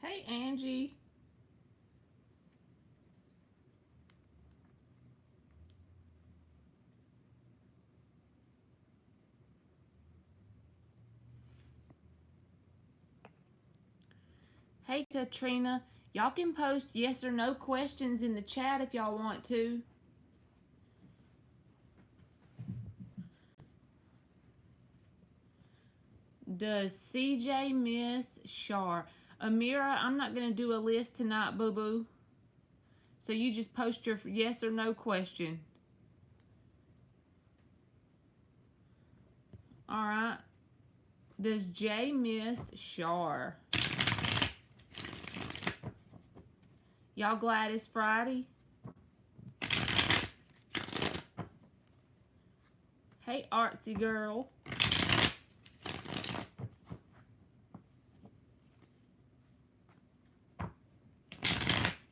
Hey, Angie. Hey, Katrina. Y'all can post yes or no questions in the chat if y'all want to. Does CJ miss Shar? Amira, I'm not going to do a list tonight, boo boo. So you just post your yes or no question. All right. Does Jay miss Shar? Y'all glad it's Friday? Hey, artsy girl.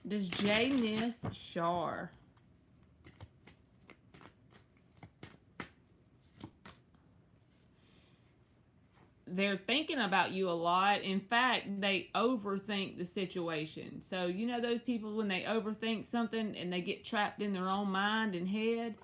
Does Jay miss Shar? They're thinking about you a lot. In fact, they overthink the situation. So, you know, those people when they overthink something and they get trapped in their own mind and head.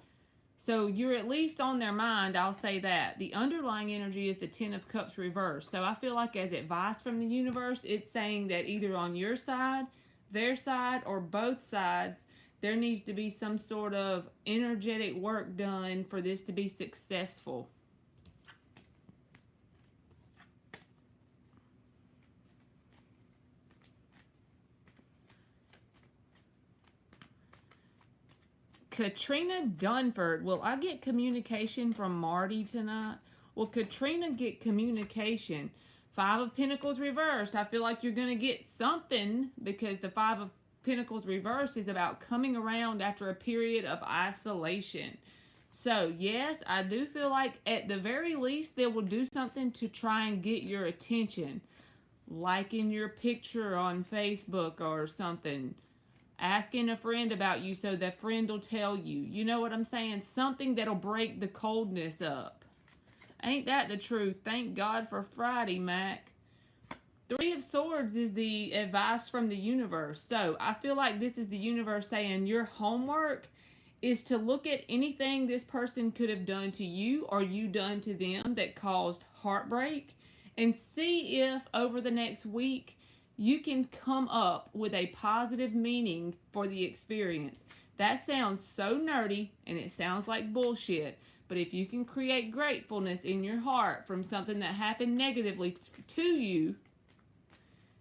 So, you're at least on their mind, I'll say that. The underlying energy is the Ten of Cups reversed. So, I feel like as advice from the universe, it's saying that either on your side, their side, or both sides, there needs to be some sort of energetic work done for this to be successful. Katrina Dunford. Will I get communication from Marty tonight? Will Katrina get communication? Five of Pentacles reversed. I feel like you're going to get something because the Five of Pentacles reversed is about coming around after a period of isolation. So, yes, I do feel like at the very least they will do something to try and get your attention. Liking your picture on Facebook or something, asking a friend about you so that friend will tell you. You know what I'm saying? Something that'll break the coldness up. Ain't that the truth? Thank God for Friday, Mac. Three of Swords is the advice from the universe. So I feel like this is the universe saying your homework is to look at anything this person could have done to you or you done to them that caused heartbreak and see if over the next week you can come up with a positive meaning for the experience. That sounds so nerdy and it sounds like bullshit, but if you can create gratefulness in your heart from something that happened negatively to you,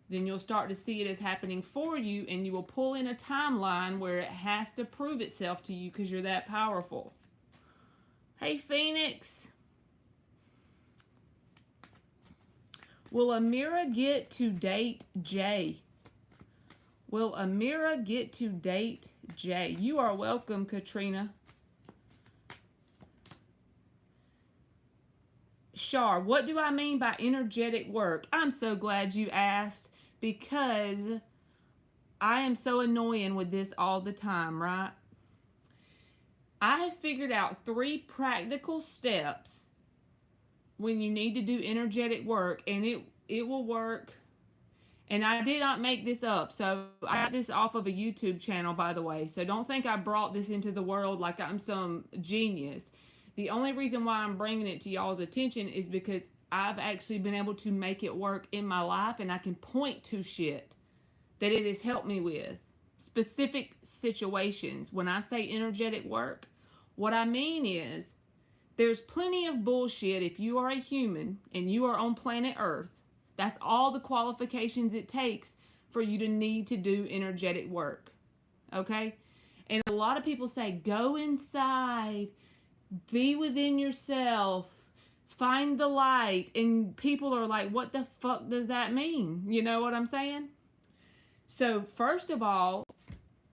then you'll start to see it as happening for you, and you will pull in a timeline where it has to prove itself to you because you're that powerful. Hey, Phoenix. Will Amira get to date Jay? Will Amira get to date Jay? You are welcome, Katrina. Shar, what do I mean by energetic work? I'm so glad you asked because I am so annoying with this all the time, right? I have figured out 3 practical steps when you need to do energetic work, and it will work. And I did not make this up. So I got this off of a YouTube channel, by the way. So don't think I brought this into the world like I'm some genius. The only reason why I'm bringing it to y'all's attention is because I've actually been able to make it work in my life, and I can point to shit that it has helped me with. Specific situations. When I say energetic work, what I mean is there's plenty of bullshit if you are a human and you are on planet Earth. That's all the qualifications it takes for you to need to do energetic work. Okay? And a lot of people say, go inside, be within yourself, find the light. And people are like, what the fuck does that mean? You know what I'm saying? So, first of all,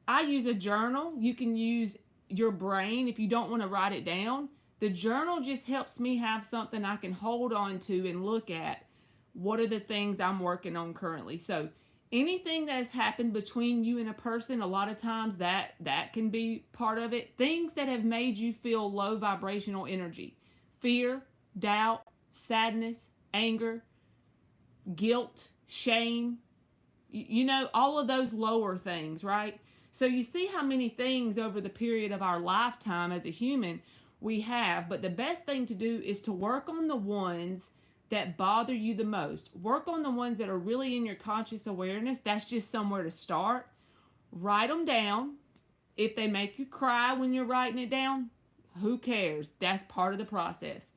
I use a journal. You can use your brain if you don't want to write it down. The journal just helps me have something I can hold on to and look at. What are the things I'm working on currently? So, anything that has happened between you and a person, a lot of times that can be part of it. Things that have made you feel low vibrational energy. Fear, doubt, sadness, anger, guilt, shame, You know, all of those lower things, right? So you see how many things over the period of our lifetime as a human we have, but the best thing to do is to work on the ones that bother you the most. Work on the ones that are really in your conscious awareness. That's just somewhere to start. Write them down. If they make you cry when you're writing it down, who cares? That's part of the process.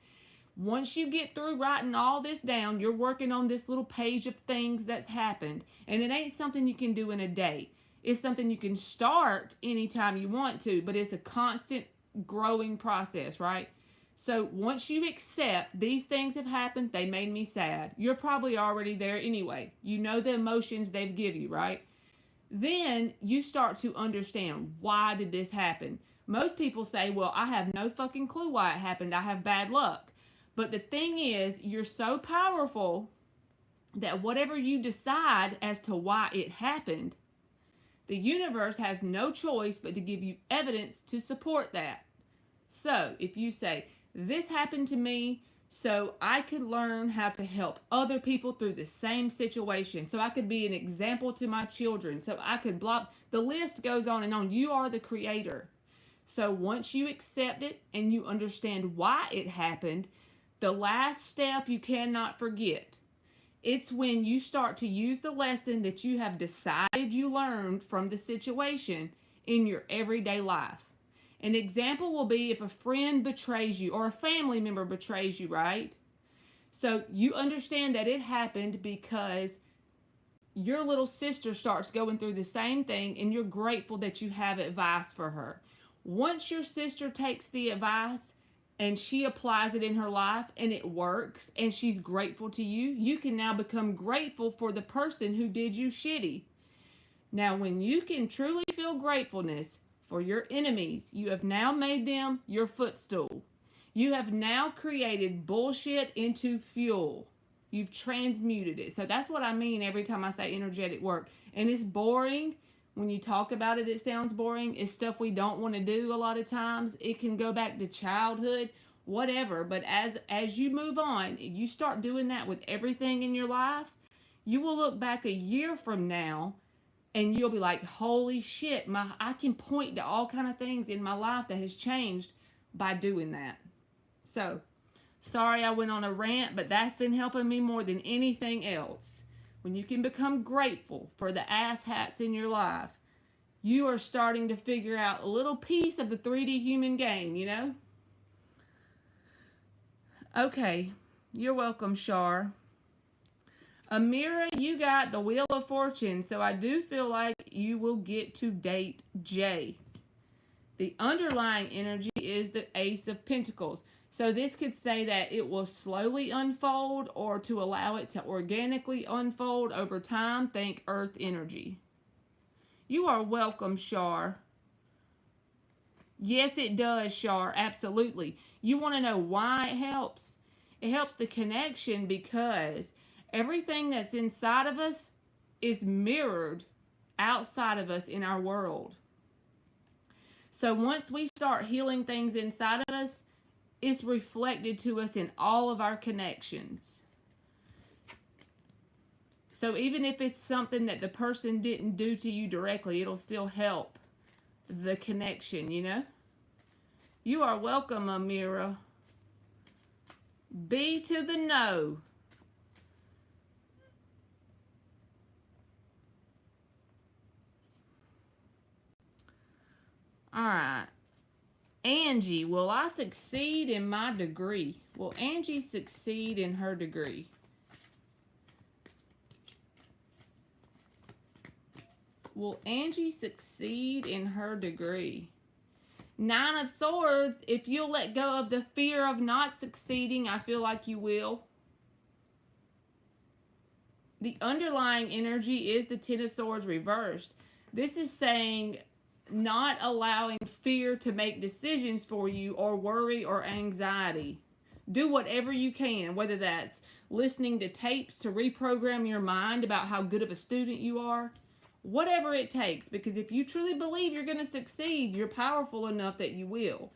Once you get through writing all this down, you're working on this little page of things that's happened. And it ain't something you can do in a day. It's something you can start anytime you want to, but it's a constant growing process, right? So once you accept these things have happened, they made me sad. You're probably already there anyway. You know the emotions they've give you, right? Then you start to understand, why did this happen? Most people say, well, I have no fucking clue why it happened. I have bad luck. But the thing is, you're so powerful that whatever you decide as to why it happened, the universe has no choice but to give you evidence to support that. So if you say, this happened to me so I could learn how to help other people through the same situation, so I could be an example to my children, so I could block, the list goes on and on. You are the creator. So once you accept it and you understand why it happened, the last step you cannot forget. It's when you start to use the lesson that you have decided you learned from the situation in your everyday life. An example will be if a friend betrays you or a family member betrays you, right? So you understand that it happened because your little sister starts going through the same thing, and you're grateful that you have advice for her. Once your sister takes the advice and she applies it in her life and it works and she's grateful to you, you can now become grateful for the person who did you shitty. Now, when you can truly feel gratefulness for your enemies, you have now made them your footstool. You have now created bullshit into fuel. You've transmuted it. So that's what I mean every time I say energetic work. And it's boring. When you talk about it, it sounds boring. It's stuff we don't want to do a lot of times. It can go back to childhood, whatever. But as you move on, you start doing that with everything in your life, you will look back a year from now and you'll be like, holy shit, I can point to all kind of things in my life that has changed by doing that. So, sorry I went on a rant, but that's been helping me more than anything else. When you can become grateful for the asshats in your life, you are starting to figure out a little piece of the 3D human game, you know? Okay, you're welcome, Shar. Amira, you got the Wheel of Fortune, so I do feel like you will get to date Jay. The underlying energy is the Ace of Pentacles. So this could say that it will slowly unfold, or to allow it to organically unfold over time. Think Earth energy. You are welcome, Shar. Yes, it does, Shar. Absolutely. You want to know why it helps? It helps the connection because everything that's inside of us is mirrored outside of us in our world. So once we start healing things inside of us, it's reflected to us in all of our connections. So even if it's something that the person didn't do to you directly, it'll still help the connection, you know? You are welcome, Amira. Be to the know. All right. Angie, will I succeed in my degree? Will Angie succeed in her degree? Will Angie succeed in her degree? 9 of Swords, if you'll let go of the fear of not succeeding, I feel like you will. The underlying energy is the 10 of Swords reversed. This is saying not allowing fear to make decisions for you, or worry or anxiety. Do whatever you can, whether that's listening to tapes to reprogram your mind about how good of a student you are, whatever it takes, because if you truly believe you're going to succeed, you're powerful enough that you will.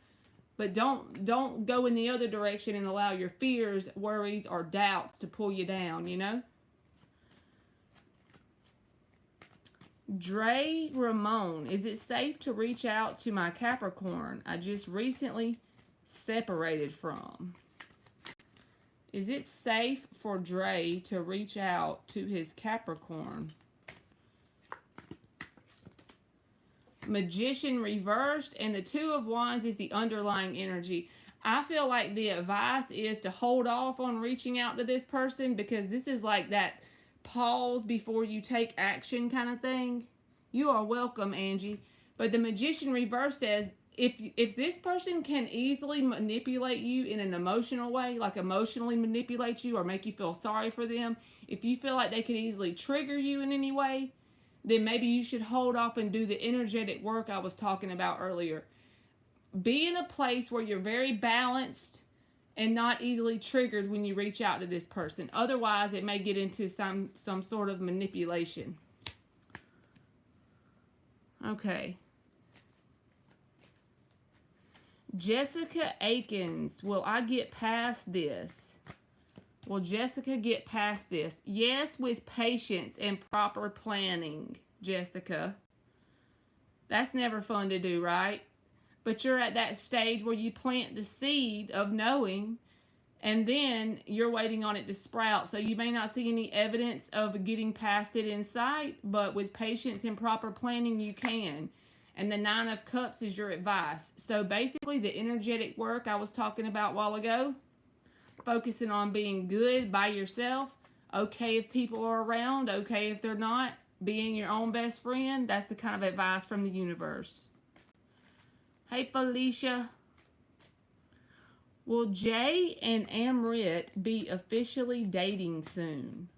But don't go in the other direction and allow your fears, worries, or doubts to pull you down, you know? Dre Ramon, is it safe to reach out to my Capricorn I just recently separated from? Is it safe for Dre to reach out to his Capricorn? Magician reversed, and the Two of Wands is the underlying energy. I feel like the advice is to hold off on reaching out to this person, because this is like that pause before you take action kind of thing. You are welcome, Angie. But the Magician reverse says, if this person can easily manipulate you in an emotional way, like emotionally manipulate you or make you feel sorry for them, if you feel like they can easily trigger you in any way, then maybe you should hold off and do the energetic work I was talking about earlier. Be in a place where you're very balanced and not easily triggered when you reach out to this person. Otherwise, it may get into some sort of manipulation. Okay. Jessica Akins, will I get past this? Will Jessica get past this? Yes, with patience and proper planning, Jessica. That's never fun to do, right? But you're at that stage where you plant the seed of knowing, and then you're waiting on it to sprout. So you may not see any evidence of getting past it in sight, but with patience and proper planning, you can. And the Nine of Cups is your advice. So basically, the energetic work I was talking about a while ago, focusing on being good by yourself, okay if people are around, okay if they're not, being your own best friend, that's the kind of advice from the universe. Hey, Felicia. Will Jay and Amrit be officially dating soon?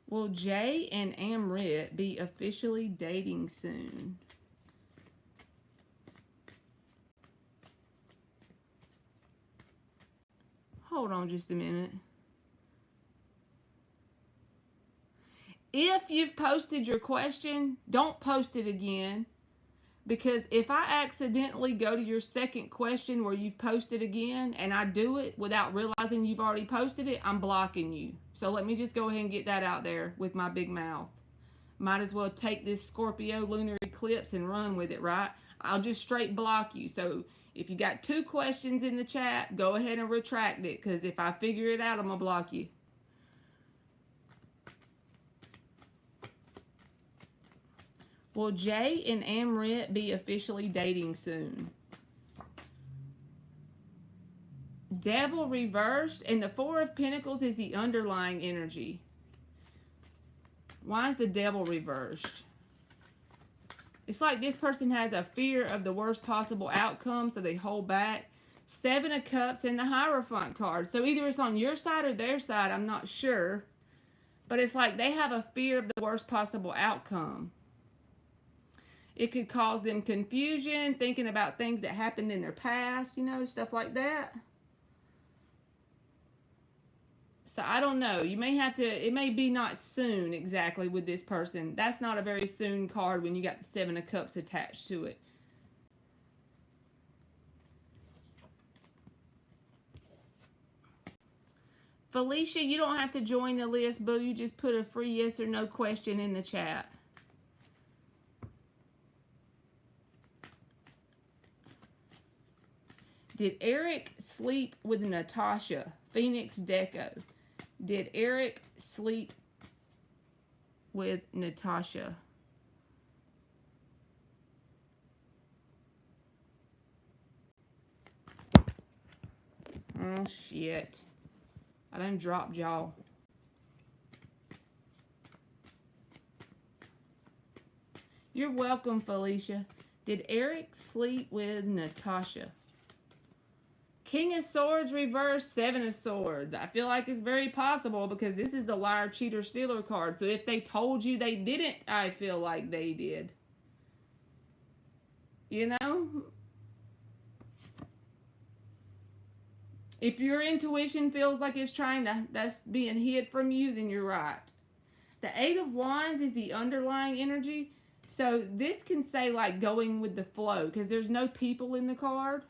Will Jay and Amrit be officially dating soon? Hold on just a minute. If you've posted your question, don't post it again. Because if I accidentally go to your second question where you've posted again, and I do it without realizing you've already posted it, I'm blocking you. So let me just go ahead and get that out there with my big mouth. Might as well take this Scorpio lunar eclipse and run with it, right? I'll just straight block you. So if you got 2 questions in the chat, go ahead and retract it. Because if I figure it out, I'm going to block you. Will Jay and Amrit be officially dating soon? Devil reversed, and the Four of Pentacles is the underlying energy. Why is the Devil reversed? It's like this person has a fear of the worst possible outcome, so they hold back. 7 of Cups and the Hierophant card. So either it's on your side or their side, I'm not sure. But it's like they have a fear of the worst possible outcome. It could cause them confusion, thinking about things that happened in their past, you know, stuff like that. So I don't know. You may have to, it may be not soon exactly with this person. That's not a very soon card when you got the 7 of Cups attached to it. Felicia, you don't have to join the list, boo. You just put a free yes or no question in the chat. Did Eric sleep with Natasha? Phoenix Deco. Did Eric sleep with Natasha? Oh, shit. I done dropped y'all. You're welcome, Felicia. Did Eric sleep with Natasha? King of Swords reversed, 7 of Swords. I feel like it's very possible because this is the liar, cheater, stealer card. So if they told you they didn't, I feel like they did. You know? If your intuition feels like it's trying to, that's being hid from you, then you're right. The 8 of Wands is the underlying energy. So this can say like going with the flow because there's no people in the card.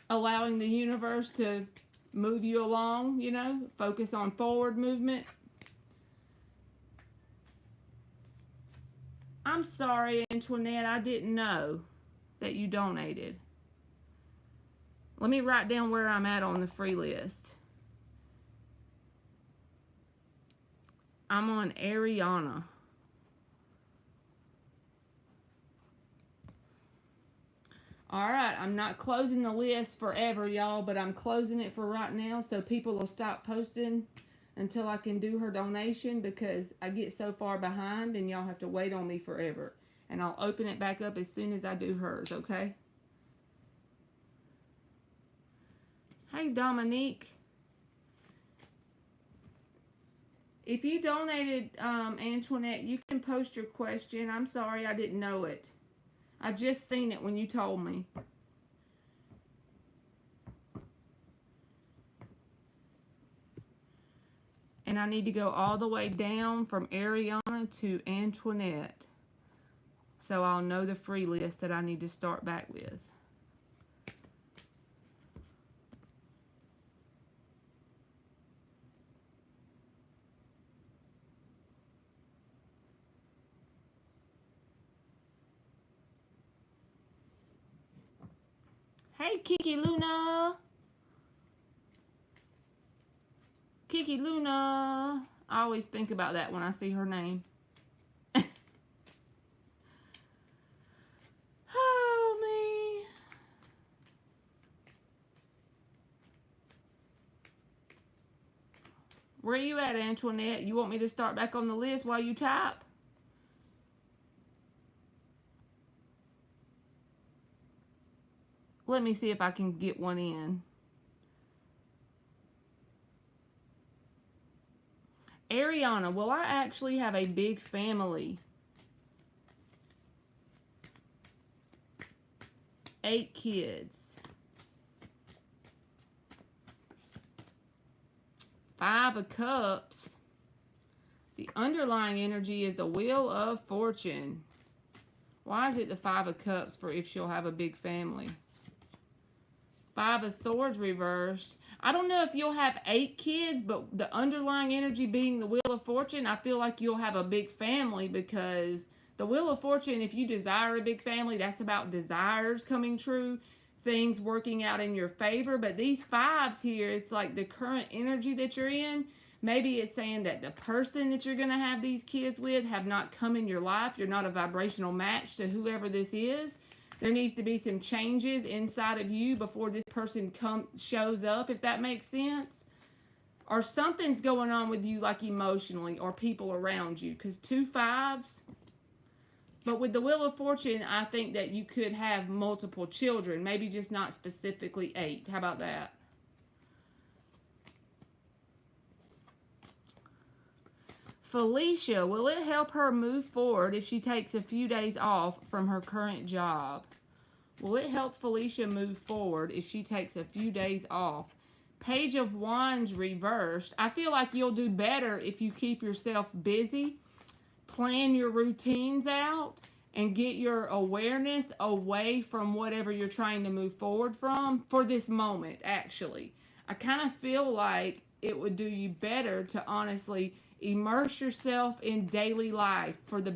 Allowing the universe to move you along, you know, focus on forward movement. I'm sorry, Antoinette, I didn't know that you donated. Let me write down where I'm at on the free list. I'm on Ariana. Alright, I'm not closing the list forever, y'all, but I'm closing it for right now so people will stop posting until I can do her donation, because I get so far behind and y'all have to wait on me forever. And I'll open it back up as soon as I do hers, okay? Hey, Dominique. If you donated, Antoinette, you can post your question. I'm sorry I didn't know it. I just seen it when you told me. And I need to go all the way down from Ariana to Antoinette, so I'll know the free list that I need to start back with. Hey, Kiki Luna. Kiki Luna. I always think about that when I see her name. Oh, me. Where you at, Antoinette? You want me to start back on the list while you type? Let me see if I can get one in. Ariana, will I actually have a big family? 8 kids. 5 of Cups. The underlying energy is the Wheel of Fortune. Why is it the 5 of Cups for if she'll have a big family? 5 of Swords reversed. I don't know if you'll have 8 kids, but the underlying energy being the Wheel of Fortune, I feel like you'll have a big family, because the Wheel of Fortune, if you desire a big family, that's about desires coming true, things working out in your favor. But these 5s here, it's like the current energy that you're in. Maybe it's saying that the person that you're going to have these kids with have not come in your life. You're not a vibrational match to whoever this is. There needs to be some changes inside of you before this person shows up, if that makes sense. Or something's going on with you, like emotionally, or people around you. Because 2 5s. But with the Wheel of Fortune, I think that you could have multiple children. Maybe just not specifically 8. How about that? Felicia, will it help her move forward if she takes a few days off from her current job? Will it help Felicia move forward if she takes a few days off? Page of Wands reversed. I feel like you'll do better if you keep yourself busy, plan your routines out, and get your awareness away from whatever you're trying to move forward from for this moment, actually. I kind of feel like it would do you better to honestly immerse yourself in daily life to the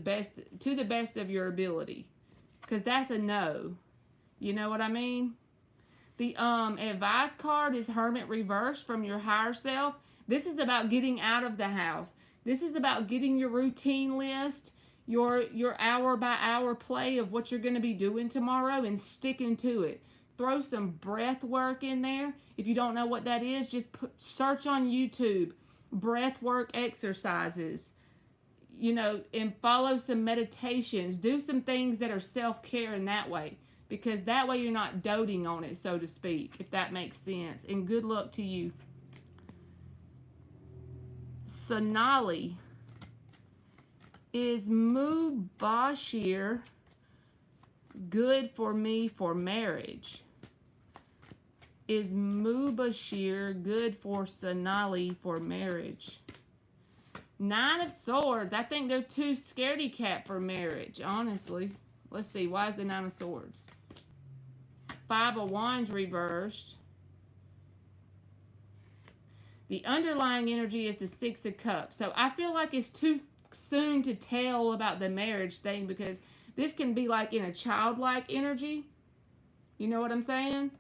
best of your ability, because that's a no. You know what I mean? The advice card is Hermit reversed from your higher self. This is about getting out of the house. This is about getting your routine list, your hour by hour play of what you're going to be doing tomorrow, and sticking to it. Throw some breath work in there. If you don't know what that is, just search on YouTube breath work exercises, you know, and follow some meditations. Do some things that are self-care in that way, because that way you're not doting on it, so to speak, if that makes sense. And good luck to you. Sonali, is Mubashir good for me for marriage? Is Mubashir good for Sonali for marriage? 9 of Swords. I think they're too scaredy cat for marriage, honestly. Let's see. Why is the 9 of Swords? 5 of Wands reversed. The underlying energy is the Six of Cups. So I feel like it's too soon to tell about the marriage thing because this can be like in a childlike energy. You know what I'm saying?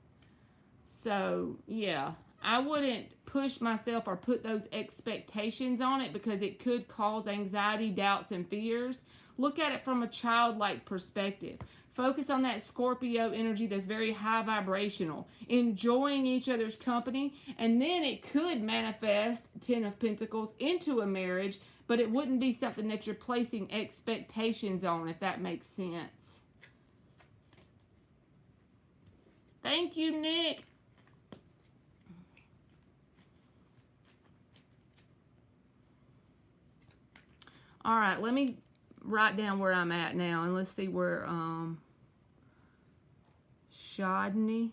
So, yeah, I wouldn't push myself or put those expectations on it because it could cause anxiety, doubts, and fears. Look at it from a childlike perspective. Focus on that Scorpio energy that's very high vibrational, enjoying each other's company, and then it could manifest Ten of Pentacles into a marriage, but it wouldn't be something that you're placing expectations on, if that makes sense. Thank you, Nick. All right, let me write down where I'm at now, and let's see where Shodney.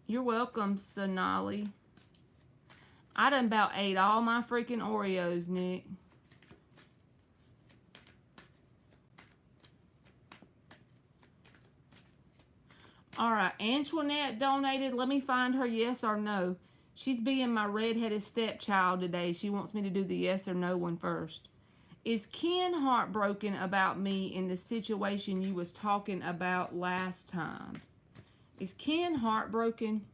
You're welcome, Sonali. I done about ate all my freaking Oreos, Nick. All right, Antoinette donated. Let me find her yes or no. She's being my redheaded stepchild today. She wants me to do the yes or no one first. Is Ken heartbroken about me in the situation you was talking about last time? Is Ken heartbroken?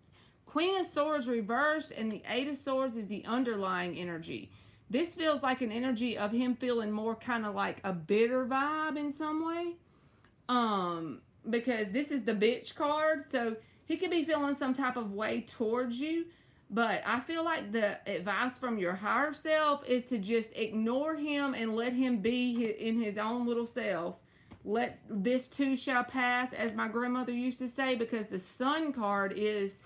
Queen of Swords reversed and the Eight of Swords is the underlying energy. This feels like an energy of him feeling more kind of like a bitter vibe in some way. Because this is the bitch card. So he could be feeling some type of way towards you. But I feel like the advice from your higher self is to just ignore him and let him be in his own little self. Let this too shall pass, as my grandmother used to say, because the Sun card is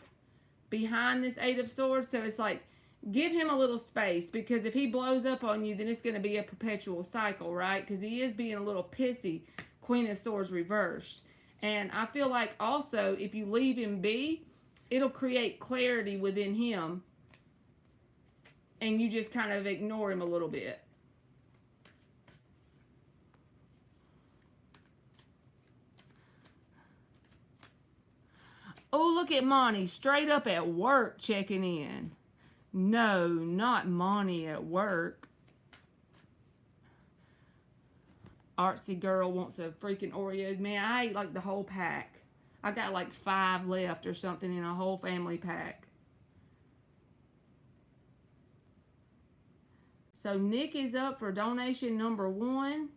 behind this Eight of Swords. So it's like, give him a little space, because if he blows up on you, then it's going to be a perpetual cycle, right? Because he is being a little pissy. Queen of Swords reversed. And I feel like also, if you leave him be, it'll create clarity within him, and you just kind of ignore him a little bit. Oh, look at Monty, straight up at work checking in. No, not Monty at work. Artsy girl wants a freaking Oreo. Man, I ate like the whole pack. I got like 5 left or something in a whole family pack. So Nick is up for donation number 1.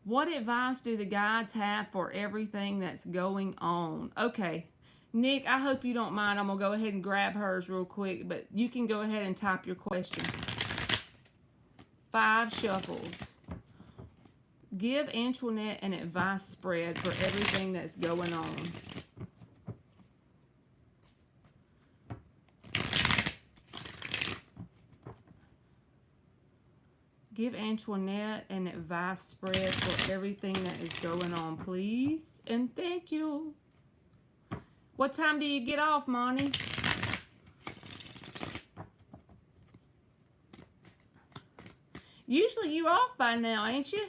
What advice do the guides have for everything that's going on? Okay, Nick, I hope you don't mind. I'm going to go ahead and grab hers real quick, but you can go ahead and type your question. 5 shuffles. Give Antoinette an advice spread for everything that's going on. Give Antoinette an advice spread for everything that is going on, please. And thank you. What time do you get off, Monty? Usually you're off by now, ain't you?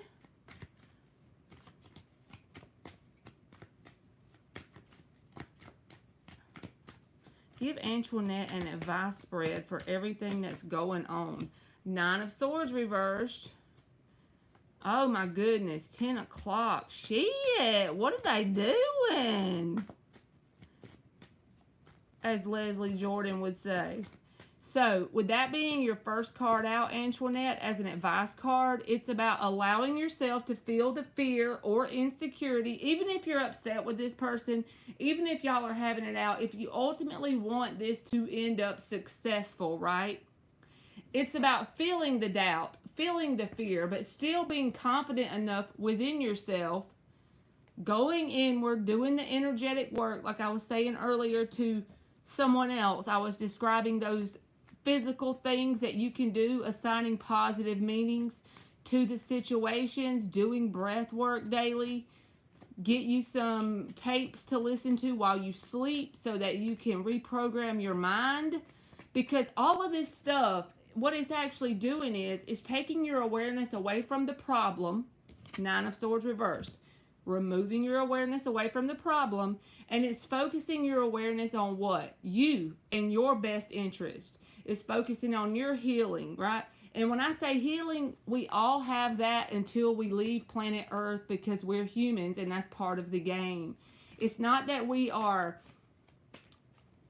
Give Antoinette an advice spread for everything that's going on. 9 of Swords reversed. Oh my goodness, 10 o'clock. Shit, what are they doing? As Leslie Jordan would say. So, with that being your first card out, Antoinette, as an advice card, it's about allowing yourself to feel the fear or insecurity, even if you're upset with this person, even if y'all are having it out, if you ultimately want this to end up successful, right? It's about feeling the doubt, feeling the fear, but still being confident enough within yourself, going inward, doing the energetic work, like I was saying earlier to someone else. I was describing those physical things that you can do, assigning positive meanings to the situations, doing breath work daily. Get you some tapes to listen to while you sleep so that you can reprogram your mind, because all of this stuff, what it's actually doing is taking your awareness away from the problem, Nine of Swords reversed, removing your awareness away from the problem, and it's focusing your awareness on what? You and your best interest. It's focusing on your healing, right? And when I say healing, we all have that until we leave planet Earth because we're humans and that's part of the game. It's not that we are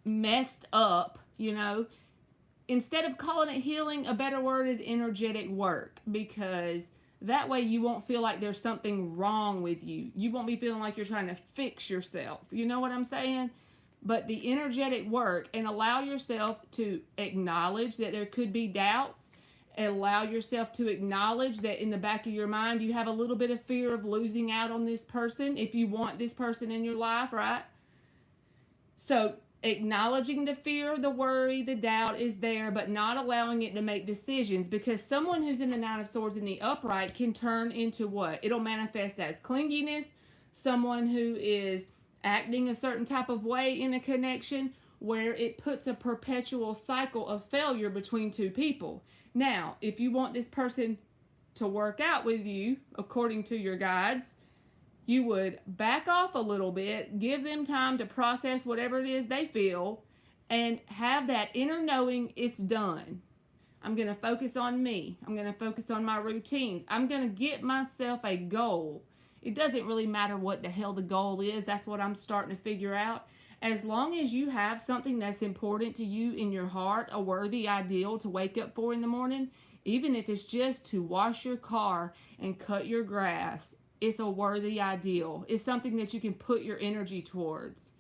messed up, you know. Instead of calling it healing, a better word is energetic work, because that way you won't feel like there's something wrong with you. You won't be feeling like you're trying to fix yourself. You know what I'm saying? But the energetic work, and allow yourself to acknowledge that there could be doubts. Allow yourself to acknowledge that in the back of your mind you have a little bit of fear of losing out on this person if you want this person in your life, right? So acknowledging the fear, the worry, the doubt is there, but not allowing it to make decisions, because someone who's in the Nine of Swords in the upright can turn into what? It'll manifest as clinginess, someone who is acting a certain type of way in a connection where it puts a perpetual cycle of failure between two people. Now, if you want this person to work out with you, according to your guides, you would back off a little bit, give them time to process whatever it is they feel, and have that inner knowing it's done. I'm going to focus on me. I'm going to focus on my routines. I'm going to get myself a goal. It doesn't really matter what the hell the goal is. That's what I'm starting to figure out. As long as you have something that's important to you in your heart, a worthy ideal to wake up for in the morning, even if it's just to wash your car and cut your grass, it's a worthy ideal. It's something that you can put your energy towards.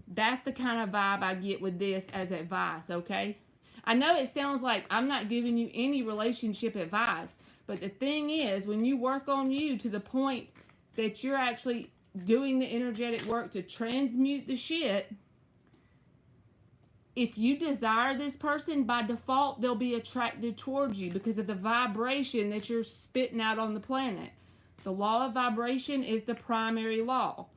That's the kind of vibe I get with this as advice, okay? I know it sounds like I'm not giving you any relationship advice, but the thing is, when you work on you to the point that you're actually doing the energetic work to transmute the shit, if you desire this person, by default, they'll be attracted towards you because of the vibration that you're spitting out on the planet. The law of vibration is the primary law.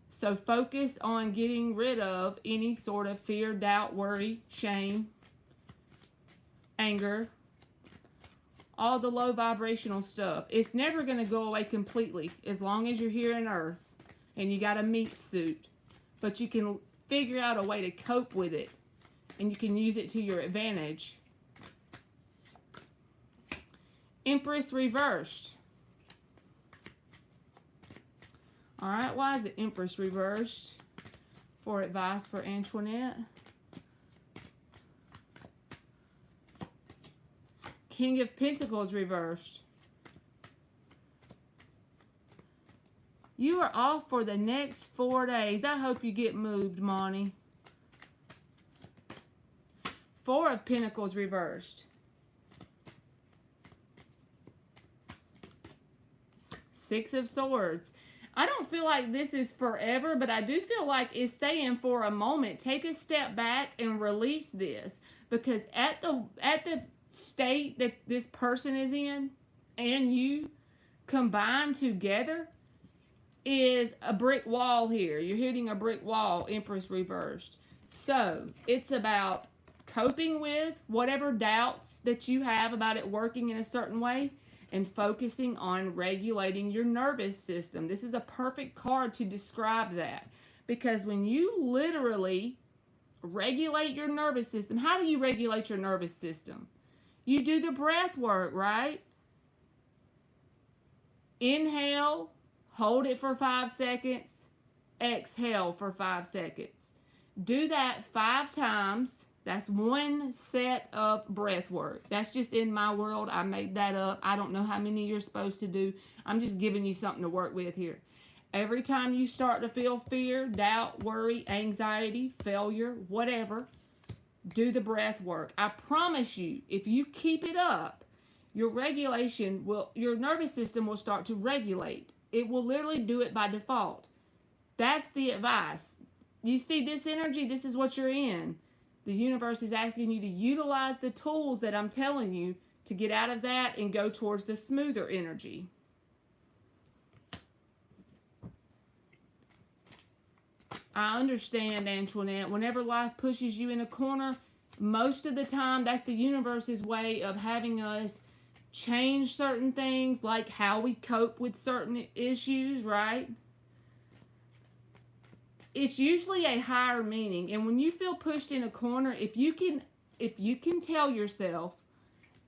So focus on getting rid of any sort of fear, doubt, worry, shame, anger, all the low vibrational stuff. It's never going to go away completely as long as you're here on Earth and you got a meat suit. But you can figure out a way to cope with it, and you can use it to your advantage. Empress reversed. Alright, why is the Empress reversed? For advice for Antoinette. King of Pentacles reversed. You are off for the next 4 days. I hope you get moved, Monty. Four of Pentacles reversed. Six of Swords. I don't feel like this is forever, but I do feel like it's saying for a moment, take a step back and release this. Because at the state that this person is in and you combined together is a brick wall here. You're hitting a brick wall, Empress reversed. So it's about coping with whatever doubts that you have about it working in a certain way, and focusing on regulating your nervous system. This is a perfect card to describe that. Because when you literally regulate your nervous system, how do you regulate your nervous system? You do the breath work, right? Inhale, hold it for 5 seconds, exhale for 5 seconds. Do that 5 times. That's one set of breath work. That's just in my world. I made that up. I don't know how many you're supposed to do. I'm just giving you something to work with here. Every time you start to feel fear, doubt, worry, anxiety, failure, whatever, do the breath work. I promise you, if you keep it up, your nervous system will start to regulate. It will literally do it by default. That's the advice. You see this energy, this is what you're in. The universe is asking you to utilize the tools that I'm telling you to get out of that and go towards the smoother energy. I understand, Antoinette. Whenever life pushes you in a corner, Most of the time, that's the universe's way of having us change certain things, like how we cope with certain issues, right? It's usually a higher meaning. And when you feel pushed in a corner, if you can tell yourself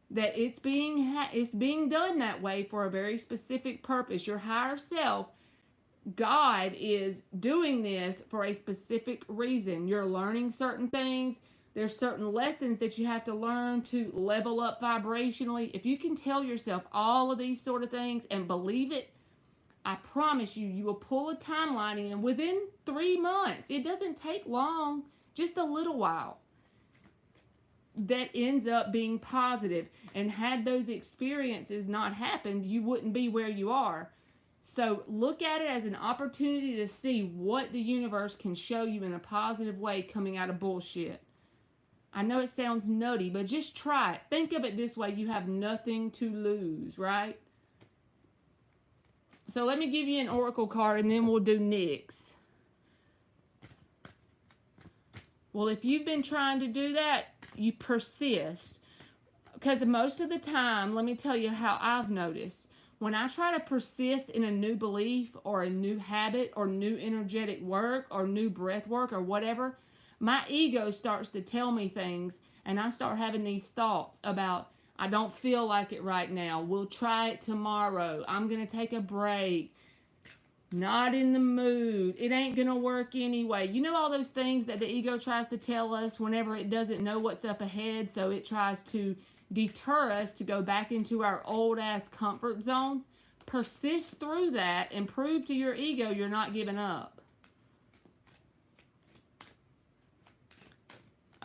that it's being done that way for a very specific purpose, your higher self, God is doing this for a specific reason. You're learning certain things. There's certain lessons that you have to learn to level up vibrationally. If you can tell yourself all of these sort of things and believe it, I promise you, you will pull a timeline in within 3 months. It doesn't take long, just a little while. That ends up being positive. And had those experiences not happened, you wouldn't be where you are. So look at it as an opportunity to see what the universe can show you in a positive way coming out of bullshit. I know it sounds nutty, but just try it. Think of it this way. You have nothing to lose, right? So let me give you an oracle card and then we'll do Nyx. Well, if you've been trying to do that, you persist. Because most of the time, let me tell you how I've noticed. When I try to persist in a new belief or a new habit or new energetic work or new breath work or whatever, my ego starts to tell me things and I start having these thoughts about, I don't feel like it right now. We'll try it tomorrow. I'm going to take a break. Not in the mood. It ain't going to work anyway. You know all those things that the ego tries to tell us whenever it doesn't know what's up ahead, so it tries to deter us to go back into our old ass comfort zone? Persist through that and prove to your ego you're not giving up.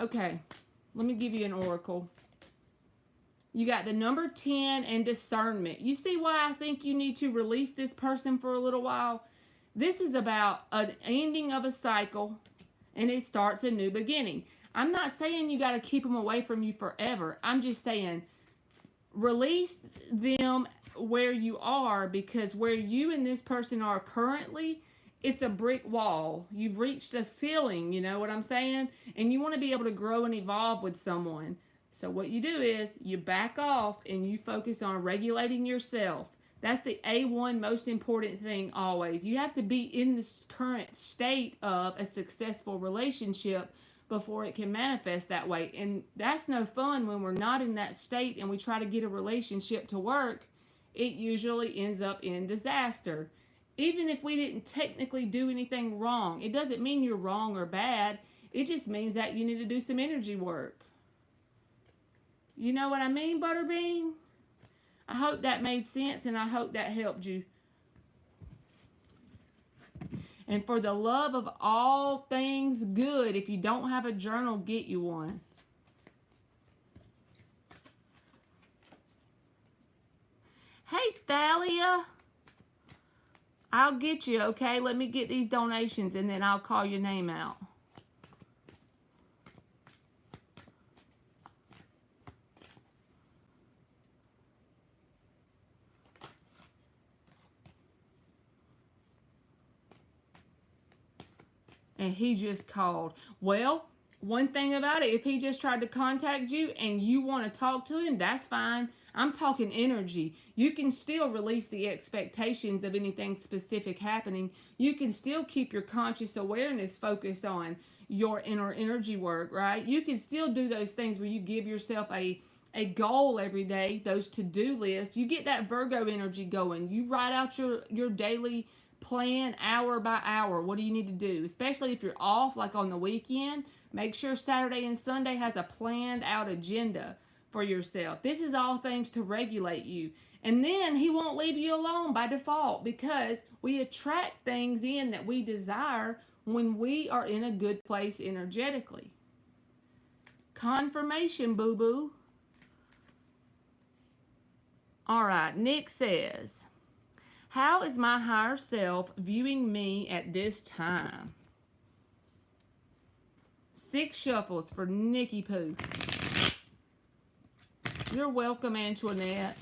Okay, let me give you an oracle. You got the number 10 and discernment. You see why I think you need to release this person for a little while? This is about an ending of a cycle and it starts a new beginning. I'm not saying you got to keep them away from you forever. I'm just saying release them where you are, because where you and this person are currently, it's a brick wall. You've reached a ceiling, you know what I'm saying? And you want to be able to grow and evolve with someone. So what you do is you back off and you focus on regulating yourself. That's the A1 most important thing always. You have to be in this current state of a successful relationship before it can manifest that way. And that's no fun when we're not in that state and we try to get a relationship to work. It usually ends up in disaster. Even if we didn't technically do anything wrong, it doesn't mean you're wrong or bad. It just means that you need to do some energy work. You know what I mean, Butterbean? I hope that made sense and I hope that helped you. And for the love of all things good, if you don't have a journal, get you one. Hey, Thalia. I'll get you, okay? Let me get these donations and then I'll call your name out. And he just called. Well, one thing about it, if he just tried to contact you and you want to talk to him, that's fine. I'm talking energy. You can still release the expectations of anything specific happening. You can still keep your conscious awareness focused on your inner energy work, right? You can still do those things where you give yourself a goal every day, those to-do lists. You get that Virgo energy going. You write out your daily plan hour by hour. What do you need to do? Especially if you're off, like on the weekend, make sure Saturday and Sunday has a planned out agenda for yourself. This is all things to regulate you. And then he won't leave you alone by default, because we attract things in that we desire when we are in a good place energetically. Confirmation, boo-boo. All right, Nick says, how is my higher self viewing me at this time? 6 shuffles for Nikki Poo. You're welcome, Antoinette.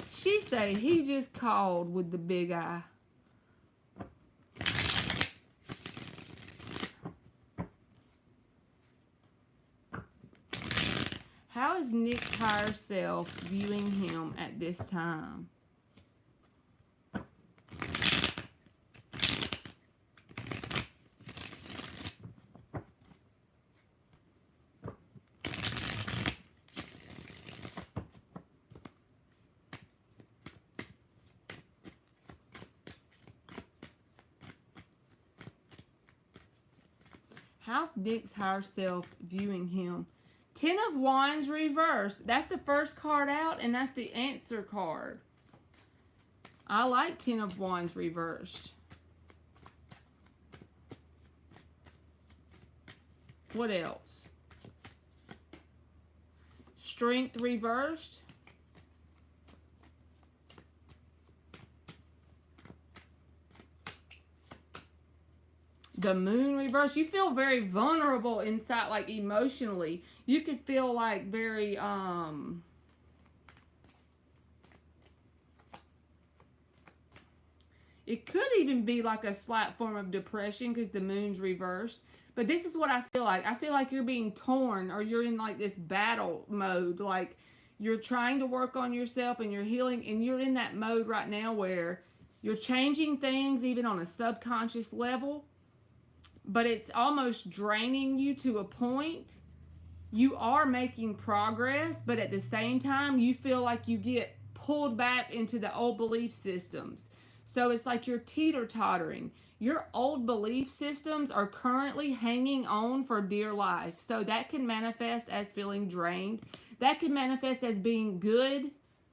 She say he just called with the big eye. How is Nick's higher self viewing him at this time? How's Nick's higher self viewing him? Ten of Wands reversed. That's the first card out, and that's the answer card. I like Ten of Wands reversed. What else? Strength reversed. The Moon reversed. You feel very vulnerable inside, like emotionally. You could feel like very, it could even be like a slight form of depression because the Moon's reversed. But this is what I feel like. I feel like you're being torn, or you're in like this battle mode. Like you're trying to work on yourself and you're healing, and you're in that mode right now where you're changing things even on a subconscious level. But it's almost draining you to a point. You are making progress, but at the same time, you feel like you get pulled back into the old belief systems. So it's like you're teeter-tottering. Your old belief systems are currently hanging on for dear life. So that can manifest as feeling drained. That can manifest as being good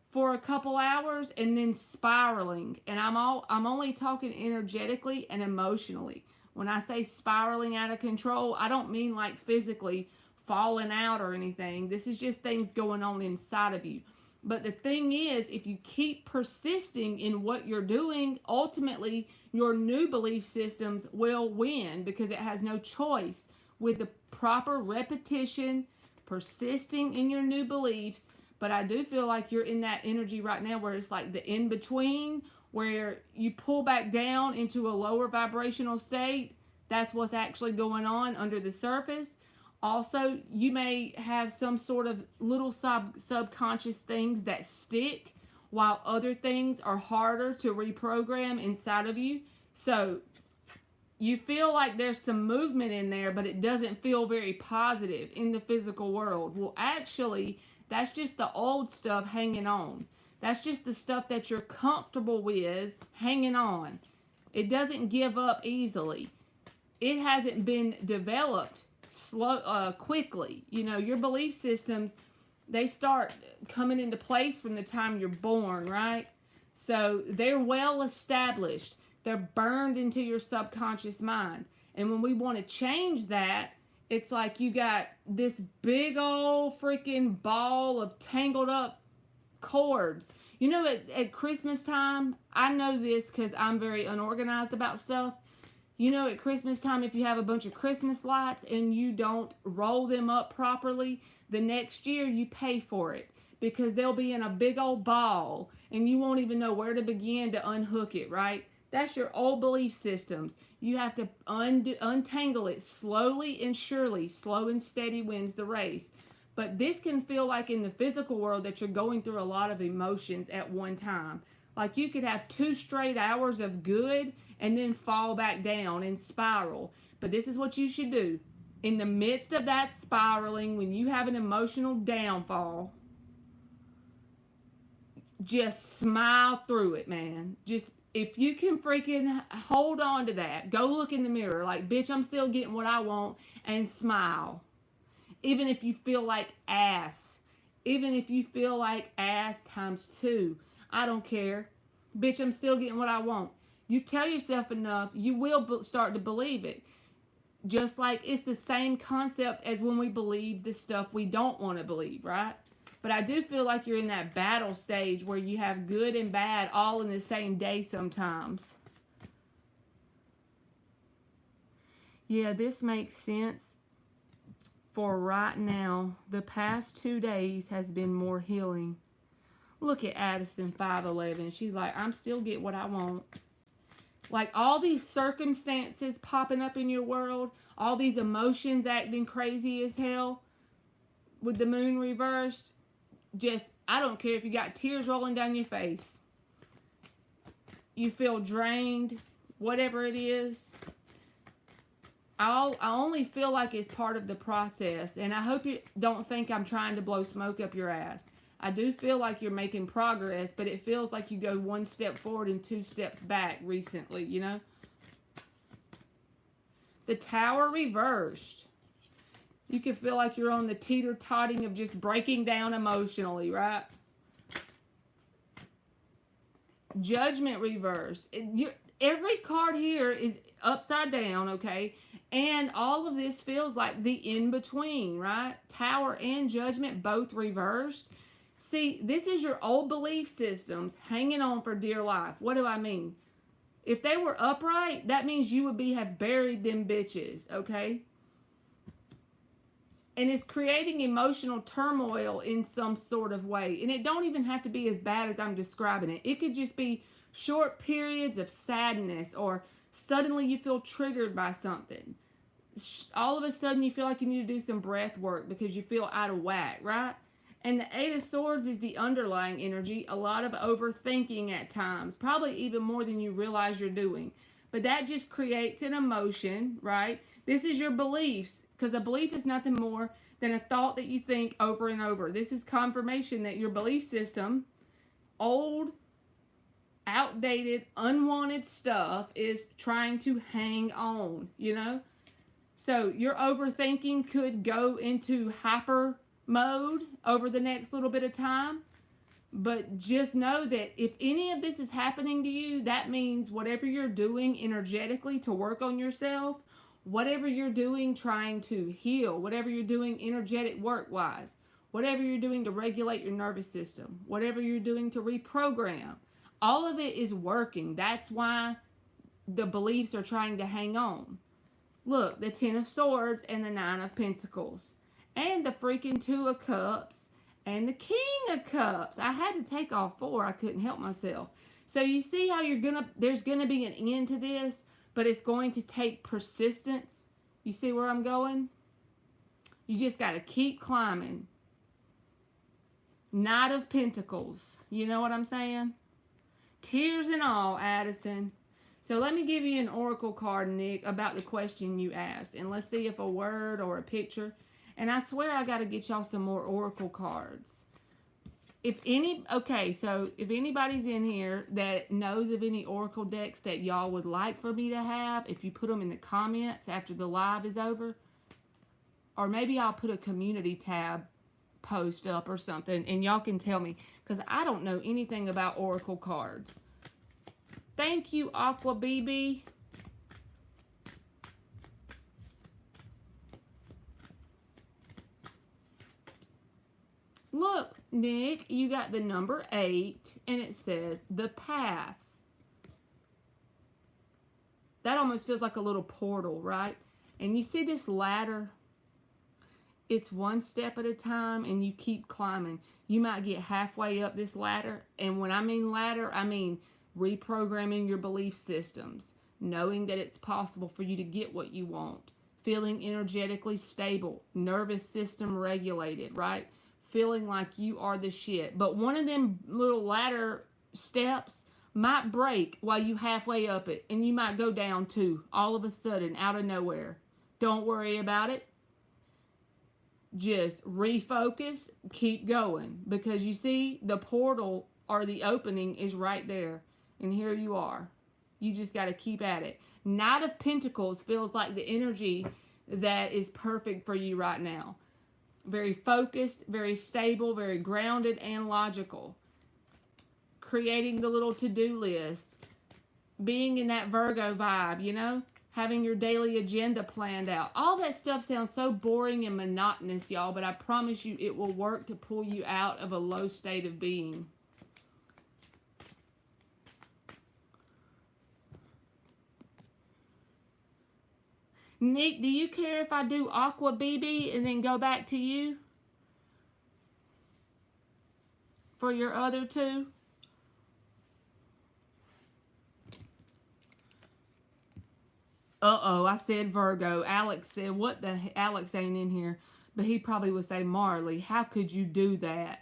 for a couple hours and then spiraling. And I'm only talking energetically and emotionally. When I say spiraling out of control, I don't mean like physically falling out or anything. This is just things going on inside of you. But the thing is, if you keep persisting in what you're doing, ultimately your new belief systems will win because it has no choice. With the proper repetition, persisting in your new beliefs. But I do feel like you're in that energy right now where it's like the in-between, where you pull back down into a lower vibrational state. That's what's actually going on under the surface. Also, you may have some sort of little subconscious things that stick, while other things are harder to reprogram inside of you. So you feel like there's some movement in there, but it doesn't feel very positive in the physical world. Well, actually, that's just the old stuff hanging on. That's just the stuff that you're comfortable with hanging on. It doesn't give up easily. It hasn't been developed quickly. You know, your belief systems, they start coming into place from the time you're born, right? So they're well established. They're burned into your subconscious mind. And when we want to change that, it's like you got this big old freaking ball of tangled up cords. You know, at Christmas time, I know this because I'm very unorganized about stuff. You know, at Christmas time, if you have a bunch of Christmas lights and you don't roll them up properly, the next year you pay for it because they'll be in a big old ball and you won't even know where to begin to unhook it, right? That's your old belief systems. You have to untangle it slowly and surely. Slow and steady wins the race. But this can feel like in the physical world that you're going through a lot of emotions at one time. Like you could have 2 straight hours of good and then fall back down and spiral. But this is what you should do. In the midst of that spiraling, when you have an emotional downfall, just smile through it, man. Just, if you can freaking hold on to that, go look in the mirror like, bitch, I'm still getting what I want, and smile. Even if you feel like ass. Even if you feel like ass times 2. I don't care. Bitch, I'm still getting what I want. You tell yourself enough, you will start to believe it. Just like it's the same concept as when we believe the stuff we don't want to believe, right? But I do feel like you're in that battle stage where you have good and bad all in the same day sometimes. Yeah, this makes sense. For right now, the past 2 days has been more healing. Look at Addison 511. She's like, I'm still get what I want. Like all these circumstances popping up in your world, all these emotions acting crazy as hell, with the moon reversed, just, I don't care if you got tears rolling down your face, you feel drained, whatever it is, I only feel like it's part of the process, and I hope you don't think I'm trying to blow smoke up your ass. I do feel like you're making progress, but it feels like you go one step forward and two steps back recently, you know? The Tower reversed. You can feel like you're on the teeter-totting of just breaking down emotionally, right? Judgment reversed. Every card here is upside down, okay? And all of this feels like the in-between, right? Tower and Judgment both reversed. See, this is your old belief systems hanging on for dear life. What do I mean? If they were upright, that means you would have buried them bitches, okay? And it's creating emotional turmoil in some sort of way. And it don't even have to be as bad as I'm describing it. It could just be short periods of sadness, or suddenly you feel triggered by something. All of a sudden you feel like you need to do some breath work because you feel out of whack, right? And the Eight of Swords is the underlying energy. A lot of overthinking at times, probably even more than you realize you're doing. But that just creates an emotion, right? This is your beliefs, because a belief is nothing more than a thought that you think over and over. This is confirmation that your belief system, old, outdated, unwanted stuff, is trying to hang on, you know? So your overthinking could go into hyper mode over the next little bit of time. But just know that if any of this is happening to you, that means whatever you're doing energetically to work on yourself, whatever you're doing trying to heal, whatever you're doing energetic work-wise, whatever you're doing to regulate your nervous system, whatever you're doing to reprogram, all of it is working. That's why the beliefs are trying to hang on. Look, the Ten of Swords and the Nine of Pentacles. And the freaking Two of Cups and the King of Cups. I had to take all four. I couldn't help myself. So you see how there's gonna be an end to this, but it's going to take persistence. You see where I'm going? You just got to keep climbing. Knight of Pentacles. You know what I'm saying? Tears and all, Addison. So let me give you an oracle card, Nick, about the question you asked. And let's see if a word or a picture. And I swear I got to get y'all some more oracle cards. If anybody's in here that knows of any oracle decks that y'all would like for me to have, if you put them in the comments after the live is over, or maybe I'll put a community tab post up or something, and y'all can tell me, because I don't know anything about oracle cards. Thank you, Aqua BB. Look, Nick, you got the number 8, and it says the path. That almost feels like a little portal, right? And you see this ladder? It's one step at a time, and you keep climbing. You might get halfway up this ladder, and when I mean ladder, I mean reprogramming your belief systems, knowing that it's possible for you to get what you want, feeling energetically stable, nervous system regulated, right? Feeling like you are the shit. But one of them little ladder steps might break while you halfway up it, and you might go down too, all of a sudden, out of nowhere. Don't worry about it. Just refocus, keep going, because you see the portal or the opening is right there, and here you are. You just got to keep at it. Knight of Pentacles feels like the energy that is perfect for you right now. Very focused, very stable, very grounded and logical. Creating the little to-do list. Being in that Virgo vibe, you know? Having your daily agenda planned out. All that stuff sounds so boring and monotonous, y'all, but I promise you it will work to pull you out of a low state of being. Nick, do you care if I do Aqua BB and then go back to you for your other two? Uh-oh, I said Virgo. Alex said, what the Alex ain't in here. But he probably would say, Marley, how could you do that?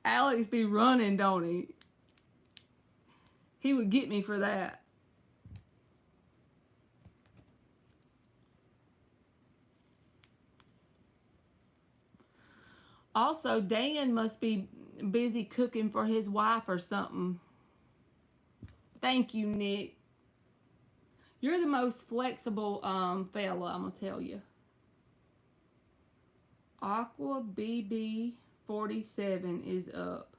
Alex be running, don't he? He would get me for that. Also, Dan must be busy cooking for his wife or something. Thank you, Nick. You're the most flexible fella, I'm going to tell you. Aqua BB 47 is up.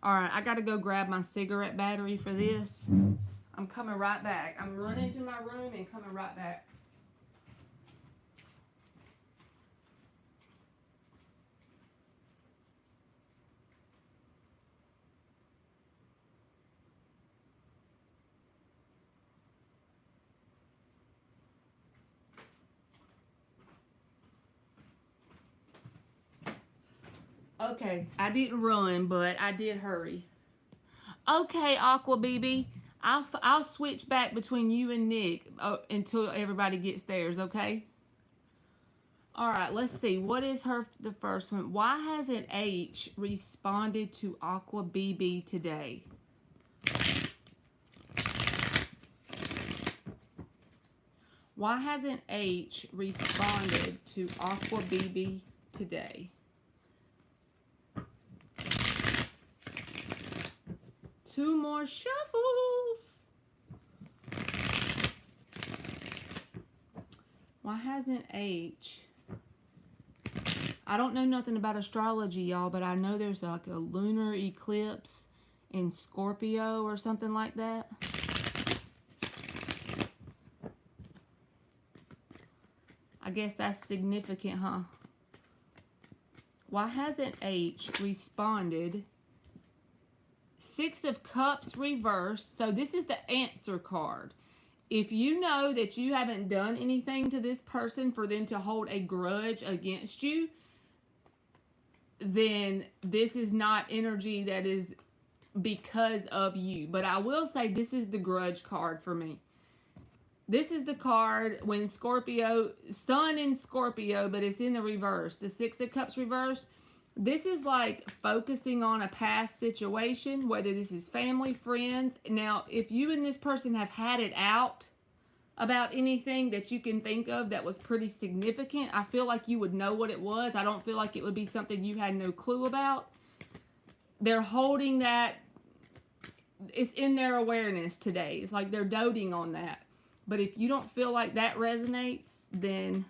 Alright, I gotta go grab my cigarette battery for this. I'm coming right back. I'm running to my room and coming right back. Okay, I didn't run, but I did hurry. Okay, Aqua BB, I'll switch back between you and Nick until everybody gets theirs, okay? All right, let's see. What is the first one? Why hasn't H responded to Aqua BB today? Why hasn't H responded to Aqua BB today? Two more shuffles. Why hasn't H? I don't know nothing about astrology, y'all, but I know there's like a lunar eclipse in Scorpio or something like that. I guess that's significant, huh? Why hasn't H responded? Six of Cups reversed. So this is the answer card. If you know that you haven't done anything to this person for them to hold a grudge against you, then this is not energy that is because of you. But I will say this is the grudge card for me. This is the card when Scorpio, Sun in Scorpio, but it's in the reverse. The Six of Cups reversed. This is like focusing on a past situation, whether this is family, friends. Now, if you and this person have had it out about anything that you can think of that was pretty significant, I feel like you would know what it was. I don't feel like it would be something you had no clue about. They're holding that. It's in their awareness today. It's like they're doting on that. But if you don't feel like that resonates, then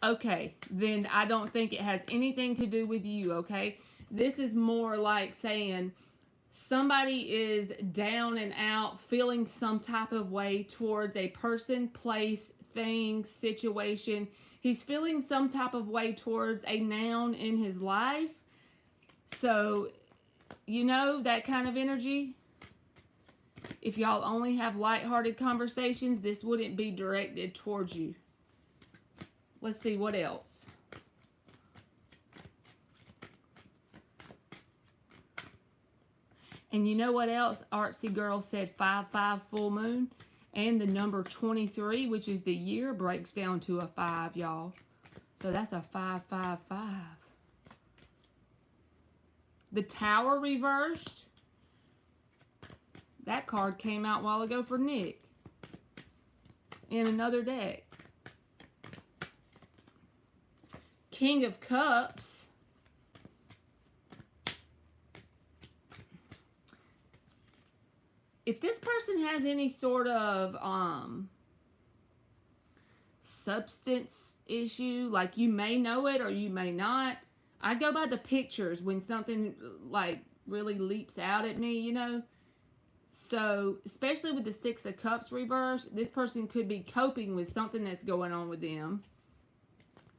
okay, then I don't think it has anything to do with you, okay? This is more like saying somebody is down and out, feeling some type of way towards a person, place, thing, situation. He's feeling some type of way towards a noun in his life. So, you know, that kind of energy. If y'all only have lighthearted conversations, this wouldn't be directed towards you. Let's see what else. And you know what else? Artsy Girl said 5-5 full moon. And the number 23, which is the year, breaks down to a 5, y'all. So that's a 5-5-5. The Tower reversed. That card came out a while ago for Nick. In another deck. King of Cups. If this person has any sort of substance issue, like you may know it or you may not. I go by the pictures when something like really leaps out at me, you know. So, especially with the Six of Cups reversed, this person could be coping with something that's going on with them.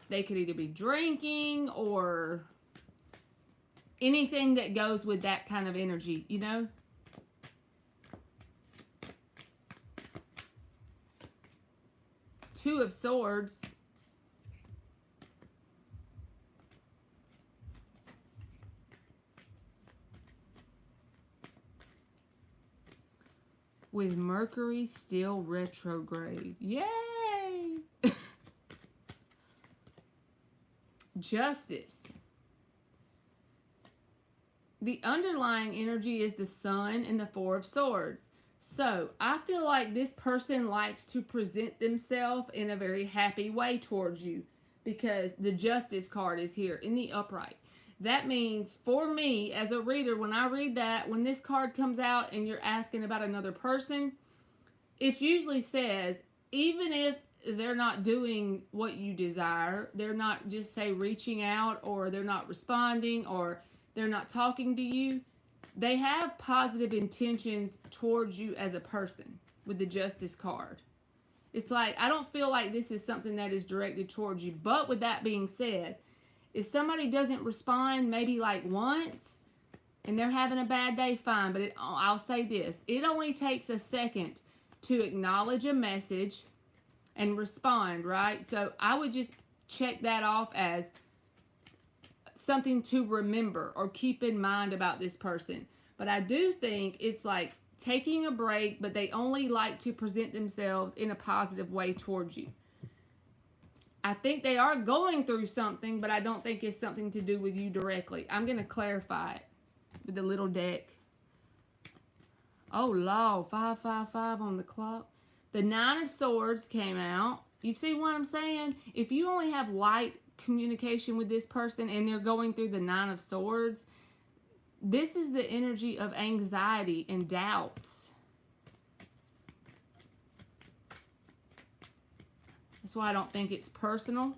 They could either be drinking or anything that goes with that kind of energy, you know? Two of Swords. With Mercury still retrograde. Yay! Justice. The underlying energy is the Sun and the Four of Swords. So, I feel like this person likes to present themselves in a very happy way towards you because the Justice card is here in the upright. That means for me as a reader, when I read that, when this card comes out and you're asking about another person, it usually says, even if they're not doing what you desire, they're not just say reaching out, or they're not responding, or they're not talking to you, they have positive intentions towards you as a person with the Justice card. It's like, I don't feel like this is something that is directed towards you. But with that being said, if somebody doesn't respond maybe like once and they're having a bad day, fine. But I'll say this. It only takes a second to acknowledge a message and respond, right? So I would just check that off as something to remember or keep in mind about this person. But I do think it's like taking a break, but they only like to present themselves in a positive way towards you. I think they are going through something, but I don't think it's something to do with you directly. I'm going to clarify it with the little deck. Oh, Lord, 555 on the clock. The Nine of Swords came out. You see what I'm saying? If you only have light communication with this person and they're going through the Nine of Swords, this is the energy of anxiety and doubts. That's why I don't think it's personal.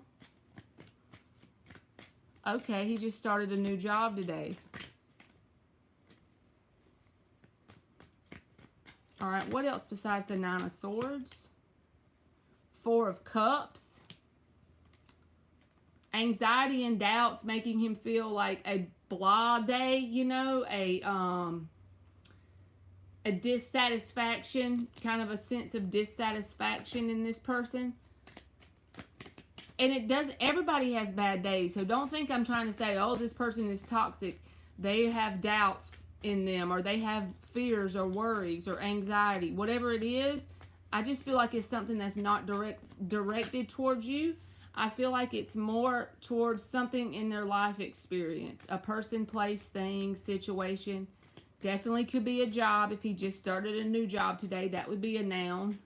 Okay, he just started a new job today. All right, what else besides the Nine of Swords? Four of Cups. Anxiety and doubts making him feel like a blah day, you know, a dissatisfaction, kind of a sense of dissatisfaction in this person. And it does, everybody has bad days, so don't think I'm trying to say, oh, this person is toxic. They have doubts in them, or they have fears or worries or anxiety, whatever it is. I just feel like it's something that's not directed towards you. I feel like it's more towards something in their life experience. A person, place, thing, situation. Definitely could be a job. If he just started a new job today, that would be a noun.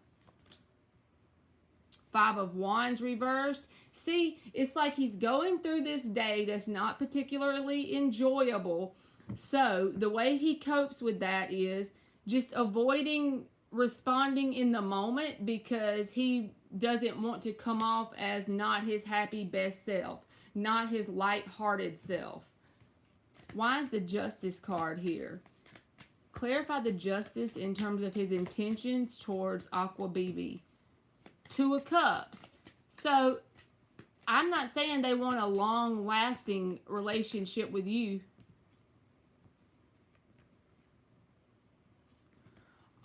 Five of Wands reversed. See, it's like he's going through this day that's not particularly enjoyable. So the way he copes with that is just avoiding responding in the moment because he doesn't want to come off as not his happy best self, not his light-hearted self. Why is the Justice card here? Clarify the Justice in terms of his intentions towards Aqua BB. Two of Cups. So I'm not saying they want a long-lasting relationship with you.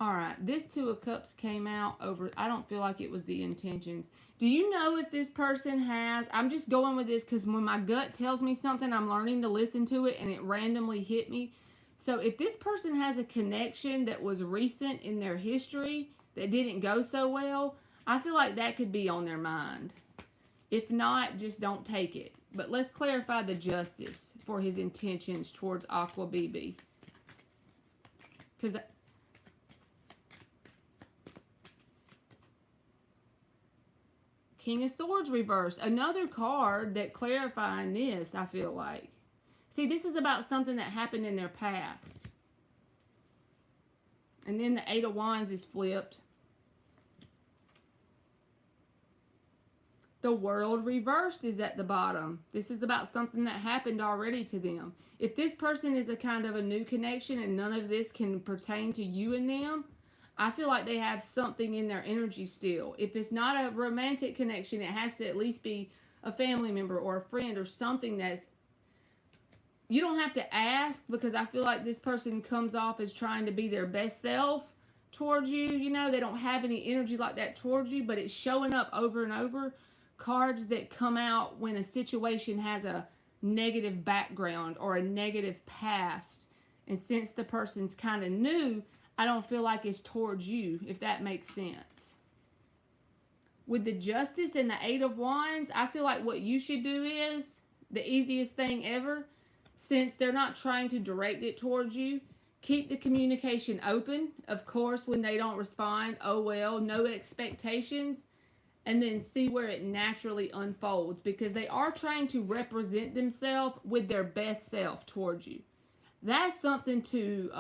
Alright, this Two of Cups came out over, I don't feel like it was the intentions. Do you know if this person has, I'm just going with this because when my gut tells me something, I'm learning to listen to it and it randomly hit me. So if this person has a connection that was recent in their history that didn't go so well, I feel like that could be on their mind. If not, just don't take it. But let's clarify the Justice for his intentions towards Aqua BB. Because King of Swords reversed. Another card that clarifying this, I feel like. See, this is about something that happened in their past. And then the Eight of Wands is flipped. The World reversed is at the bottom. This is about something that happened already to them. If this person is a kind of a new connection and none of this can pertain to you and them, I feel like they have something in their energy still. If it's not a romantic connection, it has to at least be a family member or a friend or something that's, You don't have to ask, because I feel like this person comes off as trying to be their best self towards you. You know, they don't have any energy like that towards you, but it's showing up over and over. Cards that come out when a situation has a negative background or a negative past. And since the person's kind of new, I don't feel like it's towards you, if that makes sense. With the Justice and the Eight of Wands, I feel like what you should do is the easiest thing ever. Since they're not trying to direct it towards you, keep the communication open. Of course, when they don't respond, oh well, no expectations. And then see where it naturally unfolds, because they are trying to represent themselves with their best self towards you. That's something to,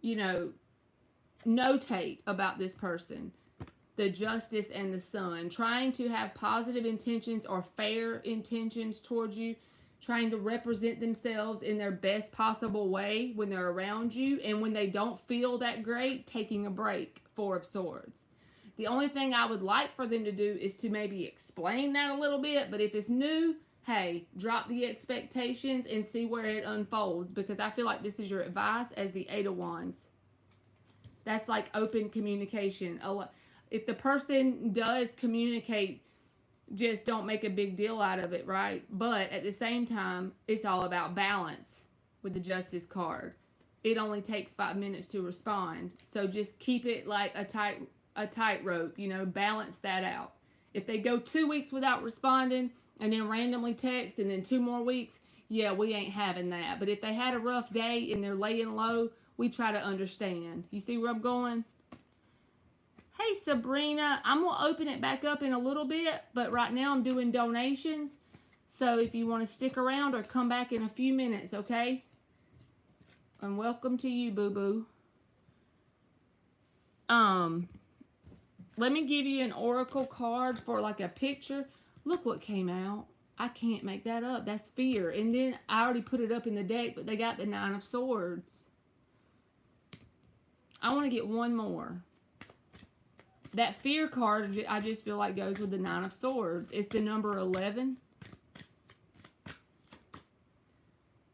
you know, notate about this person. The Justice and the Sun, trying to have positive intentions or fair intentions towards you, trying to represent themselves in their best possible way when they're around you, and when they don't feel that great, taking a break. Four of Swords. The only thing I would like for them to do is to maybe explain that a little bit, but if it's new, hey, drop the expectations and see where it unfolds, because I feel like this is your advice as the Eight of Wands. That's like open communication. If the person does communicate, just don't make a big deal out of it, right? But at the same time, it's all about balance with the Justice card. It only takes 5 minutes to respond, so just keep it like a tightrope, you know, balance that out. If they go 2 weeks without responding and then randomly text and then 2 more weeks, yeah, we ain't having that. But if they had a rough day and they're laying low, we try to understand. You see where I'm going? Hey, Sabrina, I'm going to open it back up in a little bit, but right now I'm doing donations. So if you want to stick around or come back in a few minutes, okay? And welcome to you, boo-boo. Let me give you an oracle card for like a picture. Look what came out. I can't make that up. That's fear. And then I already put it up in the deck, but they got the Nine of Swords. I want to get one more. That fear card, I just feel like goes with the Nine of Swords. It's the number 11.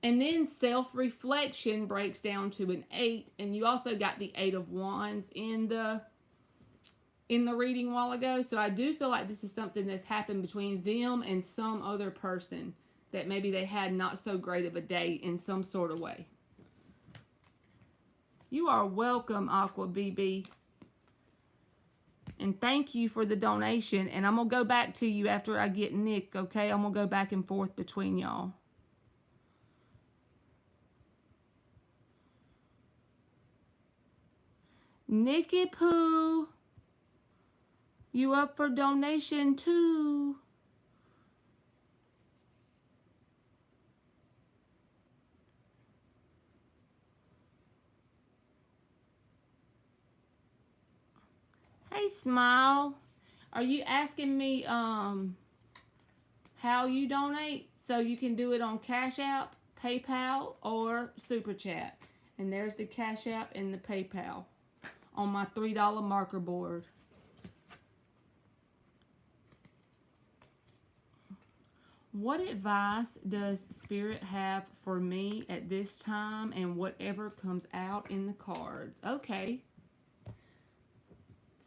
And then self-reflection breaks down to an 8. And you also got the Eight of Wands in the reading a while ago. So I do feel like this is something that's happened between them and some other person, that maybe they had not so great of a day in some sort of way. You are welcome, Aqua BB. And thank you for the donation. And I'm going to go back to you after I get Nick, okay? I'm going to go back and forth between y'all. Nikki Pooh, you up for donation too? Hey, Smile. Are you asking me how you donate? So you can do it on Cash App, PayPal, or Super Chat. And there's the Cash App and the PayPal on my $3 marker board. What advice does Spirit have for me at this time, and whatever comes out in the cards? Okay.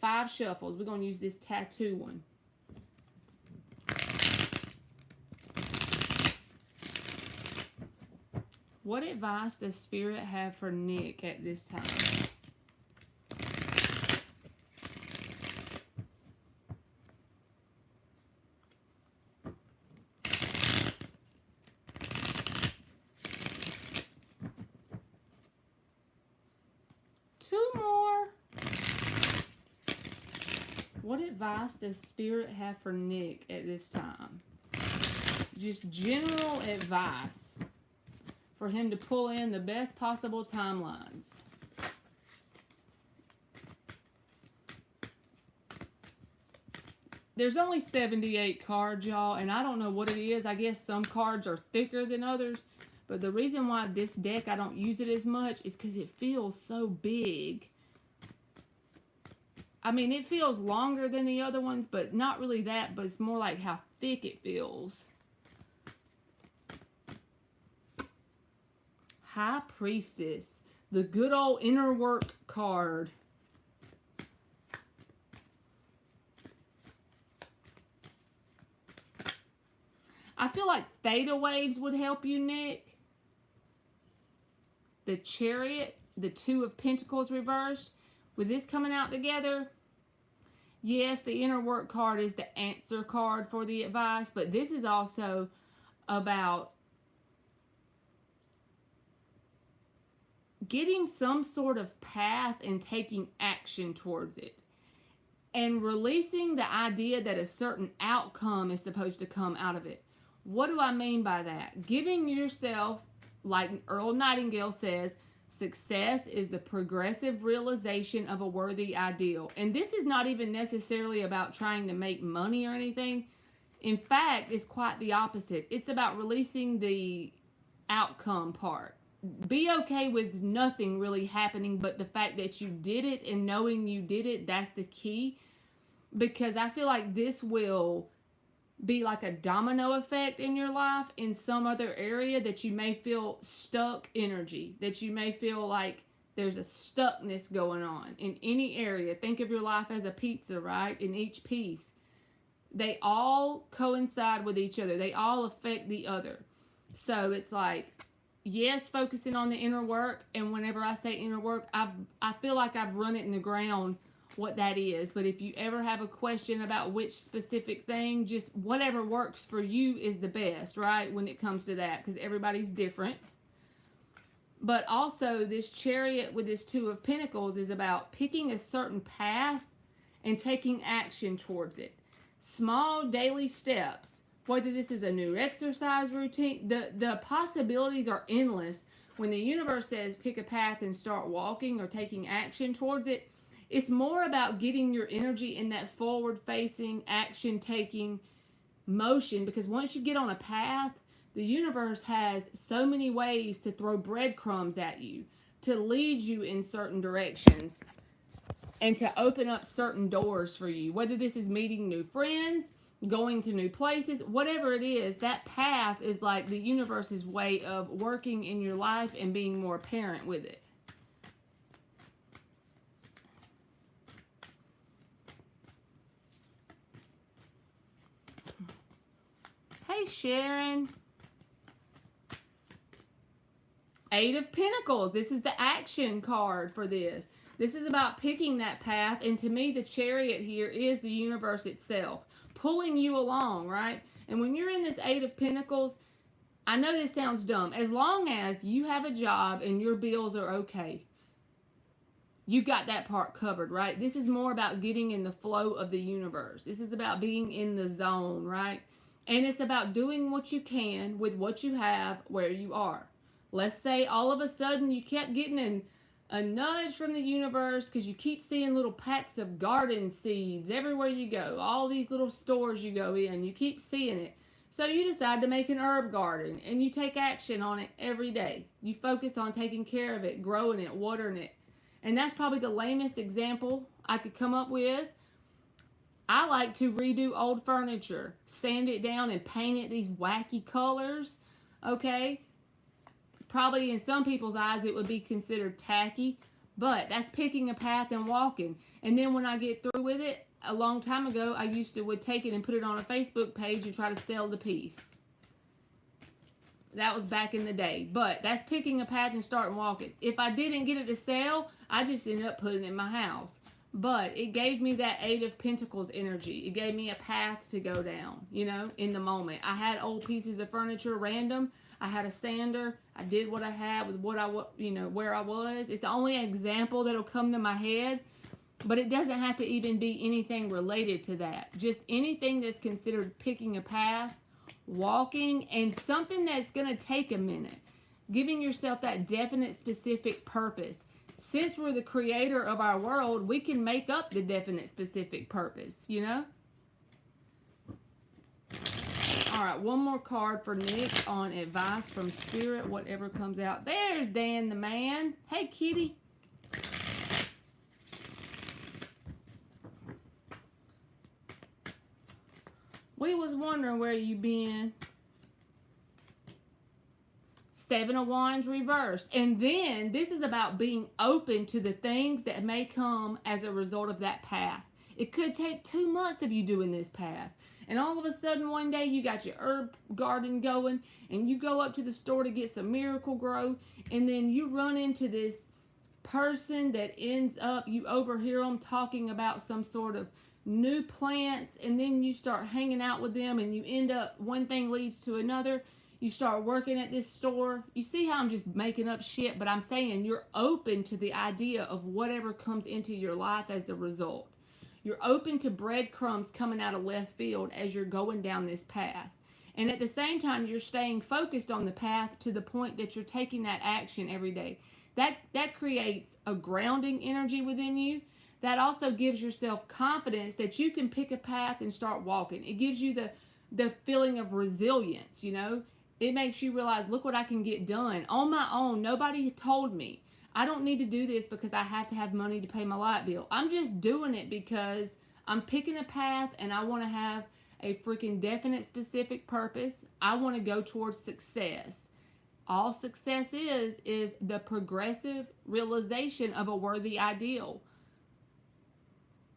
5 shuffles. We're going to use this tattoo one. What advice does Spirit have for Nick at this time? What advice does Spirit have for Nick at this time? Just general advice for him to pull in the best possible timelines. There's only 78 cards, y'all, and I don't know what it is. I guess some cards are thicker than others, but the reason why this deck I don't use it as much is because it feels so big. I mean, it feels longer than the other ones, but not really that, but it's more like how thick it feels. High Priestess, the good old inner work card. I feel like theta waves would help you, Nick. The Chariot, the Two of Pentacles reversed. With this coming out together, yes, the inner work card is the answer card for the advice, but this is also about getting some sort of path and taking action towards it. And releasing the idea that a certain outcome is supposed to come out of it. What do I mean by that? Giving yourself, like Earl Nightingale says, success is the progressive realization of a worthy ideal. And this is not even necessarily about trying to make money or anything. In fact, it's quite the opposite. It's about releasing the outcome part. Be okay with nothing really happening but the fact that you did it, and knowing you did it, that's the key. Because I feel like this will be like a domino effect in your life in some other area that you may feel stuck energy, that you may feel like there's a stuckness going on in any area. Think of your life as a pizza, right? In each piece, they all coincide with each other. They all affect the other. So it's like, yes, focusing on the inner work. And whenever I say inner work, I feel like I've run it in the ground what that is. But if you ever have a question about which specific thing, just whatever works for you is the best, right? When it comes to that, because everybody's different. But also this Chariot with this Two of Pentacles is about picking a certain path and taking action towards it. Small daily steps, whether this is a new exercise routine, the possibilities are endless. When the universe says pick a path and start walking or taking action towards it, it's more about getting your energy in that forward-facing, action-taking motion. Because once you get on a path, the universe has so many ways to throw breadcrumbs at you, to lead you in certain directions, and to open up certain doors for you. Whether this is meeting new friends, going to new places, whatever it is, that path is like the universe's way of working in your life and being more apparent with it. Hey, Sharon. Eight of Pentacles. This is the action card for this. This is about picking that path. And to me, the Chariot here is the universe itself, pulling you along, right? And when you're in this Eight of Pentacles, I know this sounds dumb. As long as you have a job and your bills are okay, you got that part covered, right? This is more about getting in the flow of the universe. This is about being in the zone, right? And it's about doing what you can with what you have where you are. Let's say all of a sudden you kept getting a nudge from the universe because you keep seeing little packs of garden seeds everywhere you go. All these little stores you go in, you keep seeing it. So you decide to make an herb garden and you take action on it every day. You focus on taking care of it, growing it, watering it. And that's probably the lamest example I could come up with. I like to redo old furniture, sand it down and paint it these wacky colors, okay? Probably in some people's eyes it would be considered tacky, but that's picking a path and walking. And then when I get through with it, a long time ago, I would take it and put it on a Facebook page and try to sell the piece. That was back in the day. But that's picking a path and starting walking. If I didn't get it to sell, I just ended up putting it in my house. But it gave me that Eight of Pentacles energy. It gave me a path to go down, you know, in the moment. I had old pieces of furniture random. I had a sander. I did what I had with what where I was. It's the only example that'll come to my head. But it doesn't have to even be anything related to that. Just anything that's considered picking a path, walking, and something that's going to take a minute. Giving yourself that definite, specific purpose. Since we're the creator of our world, we can make up the definite, specific purpose, you know? All right, one more card for Nick on advice from Spirit, whatever comes out. There's Dan the man. Hey, kitty. We was wondering where you been. Seven of Wands reversed. And then this is about being open to the things that may come as a result of that path. It could take 2 months of you doing this path. And all of a sudden one day you got your herb garden going and you go up to the store to get some Miracle-Gro, and then you run into this person that ends up, you overhear them talking about some sort of new plants, and then you start hanging out with them and you end up, one thing leads to another. You start working at this store. You see how I'm just making up shit, but I'm saying you're open to the idea of whatever comes into your life as the result. You're open to breadcrumbs coming out of left field as you're going down this path. And at the same time, you're staying focused on the path to the point that you're taking that action every day. That creates a grounding energy within you. That also gives yourself confidence that you can pick a path and start walking. It gives you the feeling of resilience, you know. It makes you realize, look what I can get done on my own. Nobody told me. I don't need to do this because I have to have money to pay my light bill. I'm just doing it because I'm picking a path and I want to have a freaking definite, specific purpose. I want to go towards success. All success is the progressive realization of a worthy ideal.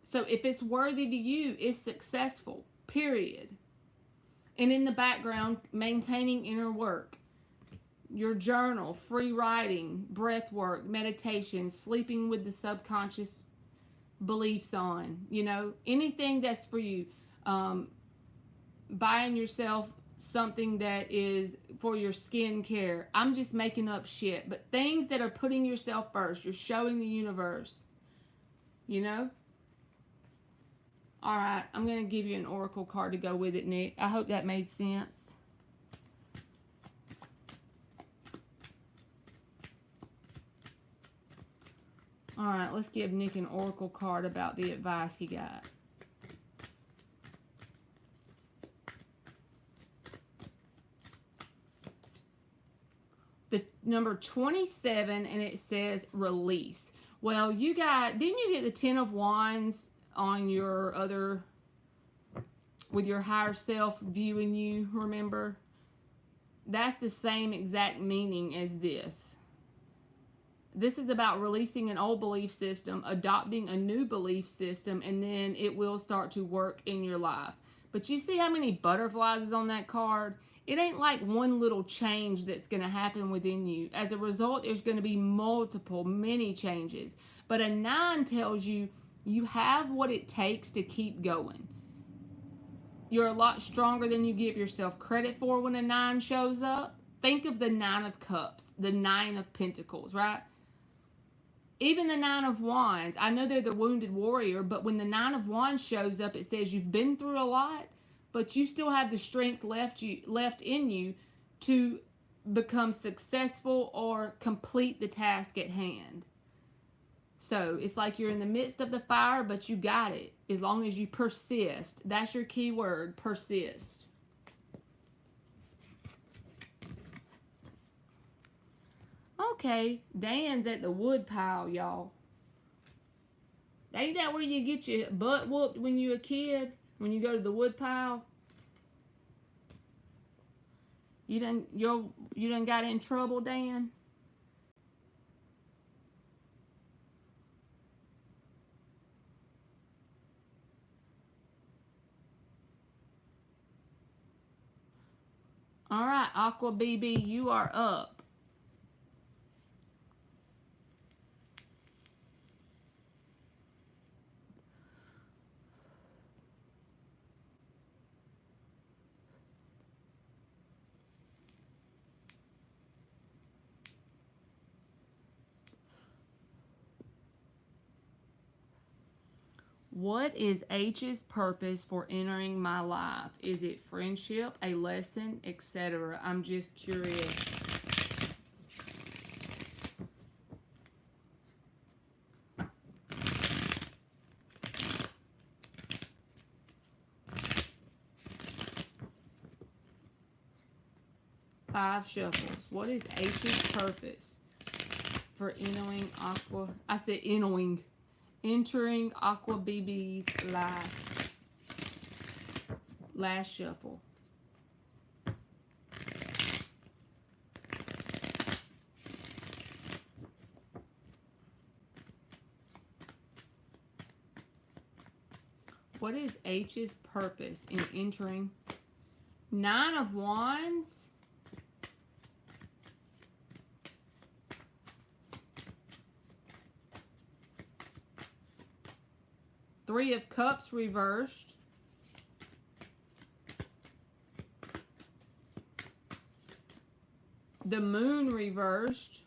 So if it's worthy to you, it's successful, period. And in the background, maintaining inner work. Your journal, free writing, breath work, meditation, sleeping with the subconscious beliefs on, you know, anything that's for you. Buying yourself something that is for your skincare. I'm just making up shit. But things that are putting yourself first. You're showing the universe. You know? Alright, I'm going to give you an oracle card to go with it, Nick. I hope that made sense. Alright, let's give Nick an oracle card about the advice he got. The number 27, and it says release. Well, you got, didn't you get the 10 of Wands on your other, with your higher self viewing you, remember? That's the same exact meaning as this. This is about releasing an old belief system, adopting a new belief system, and then it will start to work in your life. But you see how many butterflies is on that card? It ain't like one little change that's going to happen within you. As a result, there's going to be many changes. But a 9 tells you you have what it takes to keep going. You're a lot stronger than you give yourself credit for when a 9 shows up. Think of the 9 of Cups, the 9 of Pentacles, right? Even the 9 of Wands, I know they're the wounded warrior, but when the 9 of Wands shows up, it says you've been through a lot, but you still have the strength left in you to become successful or complete the task at hand. So it's like you're in the midst of the fire, but you got it as long as you persist. That's your key word, persist. Okay, Dan's at the wood pile, y'all. Ain't that where you get your butt whooped when you're a kid? When you go to the wood pile? You done got in trouble, Dan? Alright, Aqua BB, you are up. What is H's purpose for entering my life? Is it friendship, a lesson, etc.? I'm just curious. Five shuffles. What is H's purpose for entering Aqua? I said entering. Entering Aqua BB's life. Last shuffle. What is H's purpose in entering? 9 of Wands. Three of Cups reversed. The Moon reversed.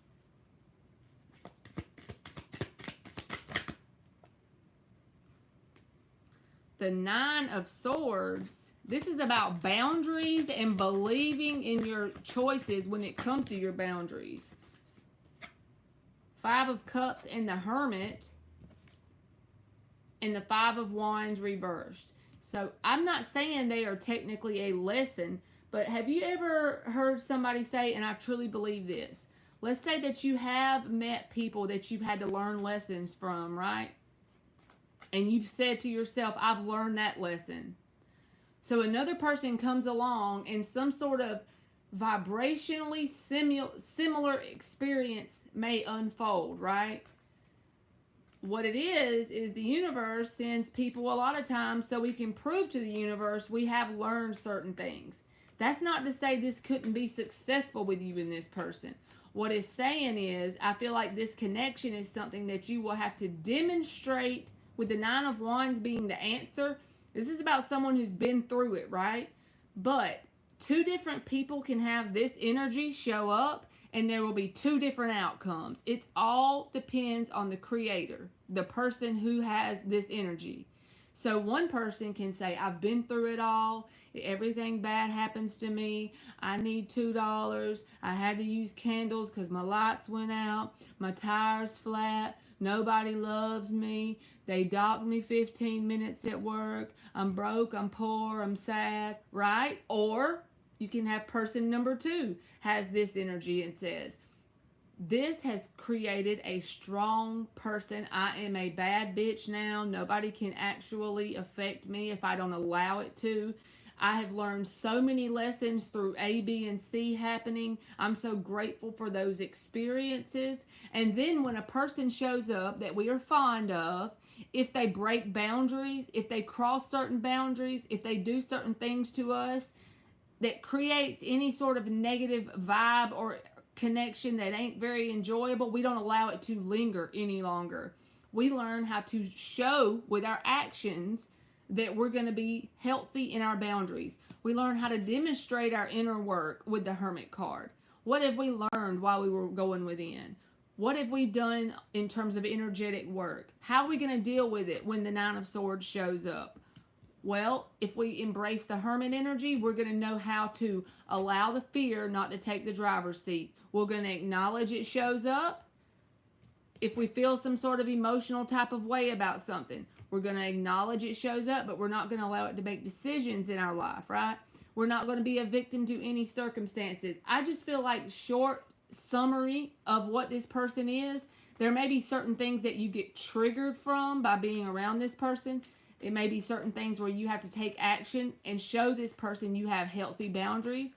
The 9 of Swords. This is about boundaries and believing in your choices when it comes to your boundaries. 5 of Cups and the Hermit. And the 5 of Wands reversed. So I'm not saying they are technically a lesson, but have you ever heard somebody say, and I truly believe this, let's say that you have met people that you've had to learn lessons from, right? And you've said to yourself, I've learned that lesson. So another person comes along and some sort of vibrationally similar experience may unfold, right? What it is the universe sends people a lot of times so we can prove to the universe we have learned certain things. That's not to say this couldn't be successful with you and this person. What it's saying is, I feel like this connection is something that you will have to demonstrate, with the 9 of Wands being the answer. This is about someone who's been through it, right? But 2 different people can have this energy show up, and there will be 2 different outcomes. It all depends on the creator, the person who has this energy. So one person can say, I've been through it all. Everything bad happens to me. I need $2. I had to use candles because my lights went out. My tire's flat. Nobody loves me. They docked me 15 minutes at work. I'm broke. I'm poor. I'm sad. Right? Or you can have person number 2 has this energy and says, this has created a strong person. I am a bad bitch now. Nobody can actually affect me if I don't allow it to. I have learned so many lessons through A, B, and C happening. I'm so grateful for those experiences. And then when a person shows up that we are fond of, if they break boundaries, if they cross certain boundaries, if they do certain things to us that creates any sort of negative vibe or connection that ain't very enjoyable, we don't allow it to linger any longer. We learn how to show with our actions that we're going to be healthy in our boundaries. We learn how to demonstrate our inner work with the Hermit card. What have we learned while we were going within? What have we done in terms of energetic work? How are we going to deal with it when the 9 of Swords shows up? Well, if we embrace the Hermit energy, we're going to know how to allow the fear not to take the driver's seat. We're going to acknowledge it shows up. If we feel some sort of emotional type of way about something, we're going to acknowledge it shows up, but we're not going to allow it to make decisions in our life, right? We're not going to be a victim to any circumstances. I just feel like short summary of what this person is. There may be certain things that you get triggered from by being around this person. It may be certain things where you have to take action and show this person you have healthy boundaries.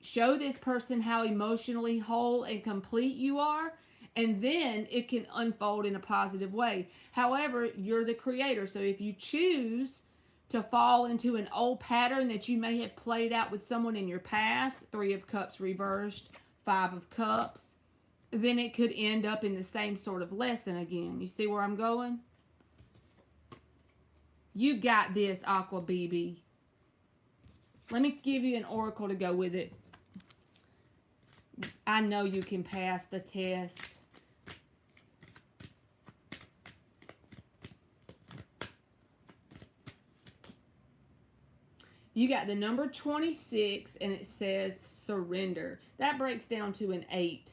Show this person how emotionally whole and complete you are. And then it can unfold in a positive way. However, you're the creator. So if you choose to fall into an old pattern that you may have played out with someone in your past, 3 of Cups reversed, 5 of Cups, then it could end up in the same sort of lesson again. You see where I'm going? You got this, Aqua BB. Let me give you an oracle to go with it. I know you can pass the test. You got the number 26, and it says surrender. That breaks down to an 8.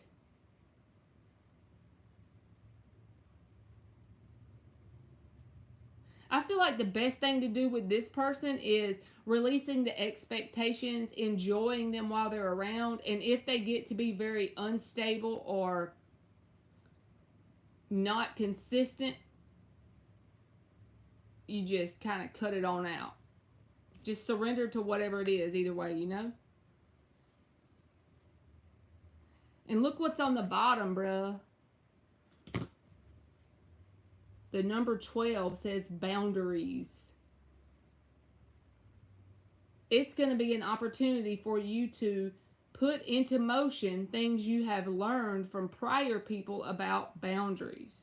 I feel like the best thing to do with this person is releasing the expectations, enjoying them while they're around, and if they get to be very unstable or not consistent, you just kind of cut it on out. Just surrender to whatever it is, either way, you know? And look what's on the bottom, bruh. The number 12 says boundaries. it's going to be an opportunity for you to put into motion things you have learned from prior people about boundaries.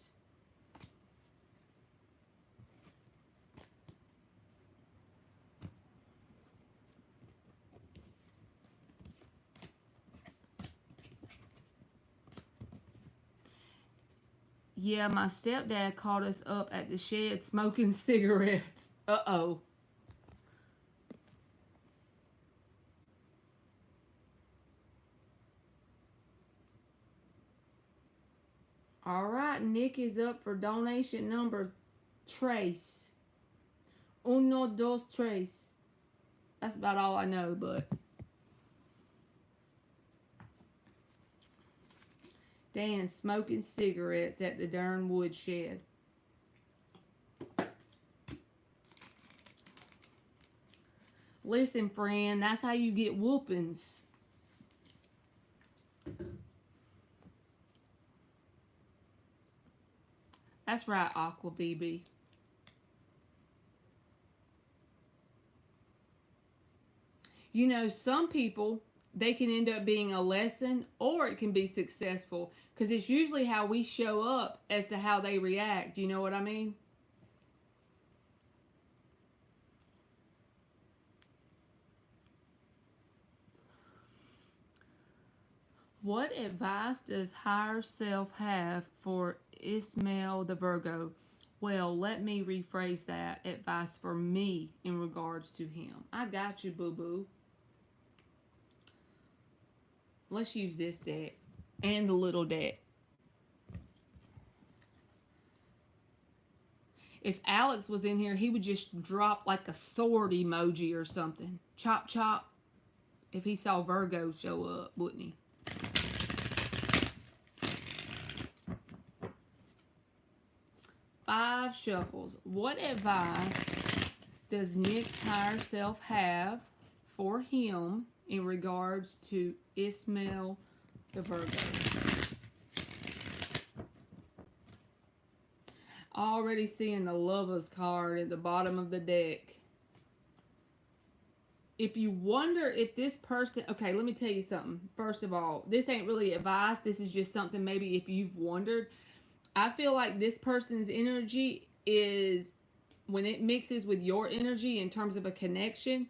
Yeah, my stepdad caught us up at the shed smoking cigarettes. Uh-oh. All right, Nick is up for donation number tres. Uno, dos, tres. That's about all I know, but Dan smoking cigarettes at the darn woodshed. Listen, friend, that's how you get whoopings. That's right, Aqua BB. You know, some people, they can end up being a lesson or it can be successful because it's usually how we show up as to how they react. You know what I mean? What advice does higher self have for Ismail the Virgo? Well, let me rephrase that. Advice for me in regards to him. I got you, boo-boo. Let's use this deck and the little deck. If Alex was in here, he would just drop like a sword emoji or something. Chop, chop. If he saw Virgo show up, wouldn't he? Five shuffles. What advice does Nick's higher self have for him in regards to Ismail the Virgo? Already seeing the Lovers card at the bottom of the deck. If you wonder if this person, okay, let me tell you something. First of all, this ain't really advice. This is just something maybe if you've wondered. I feel like this person's energy is, when it mixes with your energy in terms of a connection,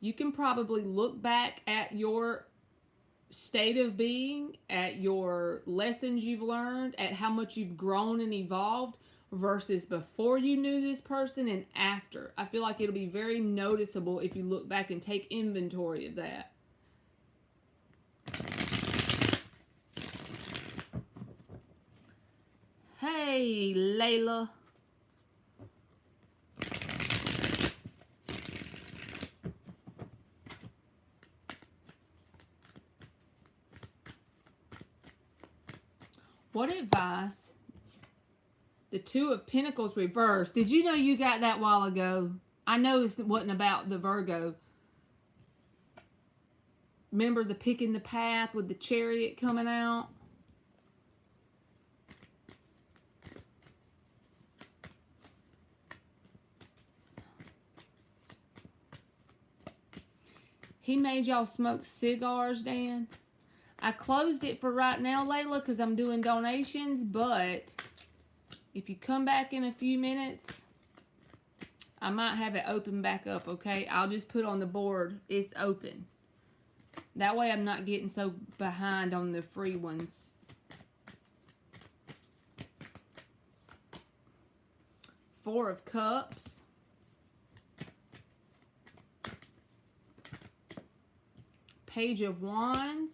you can probably look back at your state of being, at your lessons you've learned, at how much you've grown and evolved versus before you knew this person and after. I feel like it'll be very noticeable if you look back and take inventory of that. Hey, Layla. What advice? The Two of Pentacles reversed. Did you know you got that a while ago? I noticed it wasn't about the Virgo. Remember the picking the path with the Chariot coming out? He made y'all smoke cigars, Dan. I closed it for right now, Layla, because I'm doing donations, but if you come back in a few minutes, I might have it open back up, okay? I'll just put on the board, it's open. That way I'm not getting so behind on the free ones. Four of Cups. Page of Wands.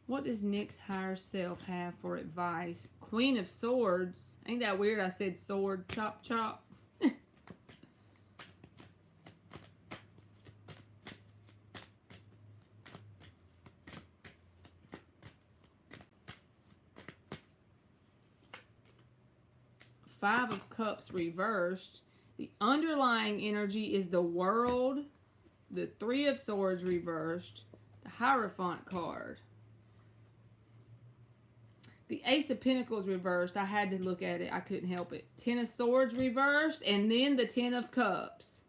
What does Nick's higher self have for advice? Queen of Swords. Ain't that weird? I said sword. Chop, chop. Five of Cups reversed. The underlying energy is the World. The Three of Swords reversed. The Hierophant card. The Ace of Pentacles reversed. I had to look at it. I couldn't help it. Ten of Swords reversed. And then the Ten of Cups.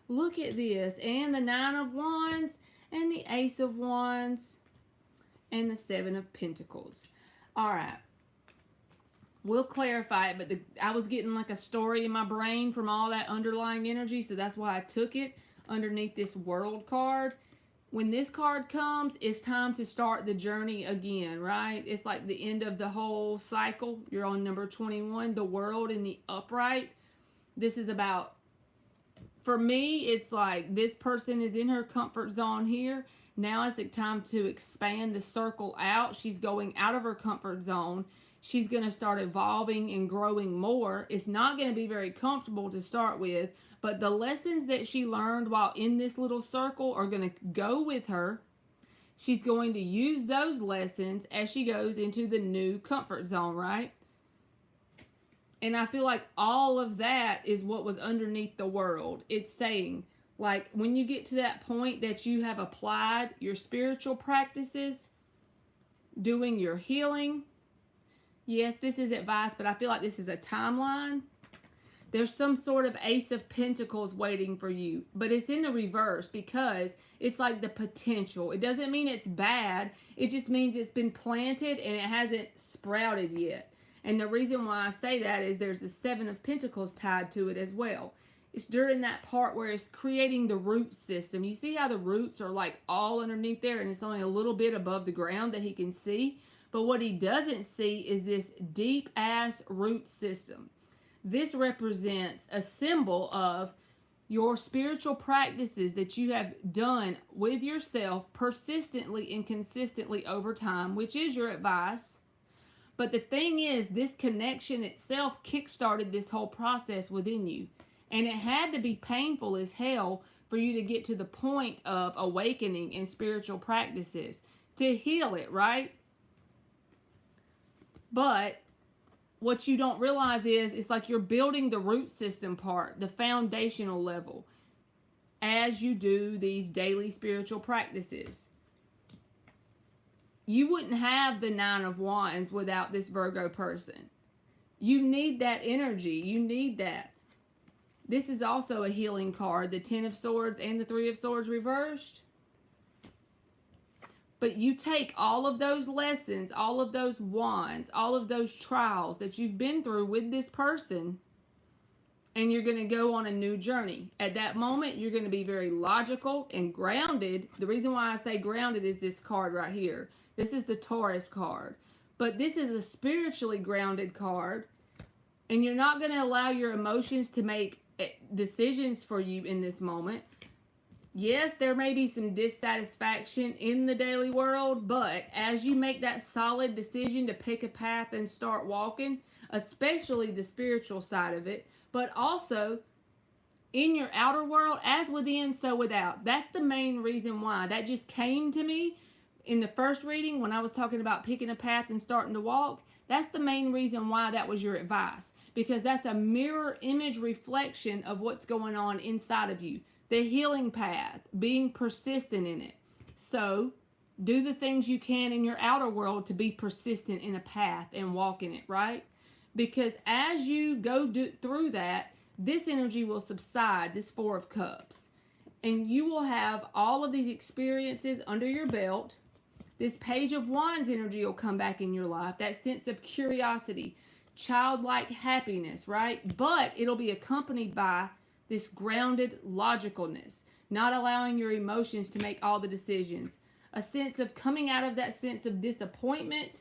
Look at this. And the Nine of Wands. And the Ace of Wands. And the Seven of Pentacles. Alright. We'll clarify it. But I was getting like a story in my brain from all that underlying energy. So that's why I took it underneath this World card. When this card comes, it's time to start the journey again, right? It's like the end of the whole cycle. You're on number 21, the World in the upright. This is about, for me, it's like this person is in her comfort zone here. Now it's time to expand the circle out. She's going out of her comfort zone. She's going to start evolving and growing more. It's not going to be very comfortable to start with, but the lessons that she learned while in this little circle are going to go with her. She's going to use those lessons as she goes into the new comfort zone, right? And I feel like all of that is what was underneath the World. It's saying, like, when you get to that point that you have applied your spiritual practices, doing your healing. Yes, this is advice, but I feel like this is a timeline. There's some sort of Ace of Pentacles waiting for you, but it's in the reverse because it's like the potential. It doesn't mean it's bad. It just means it's been planted and it hasn't sprouted yet. And the reason why I say that is there's the Seven of Pentacles tied to it as well. It's during that part where it's creating the root system. You see how the roots are like all underneath there and it's only a little bit above the ground that he can see? But what he doesn't see is this deep ass root system. This represents a symbol of your spiritual practices that you have done with yourself persistently and consistently over time, which is your advice. But the thing is, this connection itself kickstarted this whole process within you. And it had to be painful as hell for you to get to the point of awakening in spiritual practices to heal it, right? But what you don't realize is it's like you're building the root system part, the foundational level, as you do these daily spiritual practices. You wouldn't have the Nine of Wands without this Virgo person. You need that energy. You need that. This is also a healing card, the Ten of Swords and the Three of Swords reversed. But you take all of those lessons, all of those wands, all of those trials that you've been through with this person, and you're going to go on a new journey. At that moment, you're going to be very logical and grounded. The reason why I say grounded is this card right here. This is the Taurus card. But this is a spiritually grounded card, and you're not going to allow your emotions to make decisions for you in this moment. Yes, there may be some dissatisfaction in the daily world, but as you make that solid decision to pick a path and start walking, especially the spiritual side of it, but also in your outer world, as within, so without. That's the main reason why. That just came to me in the first reading when I was talking about picking a path and starting to walk. That's the main reason why that was your advice, because that's a mirror image reflection of what's going on inside of you. The healing path, being persistent in it. So, do the things you can in your outer world to be persistent in a path and walk in it, right? Because as you go through that, this energy will subside, this Four of Cups. And you will have all of these experiences under your belt. This Page of Wands energy will come back in your life. That sense of curiosity, childlike happiness, right? But it'll be accompanied by this grounded logicalness, not allowing your emotions to make all the decisions. A sense of coming out of that sense of disappointment.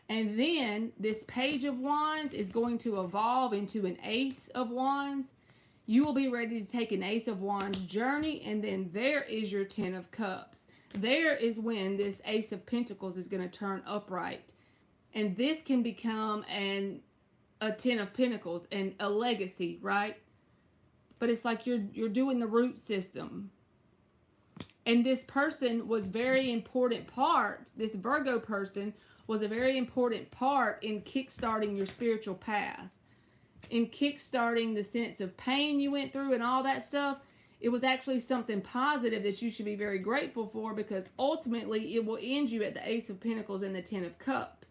And then this Page of Wands is going to evolve into an Ace of Wands. You will be ready to take an Ace of Wands journey. And then there is your Ten of Cups. There is when this Ace of Pentacles is going to turn upright. And this can become a Ten of Pentacles and a legacy, right? But it's like you're doing the root system. And this person was very important part, this Virgo person was a very important part in kickstarting your spiritual path. In kickstarting the sense of pain you went through and all that stuff. It was actually something positive that you should be very grateful for, because ultimately it will end you at the Ace of Pentacles and the Ten of Cups.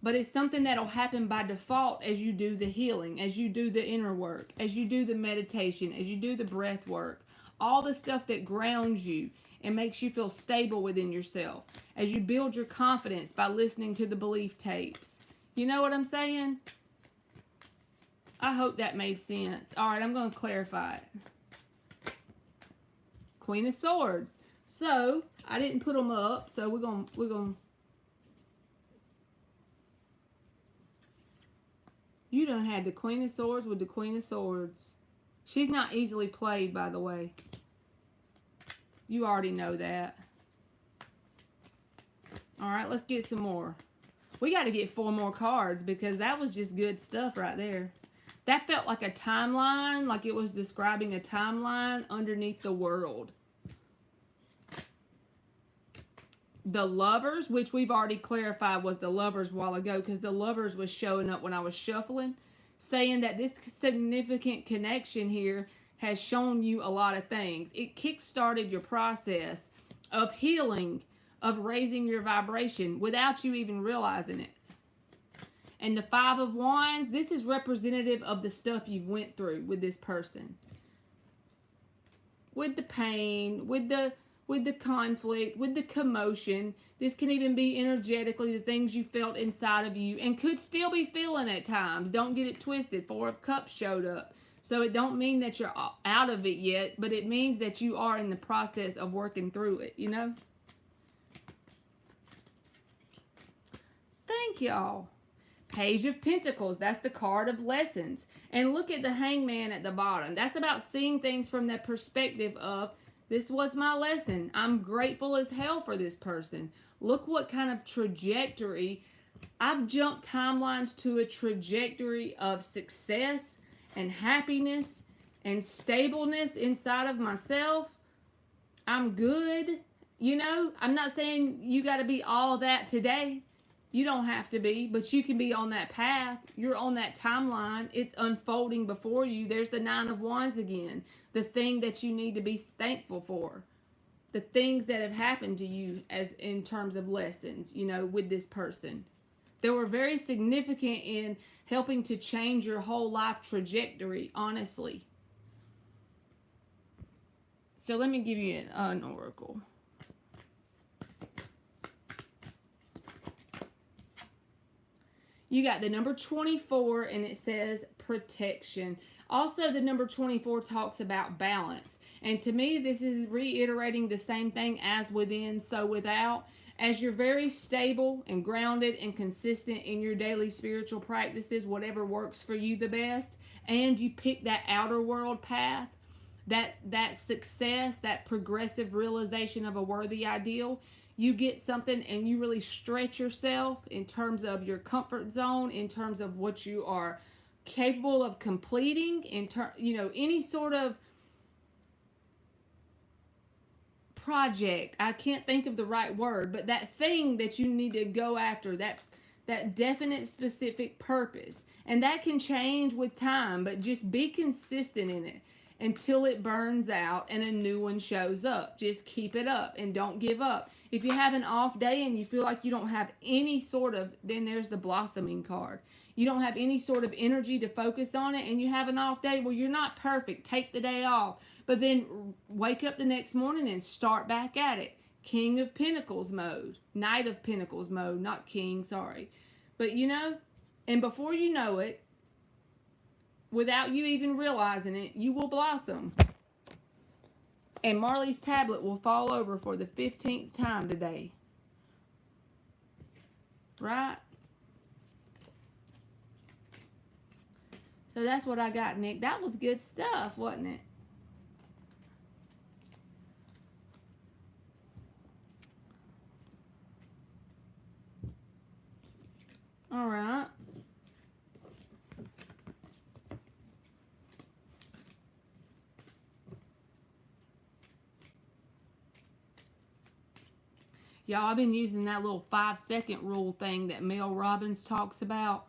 but it's something that'll happen by default as you do the healing, as you do the inner work, as you do the meditation, as you do the breath work, all the stuff that grounds you and makes you feel stable within yourself, as you build your confidence by listening to the belief tapes. You know what I'm saying? I hope that made sense. All right, I'm going to clarify it. Queen of Swords. So, I didn't put them up, so we're going to You done had the Queen of Swords with the Queen of Swords. She's not easily played, by the way. You already know that. Alright, let's get some more. We got to get 4 more cards because that was just good stuff right there. That felt like a timeline, like it was describing a timeline underneath the world. The Lovers, which we've already clarified was the Lovers a while ago because the Lovers was showing up when I was shuffling, saying that this significant connection here has shown you a lot of things. It kick-started your process of healing, of raising your vibration without you even realizing it. And the 5 of Wands, this is representative of the stuff you've went through with this person. With the pain, with the conflict, with the commotion. This can even be energetically the things you felt inside of you and could still be feeling at times. Don't get it twisted. 4 of Cups showed up. So it don't mean that you're out of it yet, but it means that you are in the process of working through it, you know? Thank y'all. Page of Pentacles, that's the card of lessons. And look at the Hangman at the bottom. That's about seeing things from the perspective of, this was my lesson. I'm grateful as hell for this person. Look what kind of trajectory. I've jumped timelines to a trajectory of success and happiness and stableness inside of myself. I'm good. You know, I'm not saying you got to be all that today. You don't have to be, but you can be on that path. You're on that timeline. It's unfolding before you. There's the 9 of Wands again. The thing that you need to be thankful for. The things that have happened to you as in terms of lessons, you know, with this person. They were very significant in helping to change your whole life trajectory, honestly. So let me give you an oracle. You got the number 24 and it says protection. Also, the number 24 talks about balance. And to me, this is reiterating the same thing as within, so without. As you're very stable and grounded and consistent in your daily spiritual practices, whatever works for you the best, and you pick that outer world path, that success, that progressive realization of a worthy ideal, you get something and you really stretch yourself in terms of your comfort zone, in terms of what you are capable of completing, you know, any sort of project. I can't think of the right word, but that thing that you need to go after, that definite specific purpose. And that can change with time, but just be consistent in it until it burns out and a new one shows up. Just keep it up and don't give up. If you have an off day and you feel like you don't have any sort of, then there's the blossoming card. You don't have any sort of energy to focus on it and you have an off day, well, you're not perfect. Take the day off. But then wake up the next morning and start back at it. King of Pentacles mode. Knight of Pentacles mode. Not King, sorry. But you know, and before you know it, without you even realizing it, you will blossom. And Marley's tablet will fall over for the 15th time today. Right? So that's what I got, Nick. That was good stuff, wasn't it? All right. Y'all, I've been using that little 5-second rule thing that Mel Robbins talks about.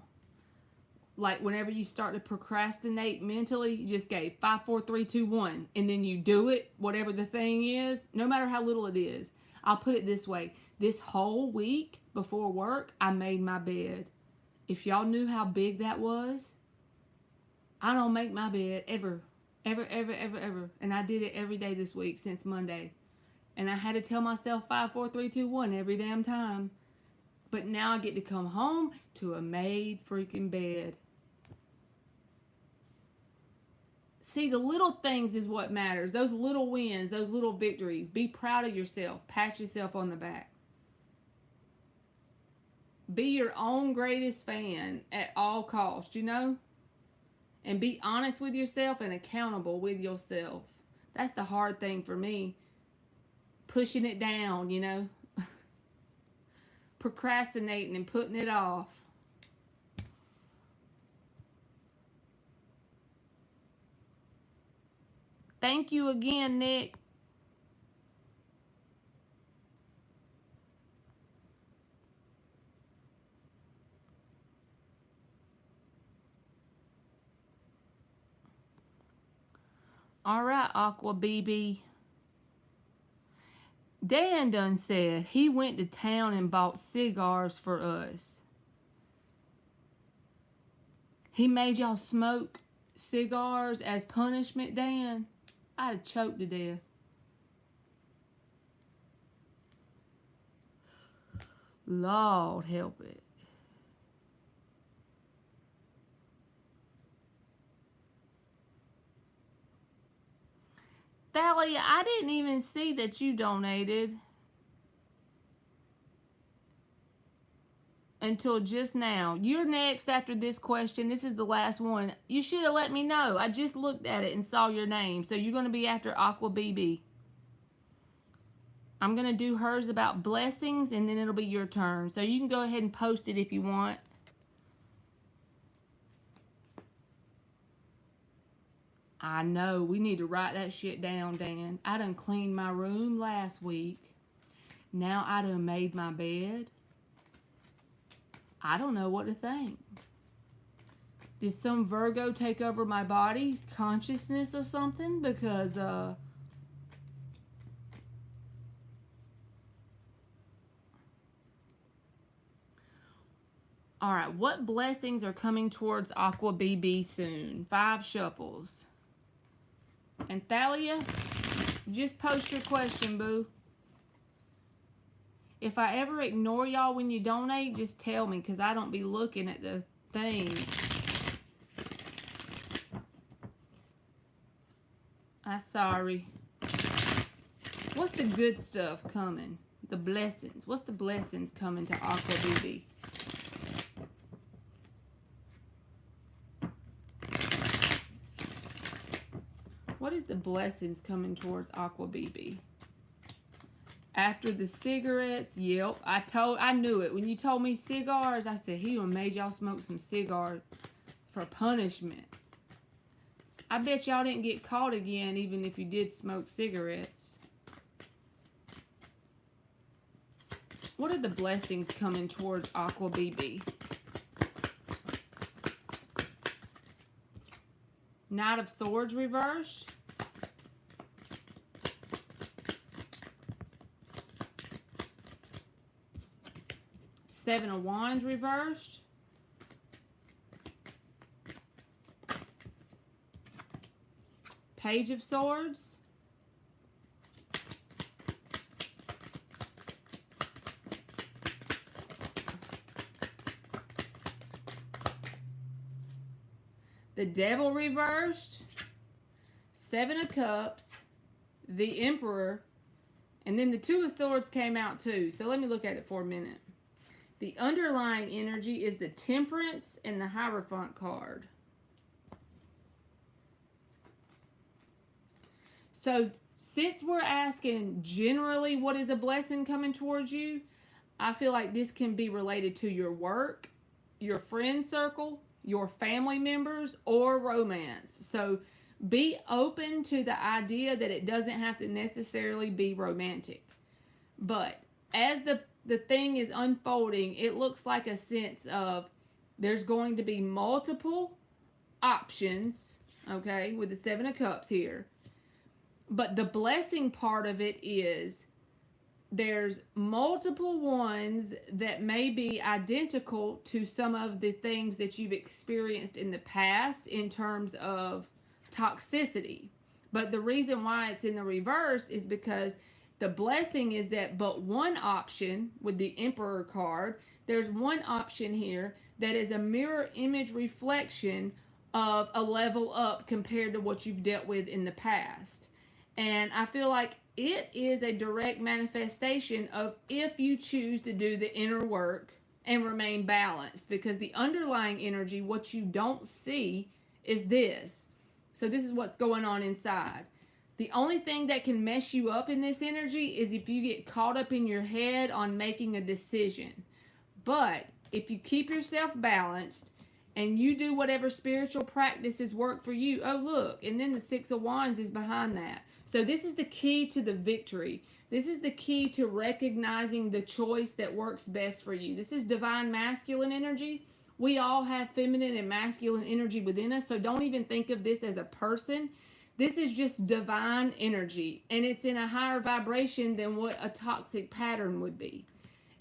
Like whenever you start to procrastinate mentally, you just go 5, 4, 3, 2, 1. And then you do it, whatever the thing is, no matter how little it is. I'll put it this way. This whole week before work, I made my bed. If y'all knew how big that was, I don't make my bed ever. Ever, ever, ever, ever. And I did it every day this week since Monday. And I had to tell myself 5, 4, 3, 2, 1 every damn time. But now I get to come home to a made freaking bed. See, the little things is what matters. Those little wins, those little victories. Be proud of yourself. Pat yourself on the back. Be your own greatest fan at all costs, you know? And be honest with yourself and accountable with yourself. That's the hard thing for me. Pushing it down, you know? Procrastinating and putting it off. Thank you again, Nick. All right, Aqua BB. Dan done said he went to town and bought cigars for us. He made y'all smoke cigars as punishment, Dan? I'd have choked to death. Lord help it. Thalia, I didn't even see that you donated until just now. You're next after this question. This is the last one. You should have let me know. I just looked at it and saw your name. So you're going to be after Aqua BB. I'm going to do hers about blessings, and then it'll be your turn. So you can go ahead and post it if you want. I know. We need to write that shit down, Dan. I done cleaned my room last week. Now I done made my bed. I don't know what to think. Did some Virgo take over my body's consciousness or something? Because, alright, what blessings are coming towards Aqua BB soon? 5 shuffles. And Thalia, just post your question, boo. If I ever ignore y'all when you donate, just tell me, because I don't be looking at the thing. I'm sorry. What's the good stuff coming? The blessings. What's the blessings coming to Aqua BB? What is the blessings coming towards Aqua BB? After the cigarettes, yep. I knew it. When you told me cigars, I said, he done made y'all smoke some cigars for punishment. I bet y'all didn't get caught again, even if you did smoke cigarettes. What are the blessings coming towards Aqua BB? Knight of Swords reversed. Seven of Wands reversed. Page of Swords. The Devil reversed. Seven of Cups. The Emperor. And then the Two of Swords came out too. So let me look at it for a minute. The underlying energy is the Temperance and the Hierophant card. So since we're asking generally what is a blessing coming towards you, I feel like this can be related to your work, your friend circle, your family members, or romance. So be open to the idea that it doesn't have to necessarily be romantic. But as the thing is unfolding, it looks like a sense of there's going to be multiple options, okay, with the Seven of Cups here. But the blessing part of it is there's multiple ones that may be identical to some of the things that you've experienced in the past in terms of toxicity. But the reason why it's in the reverse is because the blessing is that but one option with the Emperor card, there's one option here that is a mirror image reflection of a level up compared to what you've dealt with in the past. And I feel like it is a direct manifestation of if you choose to do the inner work and remain balanced, because the underlying energy, what you don't see, is this. So this is what's going on inside. The only thing that can mess you up in this energy is if you get caught up in your head on making a decision. But if you keep yourself balanced and you do whatever spiritual practices work for you, oh look, and then the Six of Wands is behind that. So this is the key to the victory. This is the key to recognizing the choice that works best for you. This is divine masculine energy. We all have feminine and masculine energy within us, so don't even think of this as a person. This is just divine energy, and it's in a higher vibration than what a toxic pattern would be.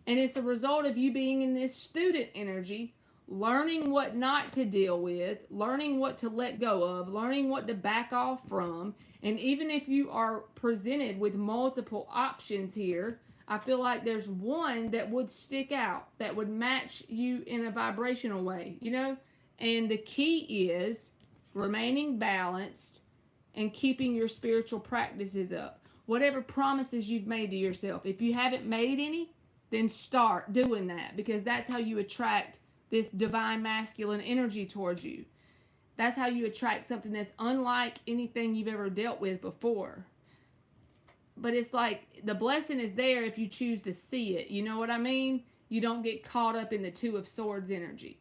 And it's a result of you being in this student energy, learning what not to deal with, learning what to let go of, learning what to back off from. And even if you are presented with multiple options here, I feel like there's one that would stick out, that would match you in a vibrational way, you know? And the key is remaining balanced and keeping your spiritual practices up. Whatever promises you've made to yourself, if you haven't made any, then start doing that, because that's how you attract this divine masculine energy towards you. That's how you attract something that's unlike anything you've ever dealt with before. But it's like the blessing is there if you choose to see it. You know what I mean? You don't get caught up in the Two of Swords energy.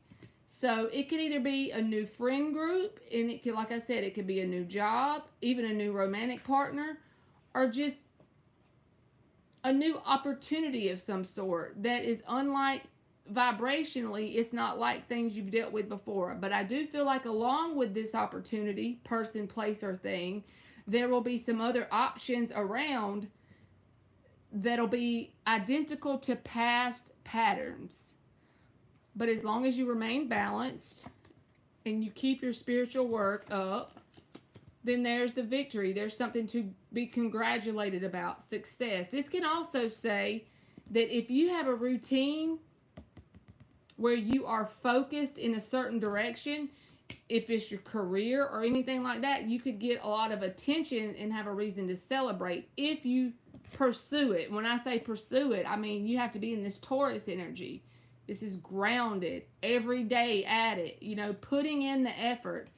So it could either be a new friend group, and it could, like I said, it could be a new job, even a new romantic partner, or just a new opportunity of some sort that is unlike vibrationally. It's not like things you've dealt with before. But I do feel like along with this opportunity, person, place, or thing, there will be some other options around that'll be identical to past patterns. But as long as you remain balanced and you keep your spiritual work up, then there's the victory. There's something to be congratulated about, success. This can also say that if you have a routine where you are focused in a certain direction, if it's your career or anything like that, you could get a lot of attention and have a reason to celebrate if you pursue it. When I say pursue it, I mean you have to be in this Taurus energy. This is grounded, every day at it, you know, putting in the effort.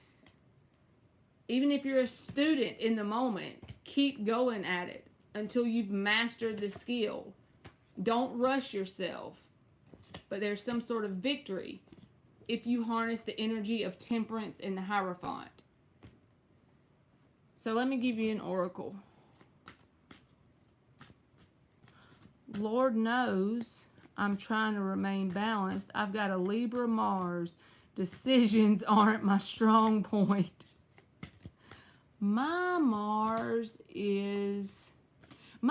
Even if you're a student in the moment, keep going at it until you've mastered the skill. Don't rush yourself. But there's some sort of victory if you harness the energy of Temperance and the Hierophant. So let me give you an oracle. Lord knows I'm trying to remain balanced. I've got a Libra Mars. Decisions aren't my strong point. My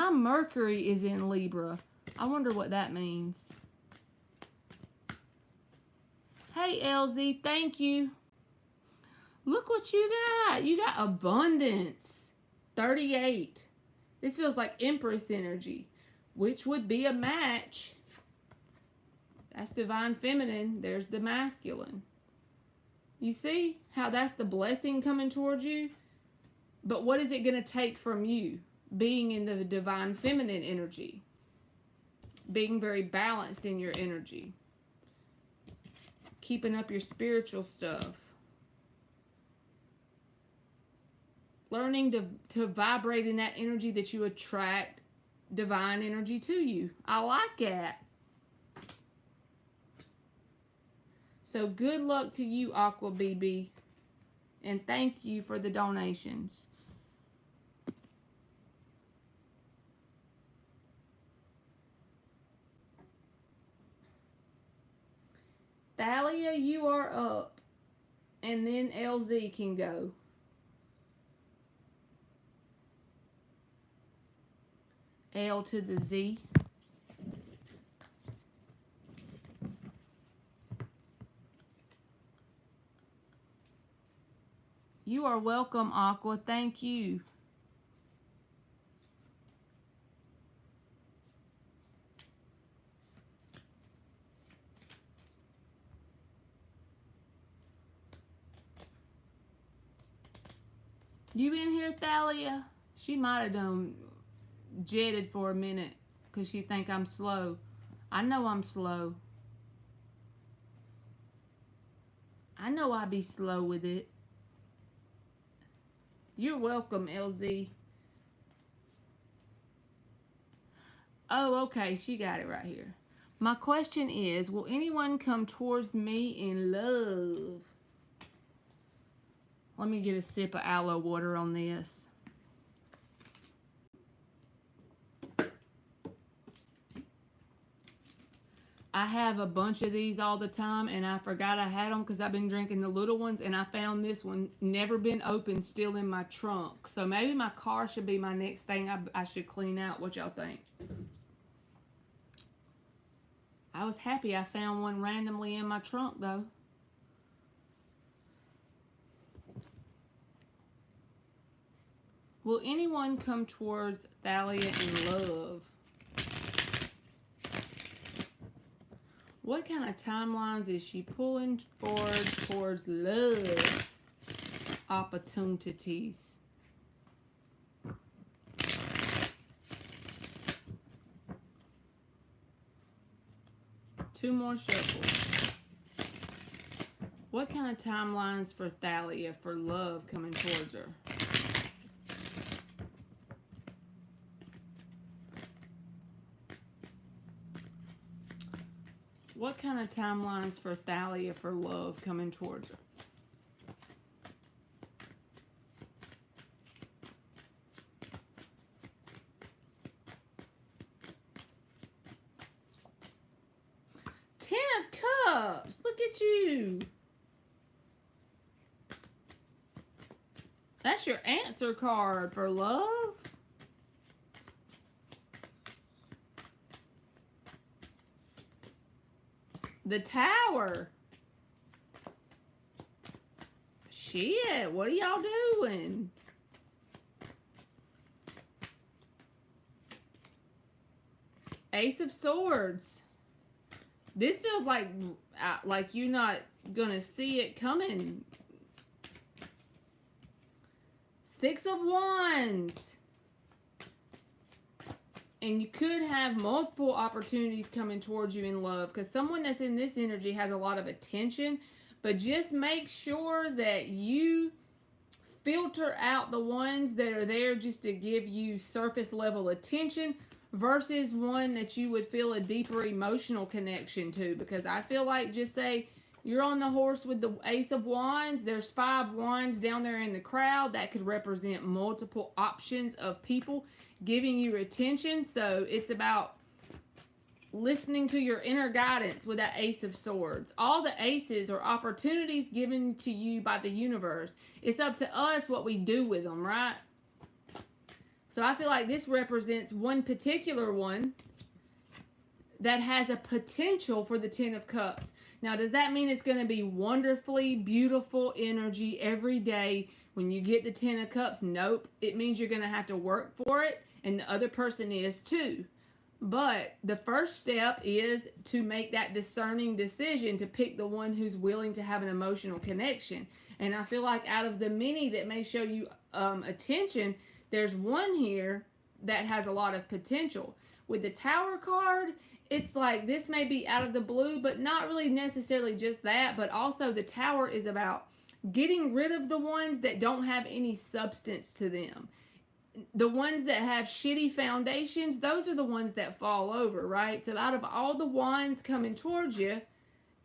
Mercury is in Libra. I wonder what that means. Hey, LZ, thank you. Look what you got. You got abundance. 38. This feels like Empress energy, which would be a match. That's divine feminine. There's the masculine. You see how that's the blessing coming towards you? But what is it going to take from you being in the divine feminine energy? Being very balanced in your energy. Keeping up your spiritual stuff. Learning to vibrate in that energy that you attract divine energy to you. I like that. So good luck to you, Aqua BB. And thank you for the donations. Thalia, you are up. And then LZ can go. L to the Z. You are welcome, Aqua. Thank you. You in here, Thalia? She might have done jetted for a minute because she think I'm slow. I know I'm slow. I know I be slow with it. You're welcome, LZ. Oh, okay. She got it right here. My question is, will anyone come towards me in love? Let me get a sip of aloe water on this. I have a bunch of these all the time, and I forgot I had them because I've been drinking the little ones, and I found this one never been opened, still in my trunk. So maybe my car should be my next thing I should clean out. What y'all think? I was happy I found one randomly in my trunk, though. Will anyone come towards Thalia in love? What kind of timelines is she pulling forward towards love opportunities? Two more shuffles. What kind of timelines for Thalia for love coming towards her? What kind of timelines for Thalia for love coming towards her? Ten of Cups. Look at you. That's your answer card for love. The Tower. Shit, what are y'all doing? Ace of Swords. This feels like you're not gonna see it coming. Six of Wands. And you could have multiple opportunities coming towards you in love, because someone that's in this energy has a lot of attention, but just make sure that you filter out the ones that are there just to give you surface level attention versus one that you would feel a deeper emotional connection to. Because I feel like, just say you're on the horse with the Ace of Wands, there's 5 wands down there in the crowd that could represent multiple options of people giving you attention. So it's about listening to your inner guidance with that Ace of Swords. All the aces are opportunities given to you by the universe. It's up to us what we do with them, right? So I feel like this represents one particular one that has a potential for the Ten of Cups. Now, does that mean it's going to be wonderfully beautiful energy every day when you get the Ten of Cups? Nope. It means you're going to have to work for it, and the other person is too. But the first step is to make that discerning decision to pick the one who's willing to have an emotional connection. And I feel like out of the many that may show you attention, there's one here that has a lot of potential. With the Tower card, it's like this may be out of the blue, but not really necessarily just that. But also the Tower is about getting rid of the ones that don't have any substance to them. The ones that have shitty foundations, those are the ones that fall over, right? So out of all the wands coming towards you,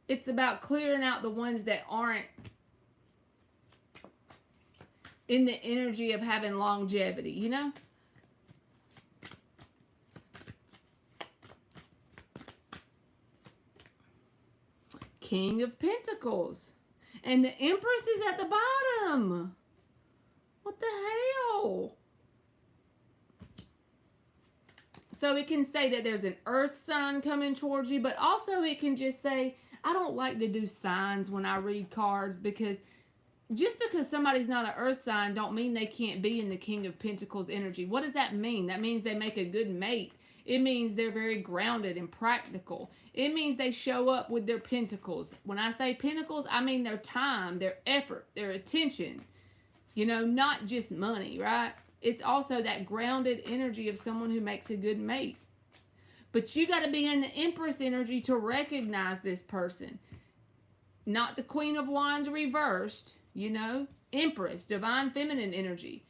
it's about clearing out the ones that aren't in the energy of having longevity, you know? King of Pentacles. And the Empress is at the bottom. What the hell? So it can say that there's an earth sign coming towards you, but also it can just say, I don't like to do signs when I read cards, because just because somebody's not an earth sign don't mean they can't be in the King of Pentacles energy. What does that mean? That means they make a good mate. It means they're very grounded and practical. It means they show up with their pentacles. When I say pentacles, I mean their time, their effort, their attention. You know, not just money, right? It's also that grounded energy of someone who makes a good mate. But you got to be in the Empress energy to recognize this person. Not the Queen of Wands reversed, you know. Empress, divine feminine energy.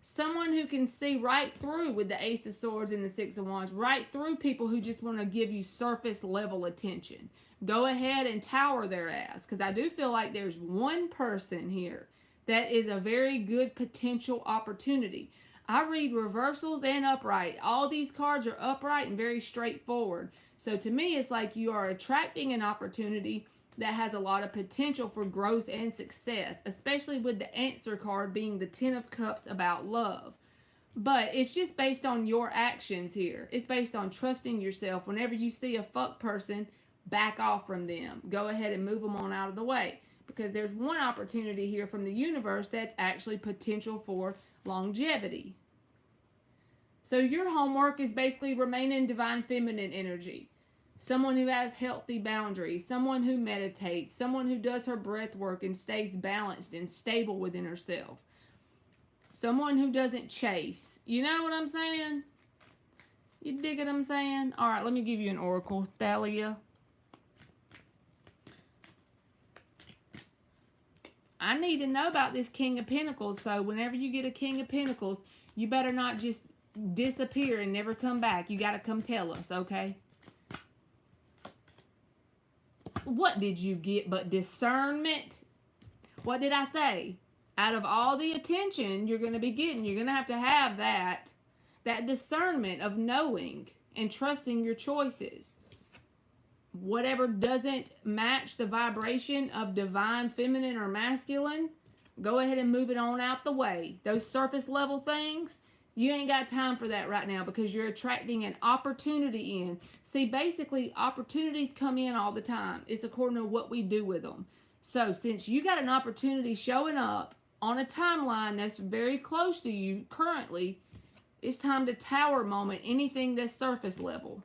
Someone who can see right through, with the Ace of Swords and the Six of Wands, right through people who just want to give you surface level attention. Go ahead and tower their ass, because I do feel like there's one person here that is a very good potential opportunity. I read reversals and upright. All these cards are upright and very straightforward. So to me, it's like you are attracting an opportunity that has a lot of potential for growth and success, especially with the answer card being the Ten of Cups about love. But it's just based on your actions here. It's based on trusting yourself. Whenever you see a fuck person, back off from them. Go ahead and move them on out of the way. Because there's one opportunity here from the universe that's actually potential for longevity. So your homework is basically remain in divine feminine energy. Someone who has healthy boundaries, someone who meditates, someone who does her breath work and stays balanced and stable within herself. Someone who doesn't chase. You know what I'm saying? You dig what I'm saying? All right, let me give you an oracle, Thalia. I need to know about this King of Pentacles, so whenever you get a King of Pentacles, you better not just disappear and never come back. You got to come tell us, okay? What did you get but discernment? What did I say? Out of all the attention you're going to be getting, you're going to have that discernment of knowing and trusting your choices. Whatever doesn't match the vibration of divine feminine or masculine, go ahead and move it on out the way. Those surface level things, you ain't got time for that right now, because you're attracting an opportunity in. See, basically, opportunities come in all the time. It's according to what we do with them. So since you got an opportunity showing up on a timeline that's very close to you currently, it's time to tower moment anything that's surface level.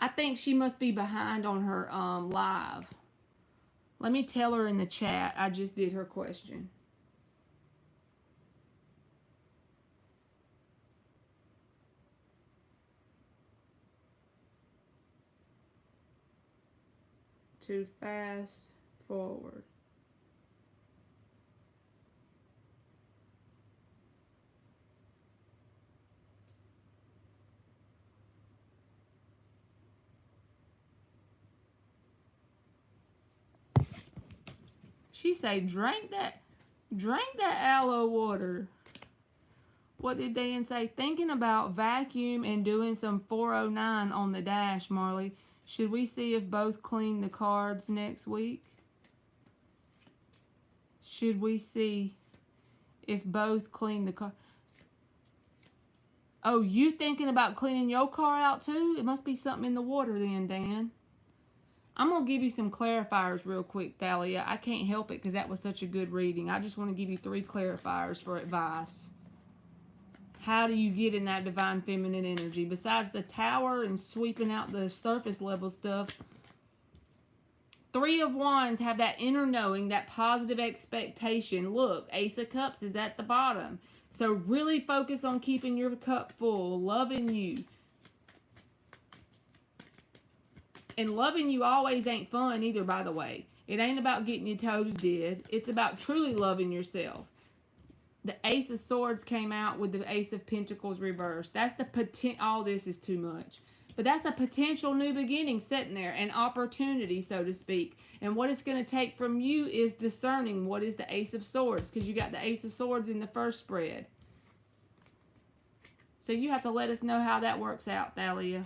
I think she must be behind on her live. Let me tell her in the chat. I just did her question. To fast forward. She say, drink that aloe water. What did Dan say? Thinking about vacuum and doing some 409 on the dash, Marley. Should we see if both clean the cards next week? Should we see if both clean the car? Oh, you thinking about cleaning your car out too? It must be something in the water then, Dan. I'm going to give you some clarifiers real quick, Thalia. I can't help it because that was such a good reading. I just want to give you 3 clarifiers for advice. How do you get in that divine feminine energy? Besides the tower and sweeping out the surface level stuff, 3 of Wands have that inner knowing, that positive expectation. Look, Ace of Cups is at the bottom. So really focus on keeping your cup full, loving you. And loving you always ain't fun either, by the way. It ain't about getting your toes did. It's about truly loving yourself. The Ace of Swords came out with the Ace of Pentacles reversed. That's the potential. All this is too much. But that's a potential new beginning sitting there. An opportunity, so to speak. And what it's going to take from you is discerning what is the Ace of Swords. Because you got the Ace of Swords in the first spread. So you have to let us know how that works out, Thalia.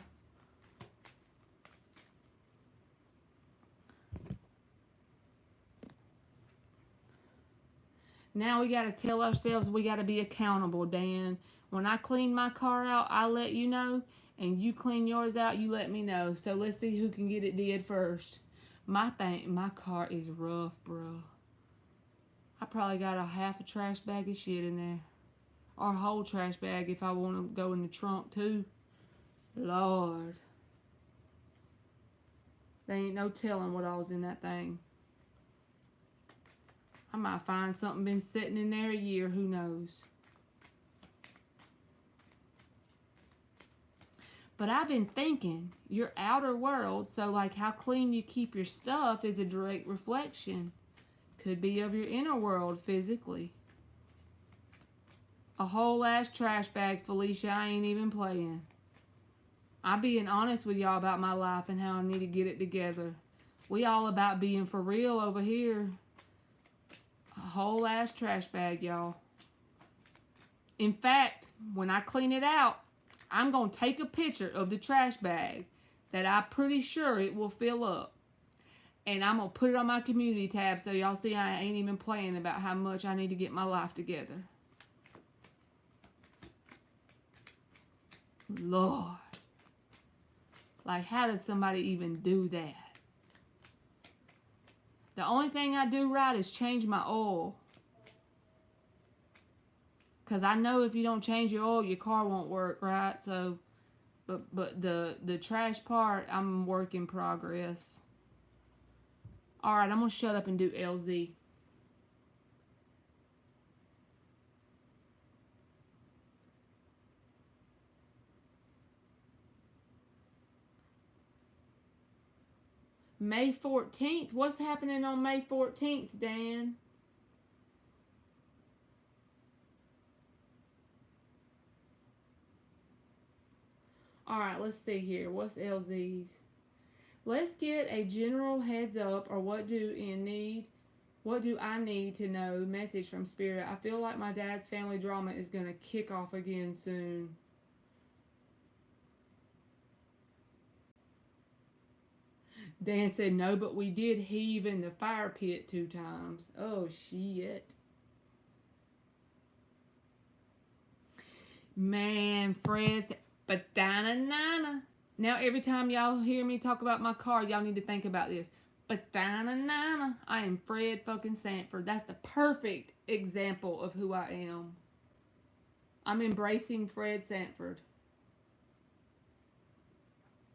Now we got to tell ourselves we got to be accountable, Dan. When I clean my car out, I let you know, and you clean yours out, you let me know. So let's see who can get it did first. My car is rough, bro. I probably got a half a trash bag of shit in there. Or a whole trash bag if I want to go in the trunk too. Lord. There ain't no telling what all's in that thing. I might find something been sitting in there a year, who knows. But I've been thinking, your outer world, so like how clean you keep your stuff is a direct reflection. Could be of your inner world physically. A whole ass trash bag, Felicia, I ain't even playing. I'm being honest with y'all about my life and how I need to get it together. We all about being for real over here. A whole ass trash bag, y'all. In fact, when I clean it out, I'm going to take a picture of the trash bag that I'm pretty sure it will fill up. And I'm going to put it on my community tab so y'all see I ain't even playing about how much I need to get my life together. Lord. Like, how does somebody even do that? The only thing I do right is change my oil. Because I know if you don't change your oil, your car won't work, right? So, but the trash part, I'm work in progress. Alright, I'm going to shut up and do LZ. May 14th? What's happening on May 14th, Dan? Alright, let's see here. What's LZ's? Let's get a general heads up, or what do I need to know? Message from Spirit. I feel like my dad's family drama is going to kick off again soon. Dan said, no, but we did heave in the fire pit 2 times. Oh, shit. Man, Fred said, ba-da-na-na-na. Now, every time y'all hear me talk about my car, y'all need to think about this. Ba-da-na-na-na. I am Fred fucking Sanford. That's the perfect example of who I am. I'm embracing Fred Sanford.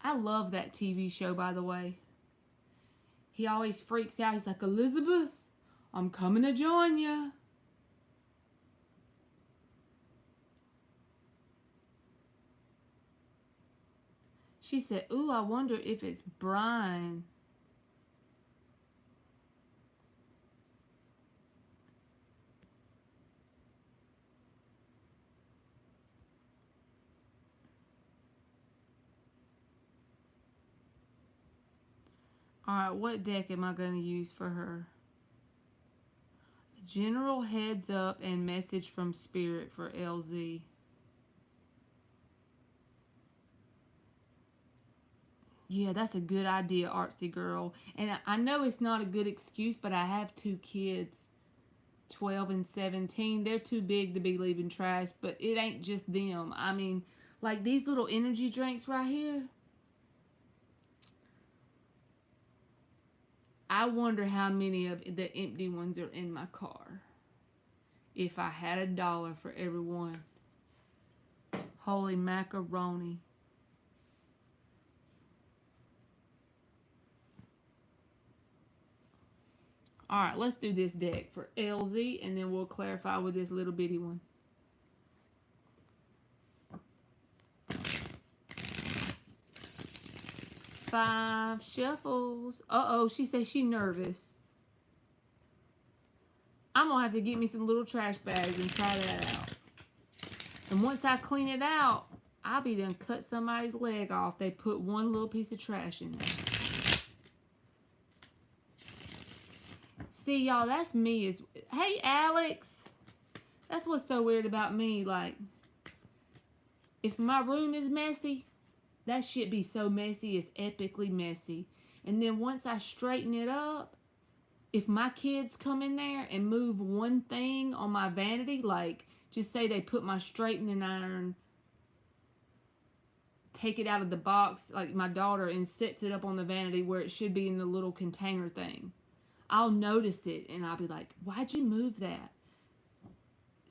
I love that TV show, by the way. He always freaks out. He's like, Elizabeth, I'm coming to join you. She said, ooh, I wonder if it's Brian. Alright, what deck am I going to use for her? General heads up and message from Spirit for LZ. Yeah, that's a good idea, Artsy Girl. And I know it's not a good excuse, but I have 2 kids, 12 and 17. They're too big to be leaving trash, but it ain't just them. I mean, like these little energy drinks right here. I wonder how many of the empty ones are in my car. If I had $1 for every one. Holy macaroni. Alright, let's do this deck for LZ, and then we'll clarify with this little bitty one. Five shuffles. Uh-oh, she says she's nervous. I'm going to have to get me some little trash bags and try that out. And once I clean it out, I'll be done cut somebody's leg off. They put one little piece of trash in there. See, y'all, that's me. Hey, Alex. That's what's so weird about me. Like, if my room is messy, that shit be so messy, it's epically messy. And then once I straighten it up, if my kids come in there and move one thing on my vanity, like Just say they put my straightening iron, take it out of the box, like my daughter, and sets it up on the vanity where it should be in the little container thing. I'll notice it and I'll be like, why'd you move that?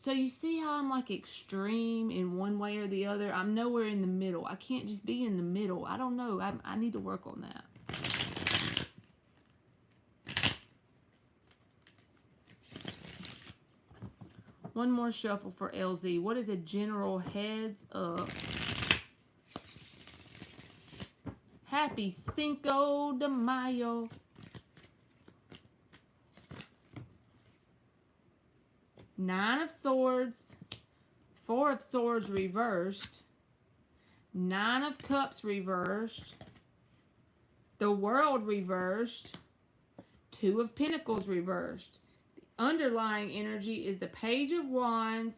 So you see how I'm like extreme in one way or the other? I'm nowhere in the middle. I can't just be in the middle. I don't know. I need to work on that. One more shuffle for LZ. What is a general heads up? Happy Cinco de Mayo. Nine of Swords, Four of Swords reversed, Nine of Cups reversed, the World reversed, Two of Pentacles reversed. The underlying energy is the Page of Wands,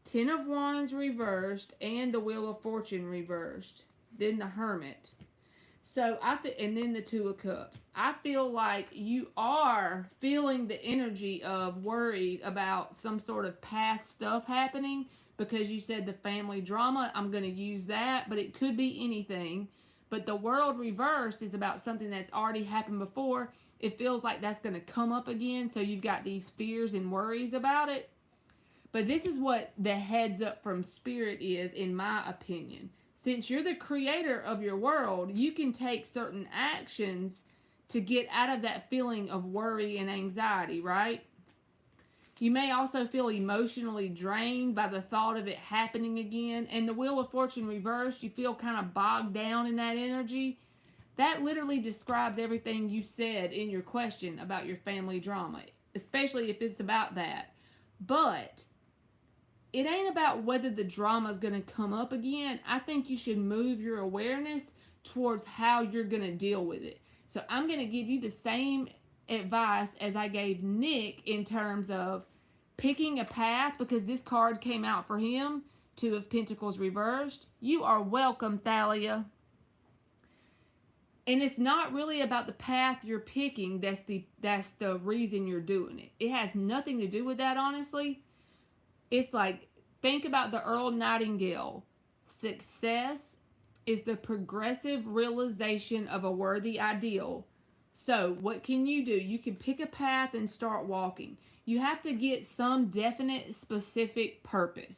Ten of Wands reversed, and the Wheel of Fortune reversed. Then the Hermit. So and then the Two of Cups. I feel like you are feeling the energy of worried about some sort of past stuff happening because you said the family drama. I'm going to use that, but it could be anything. But the World reversed is about something that's already happened before. It feels like that's going to come up again, so you've got these fears and worries about it. But this is what the heads up from Spirit is, in my opinion. Since you're the creator of your world, you can take certain actions to get out of that feeling of worry and anxiety, right? You may also feel emotionally drained by the thought of it happening again. And the Wheel of Fortune reversed, you feel kind of bogged down in that energy. That literally describes everything you said in your question about your family drama, especially if it's about that. But it ain't about whether the drama is going to come up again. I think you should move your awareness towards how you're going to deal with it. So I'm going to give you the same advice as I gave Nick in terms of picking a path, because this card came out for him. Two of Pentacles reversed. You are welcome, Thalia. And it's not really about the path you're picking. That's the reason you're doing it. It has nothing to do with that, honestly. It's like, think about the Earl Nightingale. Success is the progressive realization of a worthy ideal. So what can you do? You can pick a path and start walking. You have to get some definite, specific purpose.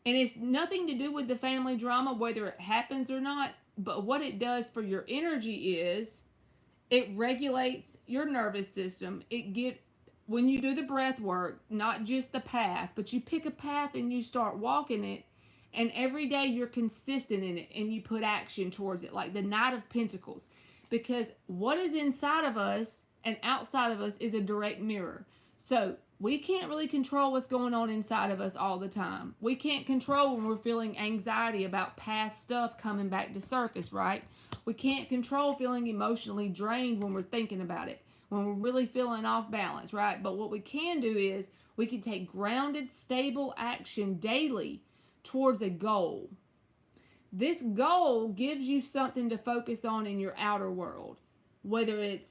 And it's nothing to do with the family drama, whether it happens or not. But what it does for your energy is it regulates your nervous system. When you do the breath work, not just the path, but you pick a path and you start walking it, and every day you're consistent in it and you put action towards it, like the Knight of Pentacles. Because what is inside of us and outside of us is a direct mirror. So we can't really control what's going on inside of us all the time. We can't control when we're feeling anxiety about past stuff coming back to surface, right? We can't control feeling emotionally drained when we're thinking about it, when we're really feeling off balance, right? But what we can do is we can take grounded, stable action daily towards a goal. This goal gives you something to focus on in your outer world, whether it's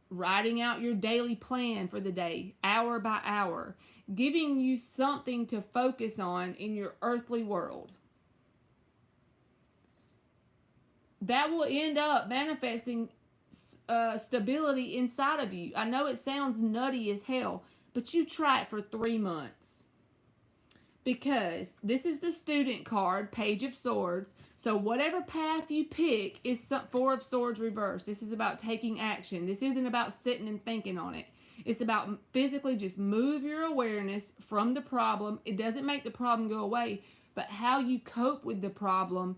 writing out your daily plan for the day, hour by hour, giving you something to focus on in your earthly world. That will end up manifesting stability inside of you. I know it sounds nutty as hell, but you try it for 3 months. Because this is the Student card, Page of Swords. So whatever path you pick is Four of Swords reversed. This is about taking action. This isn't about sitting and thinking on it. It's about physically just move your awareness from the problem. It doesn't make the problem go away, but how you cope with the problem,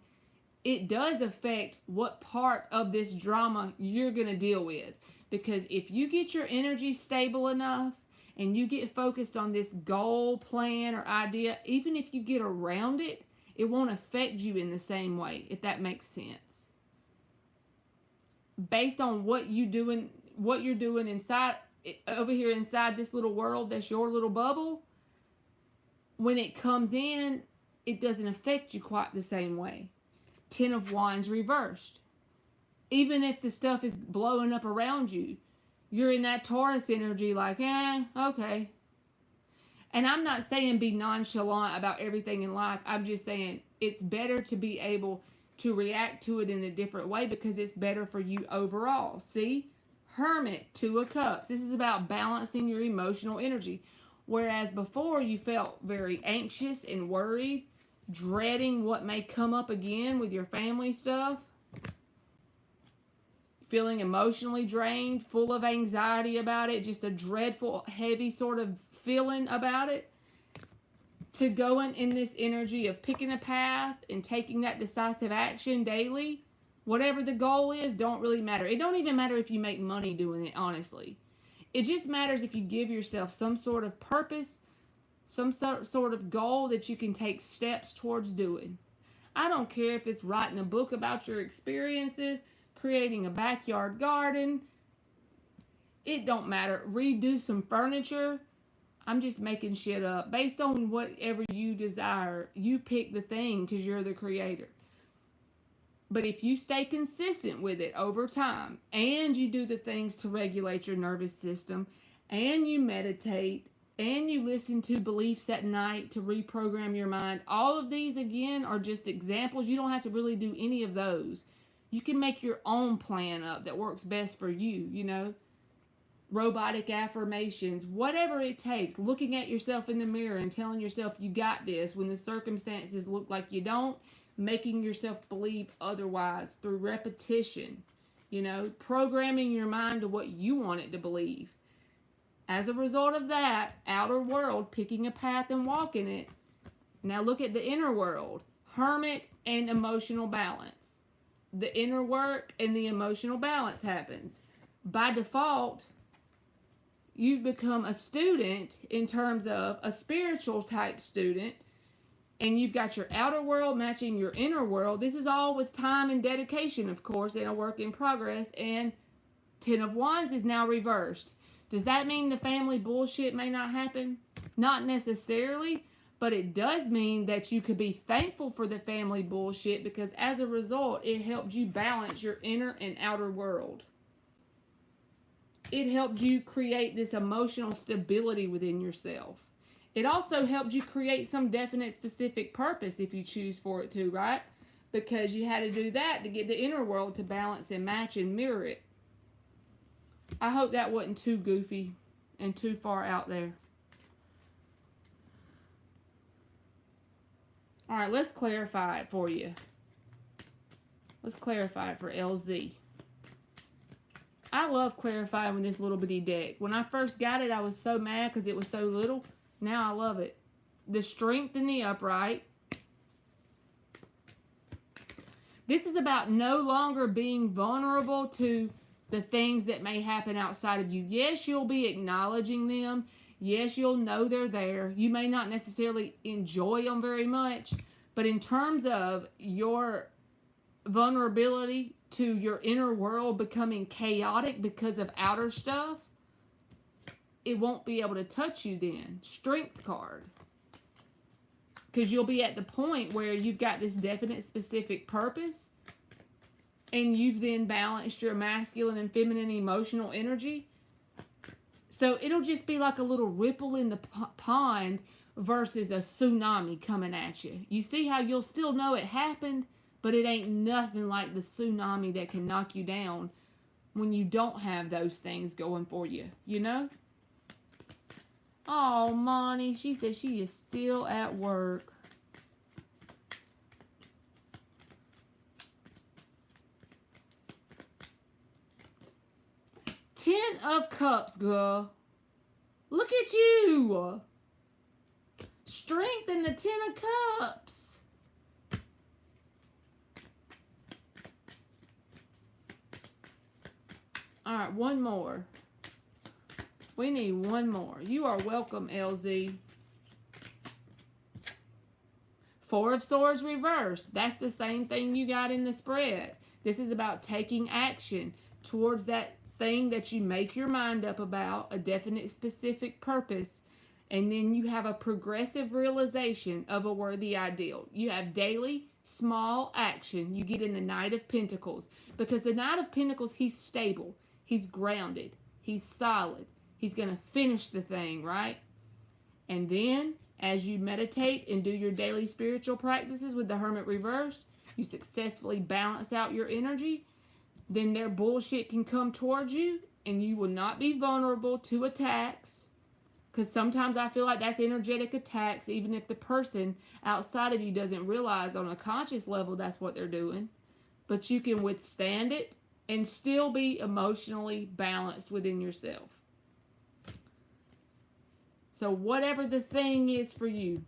it does affect what part of this drama you're going to deal with. Because if you get your energy stable enough and you get focused on this goal, plan, or idea, even if you get around it, it won't affect you in the same way, if that makes sense. Based on what you're doing inside, over here inside this little world that's your little bubble, when it comes in, it doesn't affect you quite the same way. Ten of Wands reversed. Even if the stuff is blowing up around you, you're in that Taurus energy like, okay. And I'm not saying be nonchalant about everything in life. I'm just saying it's better to be able to react to it in a different way because it's better for you overall. See? Hermit, Two of Cups. This is about balancing your emotional energy. Whereas before you felt very anxious and worried, dreading what may come up again with your family stuff, feeling emotionally drained, full of anxiety about it, just a dreadful, heavy sort of feeling about it, to going in this energy of picking a path and taking that decisive action daily. Whatever the goal is, don't really matter. It don't even matter if you make money doing it, honestly. It just matters if you give yourself some sort of purpose, some sort of goal that you can take steps towards doing. I don't care if it's writing a book about your experiences, creating a backyard garden. It don't matter. Redo some furniture. I'm just making shit up. Based on whatever you desire, you pick the thing because you're the creator. But if you stay consistent with it over time, and you do the things to regulate your nervous system, and you meditate, and you listen to beliefs at night to reprogram your mind, all of these, again, are just examples. You don't have to really do any of those. You can make your own plan up that works best for you, you know. Robotic affirmations, whatever it takes. Looking at yourself in the mirror and telling yourself you got this when the circumstances look like you don't. Making yourself believe otherwise through repetition, you know, programming your mind to what you want it to believe. As a result of that, outer world, picking a path and walking it. Now look at the inner world, hermit and emotional balance. The inner work and the emotional balance happens. By default, you've become a student in terms of a spiritual type student. And you've got your outer world matching your inner world. This is all with time and dedication, of course, and a work in progress. And Ten of Wands is now reversed. Does that mean the family bullshit may not happen? Not necessarily, but it does mean that you could be thankful for the family bullshit because as a result, it helped you balance your inner and outer world. It helped you create this emotional stability within yourself. It also helped you create some definite specific purpose if you choose for it to, right? Because you had to do that to get the inner world to balance and match and mirror it. I hope that wasn't too goofy and too far out there. All right, let's clarify it for you. Let's clarify it for LZ. I love clarifying with this little bitty deck. When I first got it, I was so mad because it was so little. Now I love it. The Strength in the Upright. This is about no longer being vulnerable to the things that may happen outside of you. Yes, you'll be acknowledging them. Yes, you'll know they're there. You may not necessarily enjoy them very much, but in terms of your vulnerability to your inner world becoming chaotic because of outer stuff, it won't be able to touch you then. Strength card. Because you'll be at the point where you've got this definite specific purpose and you've then balanced your masculine and feminine emotional energy. So it'll just be like a little ripple in the pond versus a tsunami coming at you. You see how you'll still know it happened, but it ain't nothing like the tsunami that can knock you down when you don't have those things going for you, you know? Oh, Monty, she says she is still at work. Ten of Cups, girl. Look at you. Strength in the Ten of Cups. All right, one more. We need one more. You are welcome, LZ. Four of Swords reversed. That's the same thing you got in the spread. This is about taking action towards that thing that you make your mind up about, a definite specific purpose, and then you have a progressive realization of a worthy ideal. You have daily, small action. You get in the Knight of Pentacles. Because the Knight of Pentacles, he's stable. He's grounded. He's solid. He's going to finish the thing, right? And then, as you meditate and do your daily spiritual practices with the Hermit reversed, you successfully balance out your energy, then their bullshit can come towards you and you will not be vulnerable to attacks. Because sometimes I feel like that's energetic attacks, even if the person outside of you doesn't realize on a conscious level that's what they're doing. But you can withstand it and still be emotionally balanced within yourself. So whatever the thing is for you,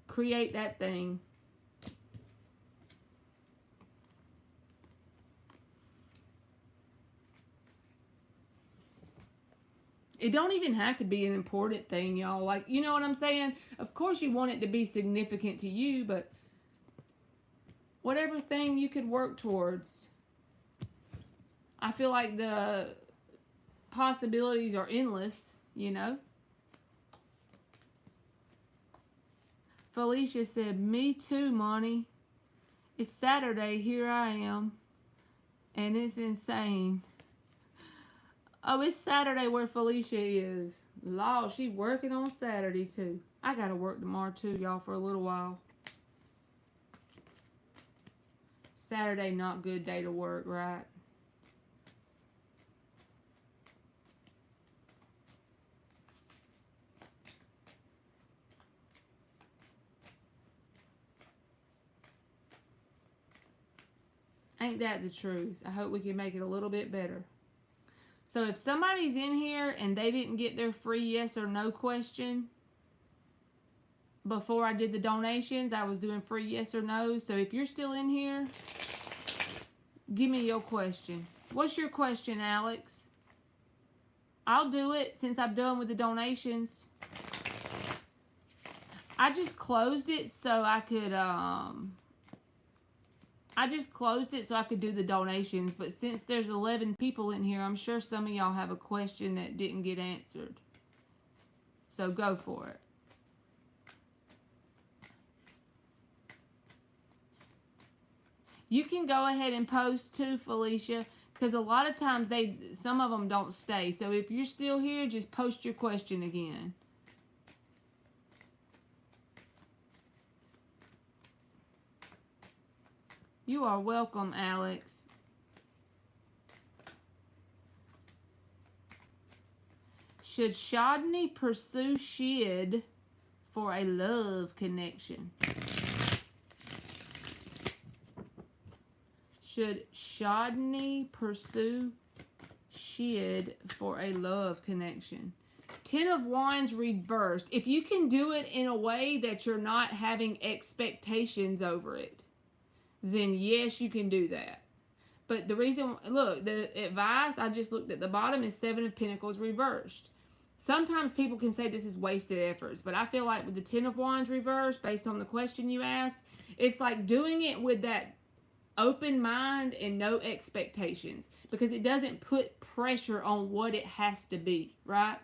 create that thing. It don't even have to be an important thing, y'all. Like, you know what I'm saying? Of course you want it to be significant to you, but whatever thing you could work towards. I feel like the possibilities are endless, you know? Felicia said, me too, Monty. It's Saturday, here I am. And it's insane. Oh, it's Saturday where Felicia is. Law, she working on Saturday too. I gotta work tomorrow too, y'all, for a little while. Saturday, not good day to work, right? Ain't that the truth? I hope we can make it a little bit better. So if somebody's in here and they didn't get their free yes or no question before I did the donations, I was doing free yes or no. So if you're still in here, give me your question. What's your question, Alex? I'll do it since I'm done with the donations. I just closed it so I could do the donations, but since there's 11 people in here, I'm sure some of y'all have a question that didn't get answered. So go for it. You can go ahead and post too, Felicia, because a lot of times some of them don't stay. So if you're still here, just post your question again. You are welcome, Alex. Should Shodney pursue Shid for a love connection? Should Shodney pursue Shid for a love connection? Ten of Wands reversed. If you can do it in a way that you're not having expectations over it, then yes, you can do that. But the reason, look, the advice, I just looked at the bottom, is Seven of Pentacles reversed. Sometimes people can say this is wasted efforts, but I feel like with the Ten of Wands reversed, based on the question you asked, it's like doing it with that open mind and no expectations, because it doesn't put pressure on what it has to be, right?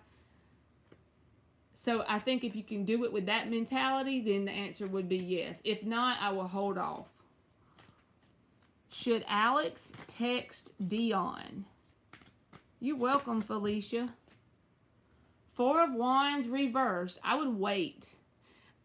So I think if you can do it with that mentality, then the answer would be yes. If not, I will hold off. Should Alex text Dion? You're welcome, Felicia. Four of Wands reversed. I would wait.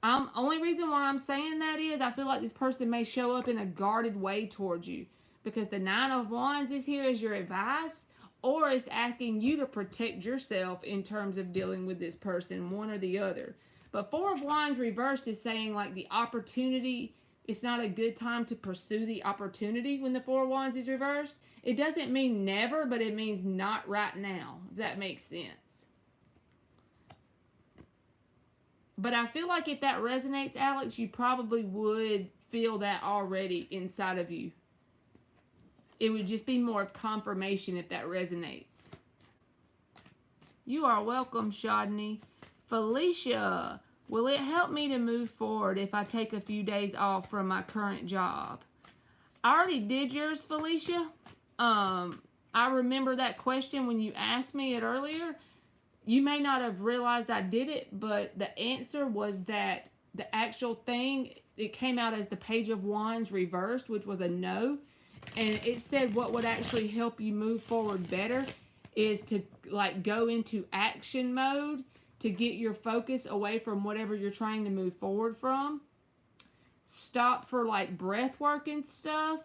Only reason why I'm saying that is I feel like this person may show up in a guarded way towards you, because the Nine of Wands is here as your advice, or it's asking you to protect yourself in terms of dealing with this person, one or the other. But Four of Wands reversed is saying like the opportunity, it's not a good time to pursue the opportunity when the Four of Wands is reversed. It doesn't mean never, but it means not right now, if that makes sense. But I feel like if that resonates, Alex, you probably would feel that already inside of you. It would just be more of confirmation if that resonates. You are welcome, Shodney. Felicia, will it help me to move forward if I take a few days off from my current job? I already did yours, Felicia. I remember that question when you asked me it earlier. You may not have realized I did it, but the answer was that the actual thing, it came out as the Page of Wands reversed, which was a no. And it said what would actually help you move forward better is to like go into action mode to get your focus away from whatever you're trying to move forward from. Stop for like breath work and stuff,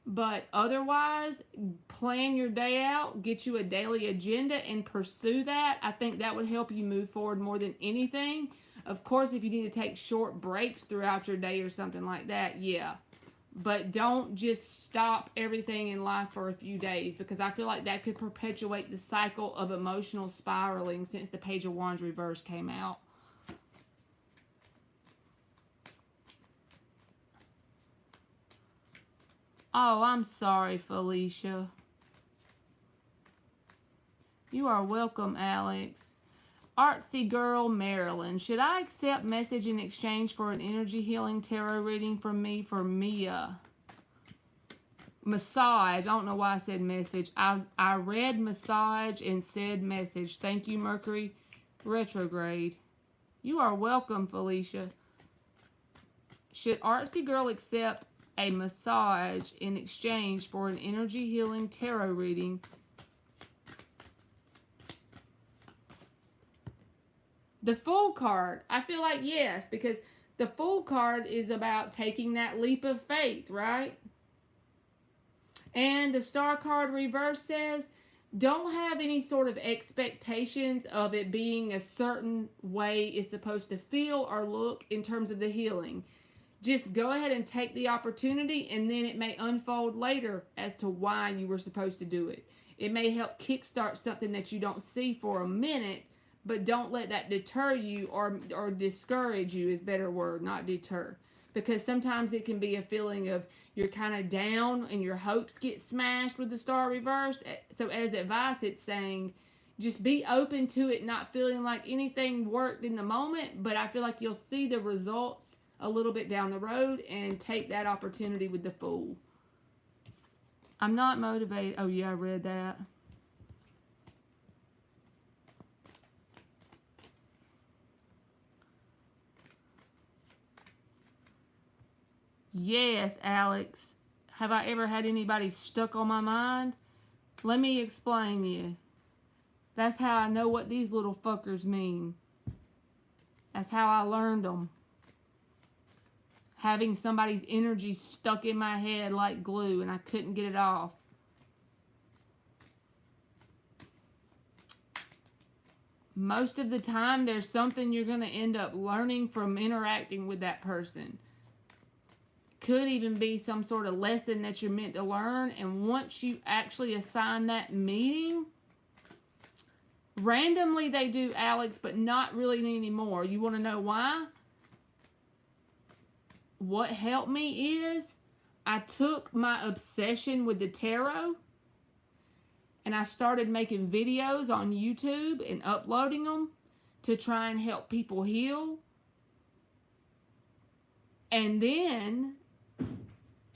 but otherwise plan your day out, get you a daily agenda and pursue that. I think that would help you move forward more than anything. Of course, if you need to take short breaks throughout your day or something like that, yeah. But don't just stop everything in life for a few days, because I feel like that could perpetuate the cycle of emotional spiraling since the Page of Wands reverse came out. Oh, I'm sorry, Felicia. You are welcome, Alex. Artsy Girl, Maryland. Should I accept message in exchange for an energy healing tarot reading from me for Mia? Massage. I don't know why I said message. I read massage and said message. Thank you, Mercury retrograde. You are welcome, Felicia. Should Artsy Girl accept a massage in exchange for an energy healing tarot reading? The Fool card, I feel like yes, because the Fool card is about taking that leap of faith, right? And the Star card reverse says, don't have any sort of expectations of it being a certain way it's supposed to feel or look in terms of the healing. Just go ahead and take the opportunity, and then it may unfold later as to why you were supposed to do it. It may help kickstart something that you don't see for a minute, but don't let that deter you or discourage you is a better word, not deter. Because sometimes it can be a feeling of you're kind of down and your hopes get smashed with the Star reversed. So as advice, it's saying just be open to it, not feeling like anything worked in the moment, but I feel like you'll see the results a little bit down the road, and take that opportunity with the Fool. I'm not motivated. Oh yeah, I read that. Yes, Alex. Have I ever had anybody stuck on my mind? Let me explain you. That's how I know what these little fuckers mean. That's how I learned them. Having somebody's energy stuck in my head like glue and I couldn't get it off. Most of the time, there's something you're going to end up learning from interacting with that person. Could even be some sort of lesson that you're meant to learn, and once you actually assign that meaning, randomly they do, Alex, but not really anymore. You want to know why? What helped me is I took my obsession with the tarot and I started making videos on YouTube and uploading them to try and help people heal. And then,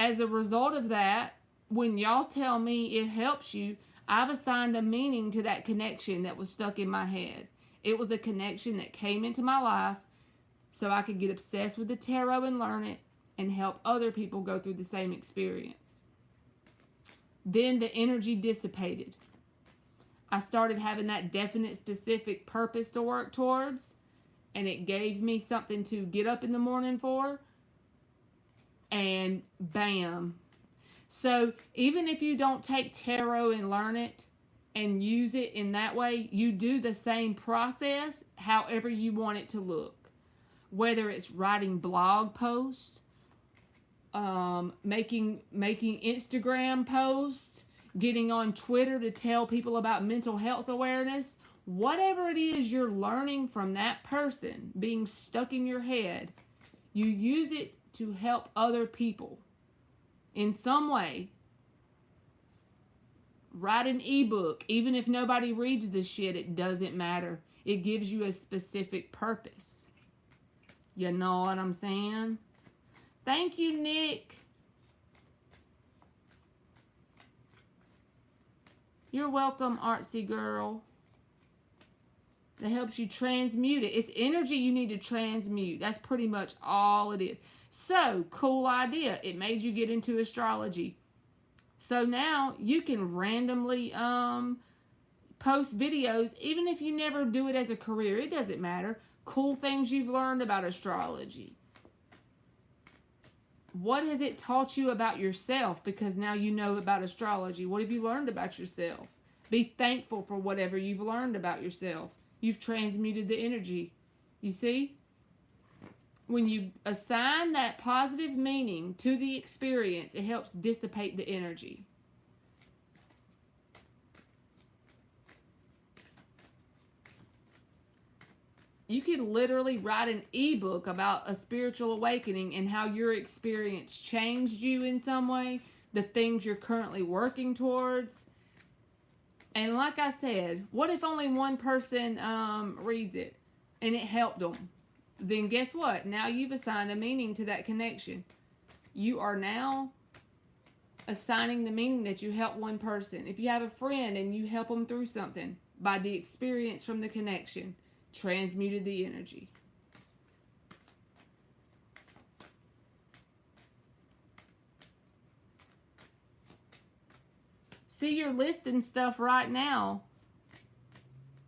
as a result of that, when y'all tell me it helps you, I've assigned a meaning to that connection that was stuck in my head. It was a connection that came into my life so I could get obsessed with the tarot and learn it and help other people go through the same experience. Then the energy dissipated. I started having that definite, specific purpose to work towards, and it gave me something to get up in the morning for, and bam. So even if you don't take tarot and learn it and use it in that way, you do the same process however you want it to look. Whether it's writing blog posts, making Instagram posts, getting on Twitter to tell people about mental health awareness, whatever it is you're learning from that person being stuck in your head, you use it to help other people in some way. Write an ebook. Even if nobody reads the shit, it doesn't matter. It gives you a specific purpose. You know what I'm saying? Thank you, Nick. You're welcome, Artsy Girl. That helps you transmute it. It's energy you need to transmute. That's pretty much all it is. So, cool idea. It made you get into astrology. So now you can randomly post videos, even if you never do it as a career, it doesn't matter. Cool things you've learned about astrology. What has it taught you about yourself? Because now you know about astrology. What have you learned about yourself? Be thankful for whatever you've learned about yourself. You've transmuted the energy. You see? When you assign that positive meaning to the experience, it helps dissipate the energy. You can literally write an ebook about a spiritual awakening and how your experience changed you in some way, the things you're currently working towards. And like I said, what if only one person reads it and it helped them? Then guess what? Now you've assigned a meaning to that connection. You are now assigning the meaning that you help one person. If you have a friend and you help them through something by the experience from the connection, transmuted the energy. See, you're listing stuff right now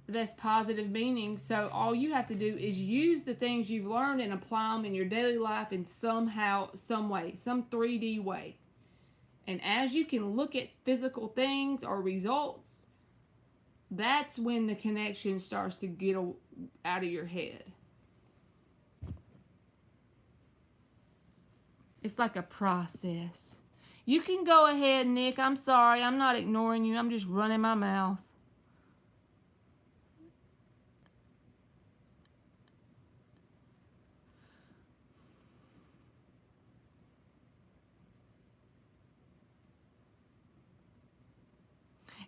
that's positive meaning. So all you have to do is use the things you've learned and apply them in your daily life in somehow, some way, some 3D way. And as you can look at physical things or results, that's when the connection starts to get out of your head. It's like a process. You can go ahead, Nick. I'm sorry. I'm not ignoring you. I'm just running my mouth.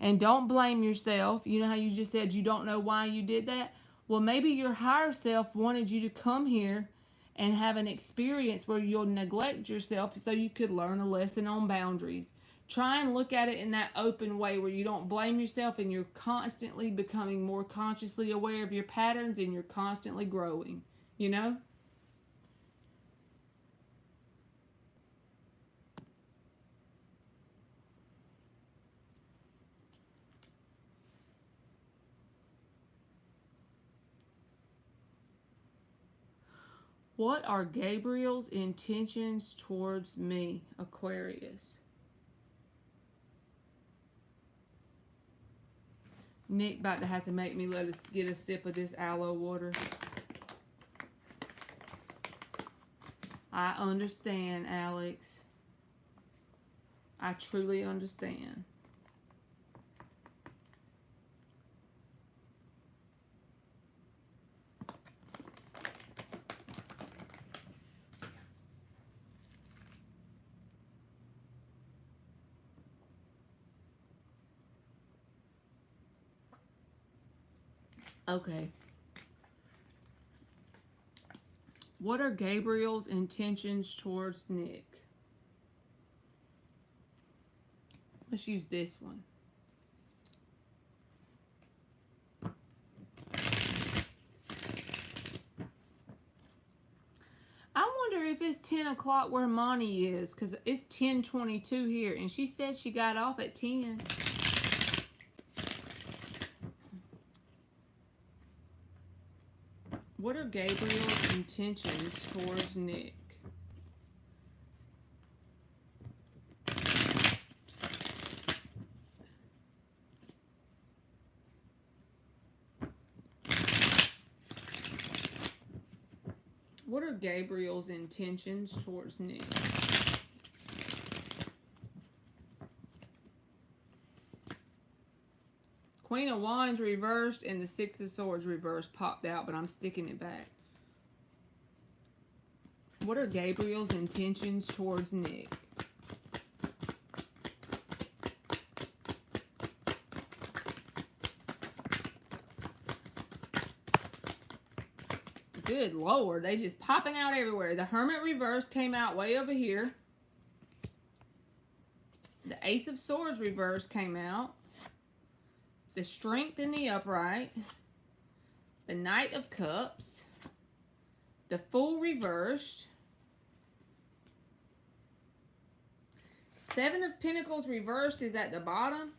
And don't blame yourself. You know how you just said you don't know why you did that? Well, maybe your higher self wanted you to come here and have an experience where you'll neglect yourself so you could learn a lesson on boundaries. Try and look at it in that open way where you don't blame yourself and you're constantly becoming more consciously aware of your patterns and you're constantly growing, you know? What are Gabriel's intentions towards me, Aquarius? Nick about to have to make me let us get a sip of this aloe water. I understand, Alex. I truly understand. Okay. What are Gabriel's intentions towards Nick? Let's use this one. I wonder if it's 10 o'clock where Monty is, because it's 10:22 here, and she said she got off at 10. What are Gabriel's intentions towards Nick? What are Gabriel's intentions towards Nick? Queen of Wands reversed and the Six of Swords reversed popped out, but I'm sticking it back. What are Gabriel's intentions towards Nick? Good Lord, they just popping out everywhere. The Hermit reverse came out way over here. The Ace of Swords reverse came out. The Strength in the upright. The Knight of Cups. The Fool reversed. Seven of Pentacles reversed is at the bottom.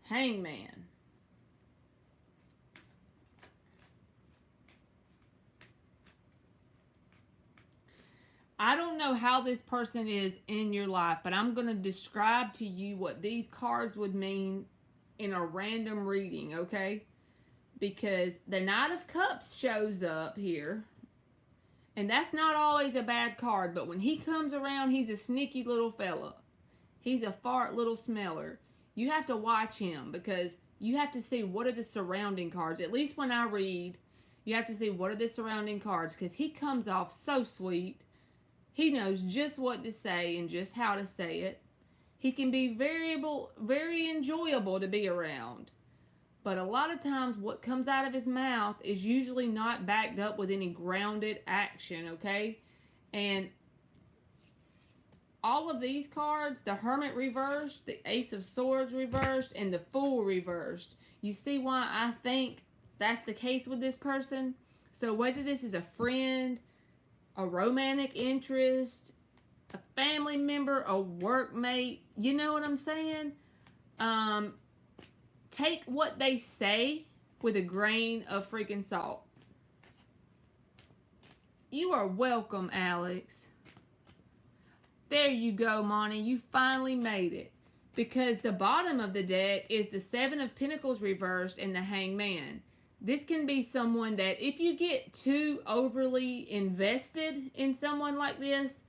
Hangman. I don't know how this person is in your life, but I'm going to describe to you what these cards would mean in a random reading, okay? Because the Knight of Cups shows up here, and that's not always a bad card, but when he comes around, he's a sneaky little fella. He's a fart little smeller. You have to watch him because you have to see what are the surrounding cards. At least when I read, you have to see what are the surrounding cards because he comes off so sweet. He knows just what to say and just how to say it. He can be very enjoyable to be around. But a lot of times what comes out of his mouth is usually not backed up with any grounded action, okay? And all of these cards, the Hermit reversed, the Ace of Swords reversed, and the Fool reversed. You see why I think that's the case with this person? So whether this is a friend, a romantic interest, a family member, a workmate, you know what I'm saying? Take what they say with a grain of freaking salt. You are welcome, Alex. There you go, Monty. You finally made it. Because the bottom of the deck is the Seven of Pentacles reversed and the Hangman. This can be someone that if you get too overly invested in someone like this,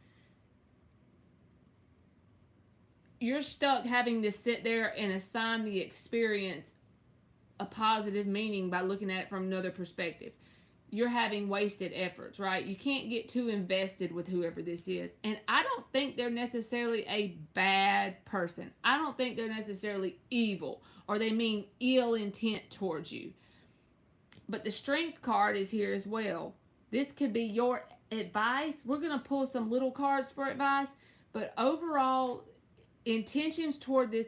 you're stuck having to sit there and assign the experience a positive meaning by looking at it from another perspective. You're having wasted efforts, right? You can't get too invested with whoever this is. And I don't think they're necessarily a bad person. I don't think they're necessarily evil or they mean ill intent towards you. But the Strength card is here as well. This could be your advice. We're going to pull some little cards for advice, but overall intentions toward this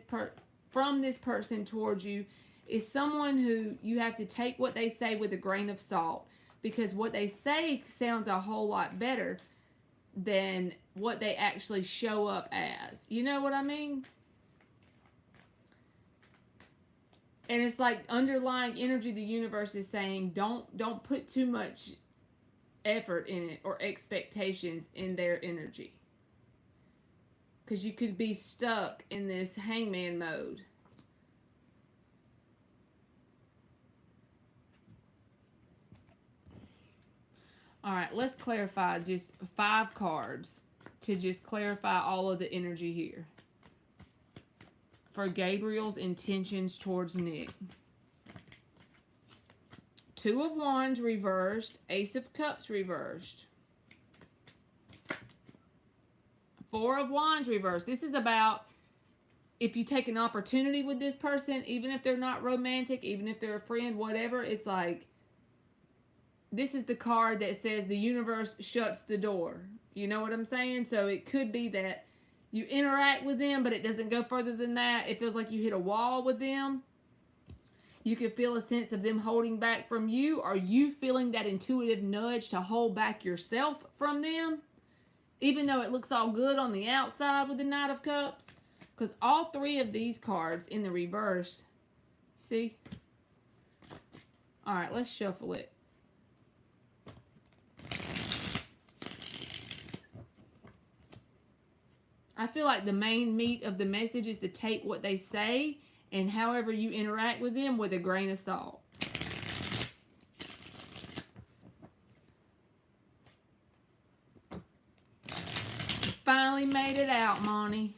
from this person towards you is someone who you have to take what they say with a grain of salt, because what they say sounds a whole lot better than what they actually show up as. You know what I mean? And it's like underlying energy the universe is saying, don't put too much effort in it or expectations in their energy. Because you could be stuck in this hangman mode. Alright, let's clarify just 5 cards to just clarify all of the energy here. For Gabriel's intentions towards Nick. 2 of Wands reversed, Ace of Cups reversed. 4 of Wands reversed. This is about if you take an opportunity with this person, even if they're not romantic, even if they're a friend, whatever, it's like, this is the card that says the universe shuts the door. You know what I'm saying? So it could be that you interact with them, but it doesn't go further than that. It feels like you hit a wall with them. You could feel a sense of them holding back from you, or you feeling that intuitive nudge to hold back yourself from them, even though it looks all good on the outside with the Knight of Cups. Because all 3 of these cards in the reverse, see? Alright, let's shuffle it. I feel like the main meat of the message is to take what they say and however you interact with them with a grain of salt. Finally made it out, Monty.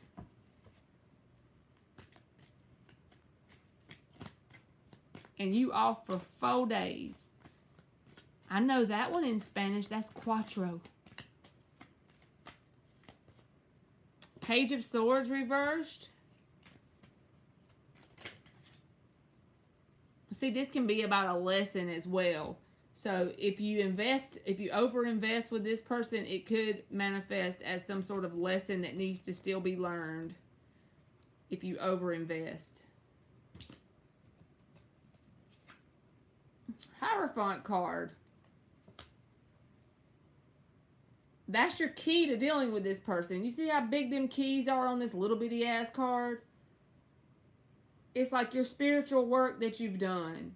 And you off for 4 days. I know that one in Spanish. That's cuatro. Page of Swords reversed. See, this can be about a lesson as well. So if you over-invest with this person, it could manifest as some sort of lesson that needs to still be learned if you over-invest. Hierophant card. That's your key to dealing with this person. You see how big them keys are on this little bitty ass card? It's like your spiritual work that you've done.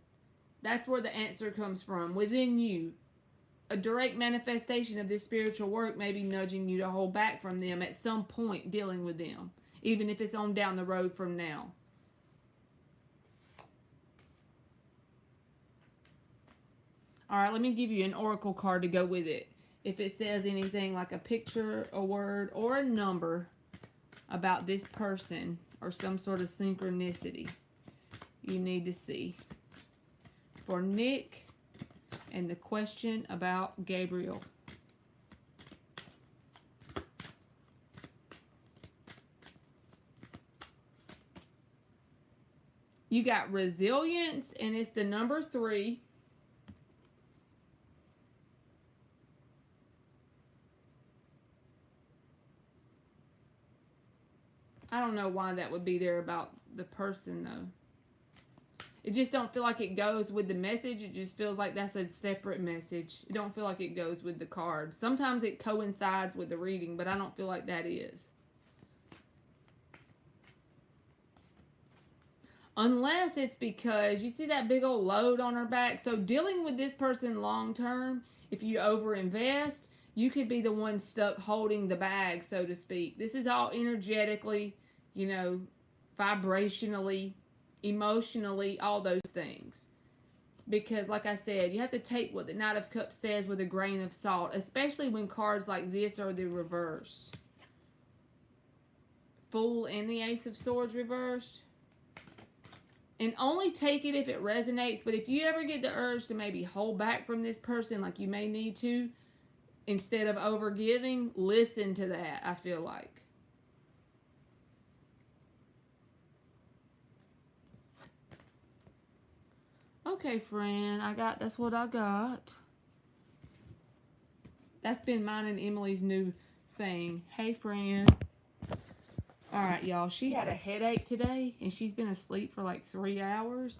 That's where the answer comes from, within you. a direct manifestation of this spiritual work may be nudging you to hold back from them at some point dealing with them, even if it's on down the road from now. All right, let me give you an oracle card to go with it. If it says anything like a picture, a word, or a number about this person or some sort of synchronicity, you need to see. For Nick and the question about Gabriel. You got resilience, and it's the number 3. I don't know why that would be there about the person, though. It just don't feel like it goes with the message. It just feels like that's a separate message. It don't feel like it goes with the card. Sometimes it coincides with the reading, but I don't feel like that is. Unless it's because you see that big old load on her back. So dealing with this person long term, if you overinvest, you could be the one stuck holding the bag, so to speak. This is all energetically, you know, vibrationally, emotionally, all those things. Because, like I said, you have to take what the Knight of Cups says with a grain of salt, especially when cards like this are the reverse. Fool and the Ace of Swords reversed. And only take it if it resonates. But if you ever get the urge to maybe hold back from this person, like you may need to, instead of overgiving, listen to that, I feel like. Okay, friend, that's what I got. That's been mine and Emily's new thing. Hey, friend. All right, y'all. She had a headache today, and she's been asleep for like 3 hours.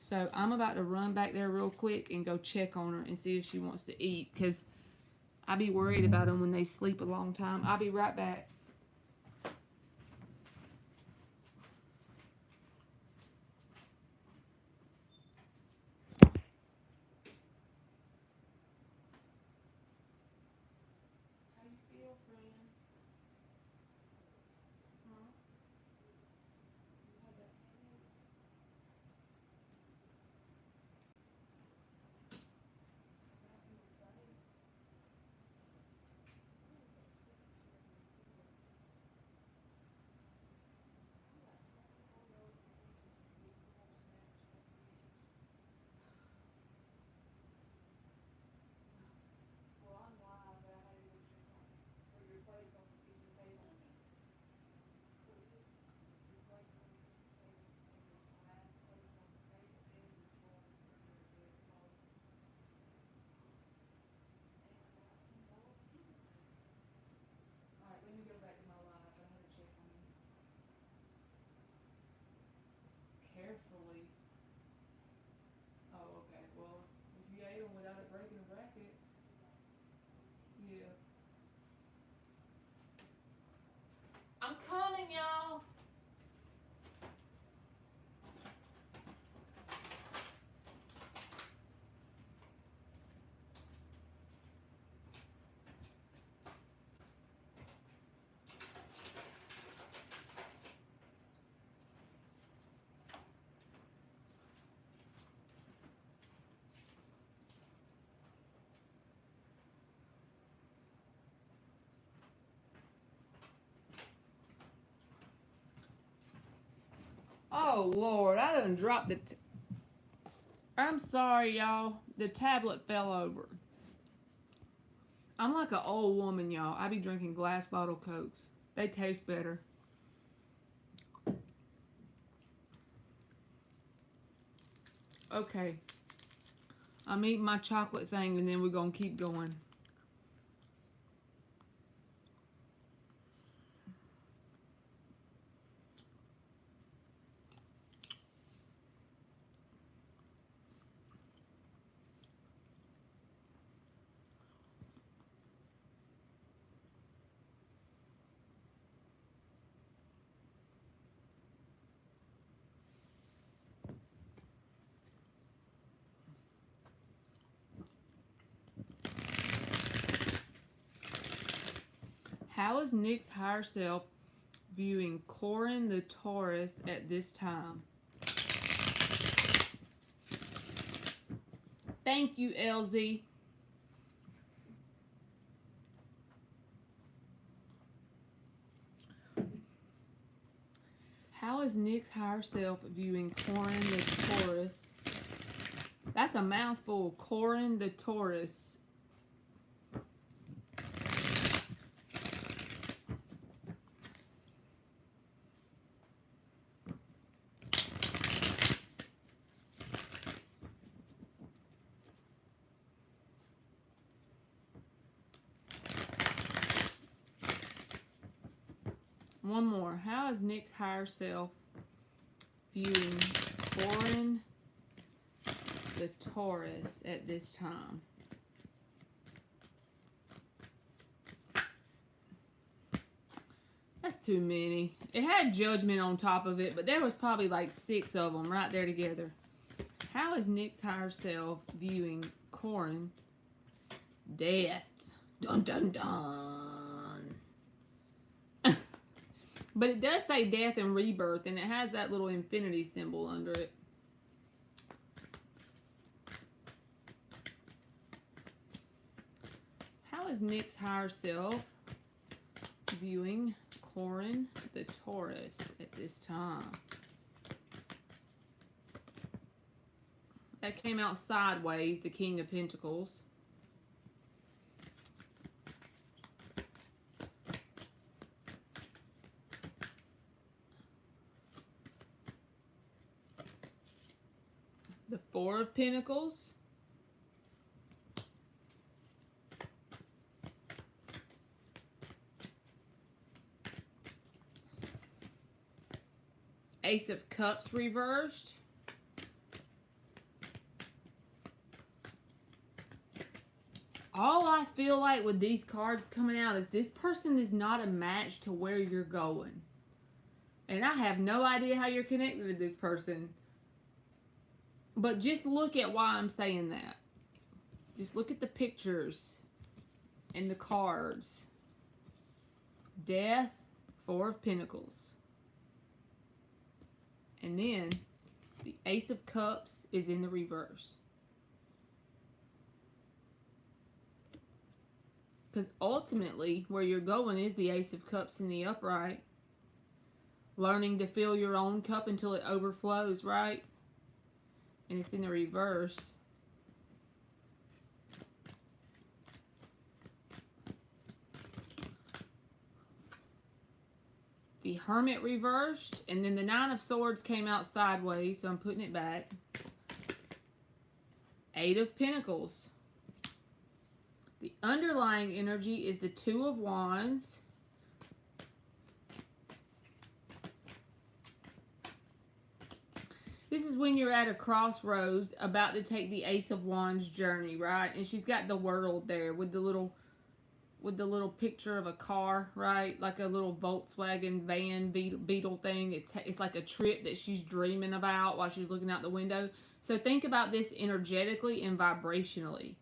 So I'm about to run back there real quick and go check on her and see if she wants to eat, because I be worried about them when they sleep a long time. I'll be right back. How you feel, friend? Huh? You had that headache? Well, I'm live, but I had to go check on it. Put your plate on the kitchen table. Put this, your plate on the kitchen table, and your glass plate on the table, and your phone for your bed phone. And I got some more pizza things. Alright, let me go back to my live. I had to check on you. Carefully. Oh, okay. Well, if you ate them without it breaking a bracket, yeah. I'm coming, y'all. Oh, Lord, I done dropped the... I'm sorry, y'all. The tablet fell over. I'm like an old woman, y'all. I be drinking glass bottle Cokes. They taste better. Okay. I'm eating my chocolate thing, and then we're going to keep going. How is Nick's higher self viewing Corin the Taurus at this time? Thank you, LZ. How is Nick's higher self viewing Corin the Taurus? That's a mouthful. Corin the Taurus. One more. How is Nick's higher self viewing Corin the Taurus at this time? That's too many. It had judgment on top of it, but there was probably like 6 of them right there together. How is Nick's higher self viewing Corin? Death. Dun dun dun. But it does say death and rebirth, and it has that little infinity symbol under it. How is Nick's higher self viewing Corin the Taurus at this time? That came out sideways, the King of Pentacles. The Four of Pentacles. Ace of Cups reversed. All I feel like with these cards coming out is this person is not a match to where you're going. And I have no idea how you're connected to this person. But just look at why I'm saying that. Just look at the pictures and the cards. Death, Four of Pentacles. And then the Ace of Cups is in the reverse. Because ultimately, where you're going is the Ace of Cups in the upright. Learning to fill your own cup until it overflows, right? And it's in the reverse. The Hermit reversed, and then the Nine of Swords came out sideways, so I'm putting it back. Eight of Pentacles. The underlying energy is the Two of Wands. This is when you're at a crossroads about to take the Ace of Wands journey, right? And she's got the world there with the little picture of a car, right? Like a little Volkswagen van beetle thing. It's like a trip that she's dreaming about while she's looking out the window. So think about this energetically and vibrationally.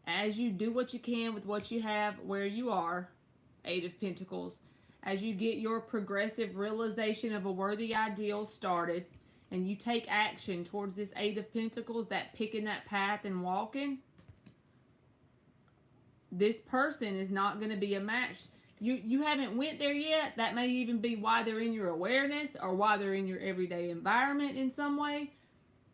As you do what you can with what you have where you are, Eight of Pentacles, as you get your progressive realization of a worthy ideal started, and you take action towards this Eight of Pentacles, that picking that path and walking, this person is not going to be a match. You haven't went there yet. That may even be why they're in your awareness or why they're in your everyday environment in some way.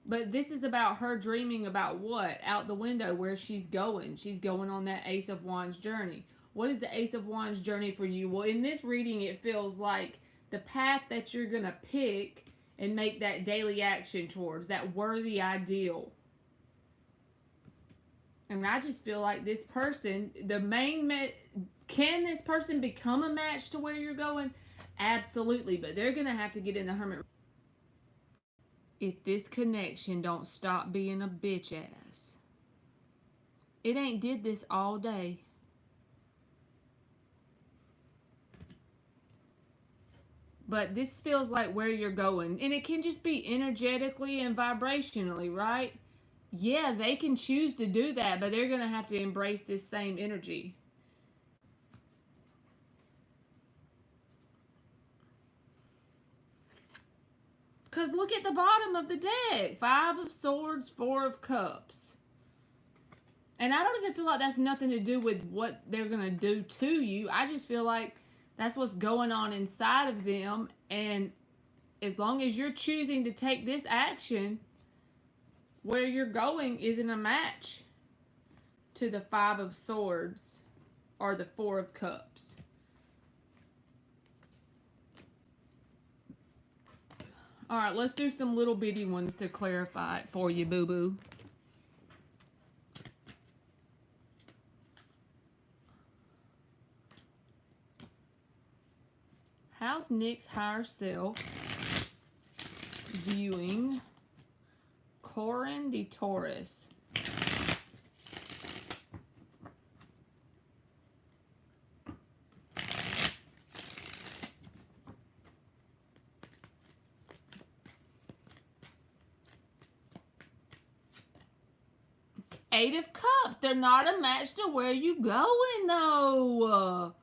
But this is about her dreaming about what? Out the window, where she's going. She's going on that Ace of Wands journey. What is the Ace of Wands journey for you? Well, in this reading, it feels like the path that you're going to pick and make that daily action towards, that worthy ideal. And I just feel like this person, can this person become a match to where you're going? Absolutely, but they're going to have to get in the Hermit. If this connection don't stop being a bitch ass, it ain't did this all day. But this feels like where you're going. And it can just be energetically and vibrationally, right? Yeah, they can choose to do that, but they're going to have to embrace this same energy. Because look at the bottom of the deck. 5 of Swords, 4 of Cups. And I don't even feel like that's nothing to do with what they're going to do to you. I just feel like that's what's going on inside of them. And as long as you're choosing to take this action, where you're going isn't a match to the 5 of Swords or the 4 of Cups. All right, let's do some little bitty ones to clarify it for you, boo-boo. How's Nick's higher self viewing Corin de Taurus? Eight of Cups. They're not a match to where you going, though.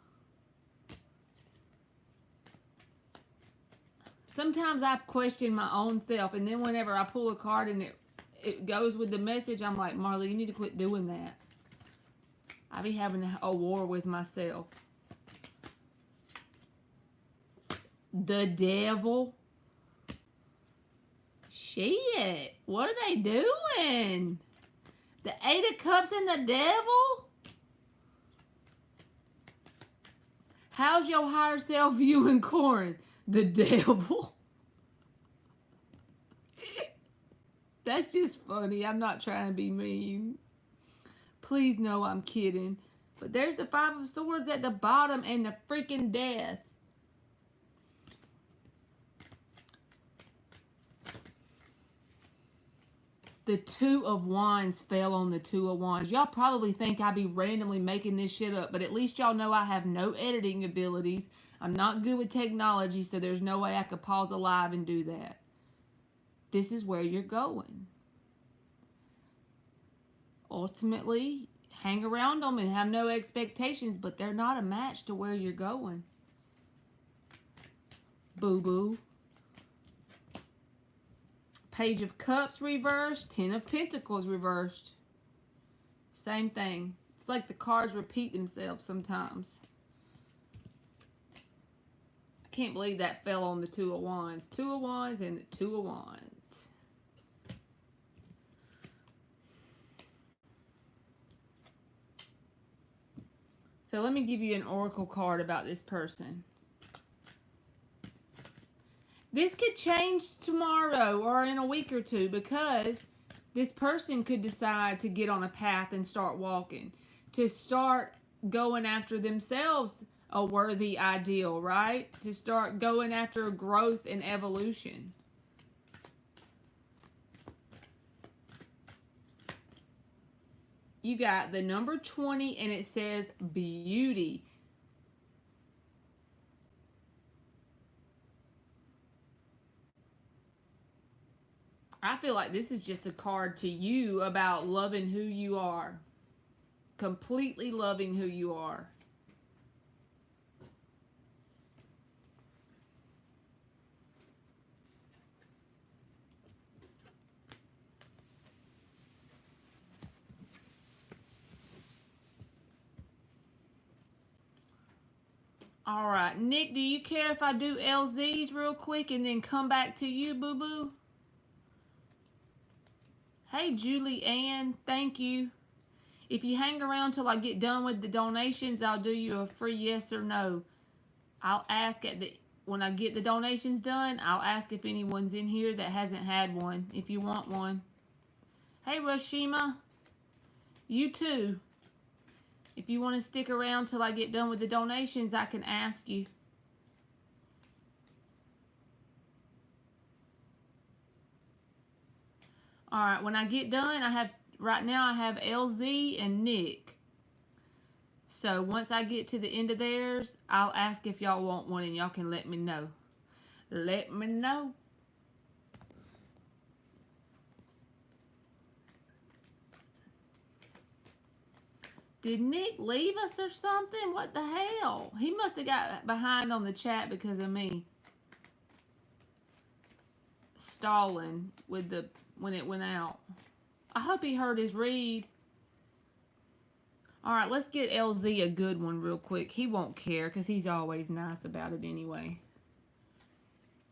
Sometimes I question my own self, and then whenever I pull a card and it goes with the message, I'm like, Marley, you need to quit doing that. I be having a war with myself. The Devil. Shit. What are they doing? The 8 of Cups and the Devil? How's your higher self viewing Corin? The Devil. That's just funny. I'm not trying to be mean. Please know I'm kidding. But there's the 5 of Swords at the bottom and the freaking Death. The 2 of Wands fell on the 2 of Wands. Y'all probably think I be randomly making this shit up, but at least y'all know I have no editing abilities. I'm not good with technology, so there's no way I could pause a live and do that. This is where you're going. Ultimately, hang around them and have no expectations, but they're not a match to where you're going. Boo-boo. Page of Cups reversed, 10 of Pentacles reversed. Same thing. It's like the cards repeat themselves sometimes. I can't believe that fell on the 2 of Wands. 2 of Wands and the 2 of Wands. So let me give you an oracle card about this person. This could change tomorrow or in a week or two, because this person could decide to get on a path and start walking, to start going after themselves a worthy ideal, right? To start going after growth and evolution. You got the number 20 and it says beauty. I feel like this is just a card to you about loving who you are. Completely loving who you are. All right, Nick, do you care if I do LZs real quick and then come back to you, boo-boo? Hey, Julie Ann, thank you. If you hang around till I get done with the donations, I'll do you a free yes or no. I'll ask when I get the donations done, I'll ask if anyone's in here that hasn't had one, if you want one. Hey, Rashima, you too. If you want to stick around till I get done with the donations, I can ask you. Alright, when I get done, right now I have LZ and Nick. So once I get to the end of theirs, I'll ask if y'all want one and y'all can let me know. Let me know. Did Nick leave us or something? What the hell? He must have got behind on the chat because of me. stalling with the when it went out. I hope he heard his read. All right, let's get LZ a good one real quick. He won't care because he's always nice about it anyway.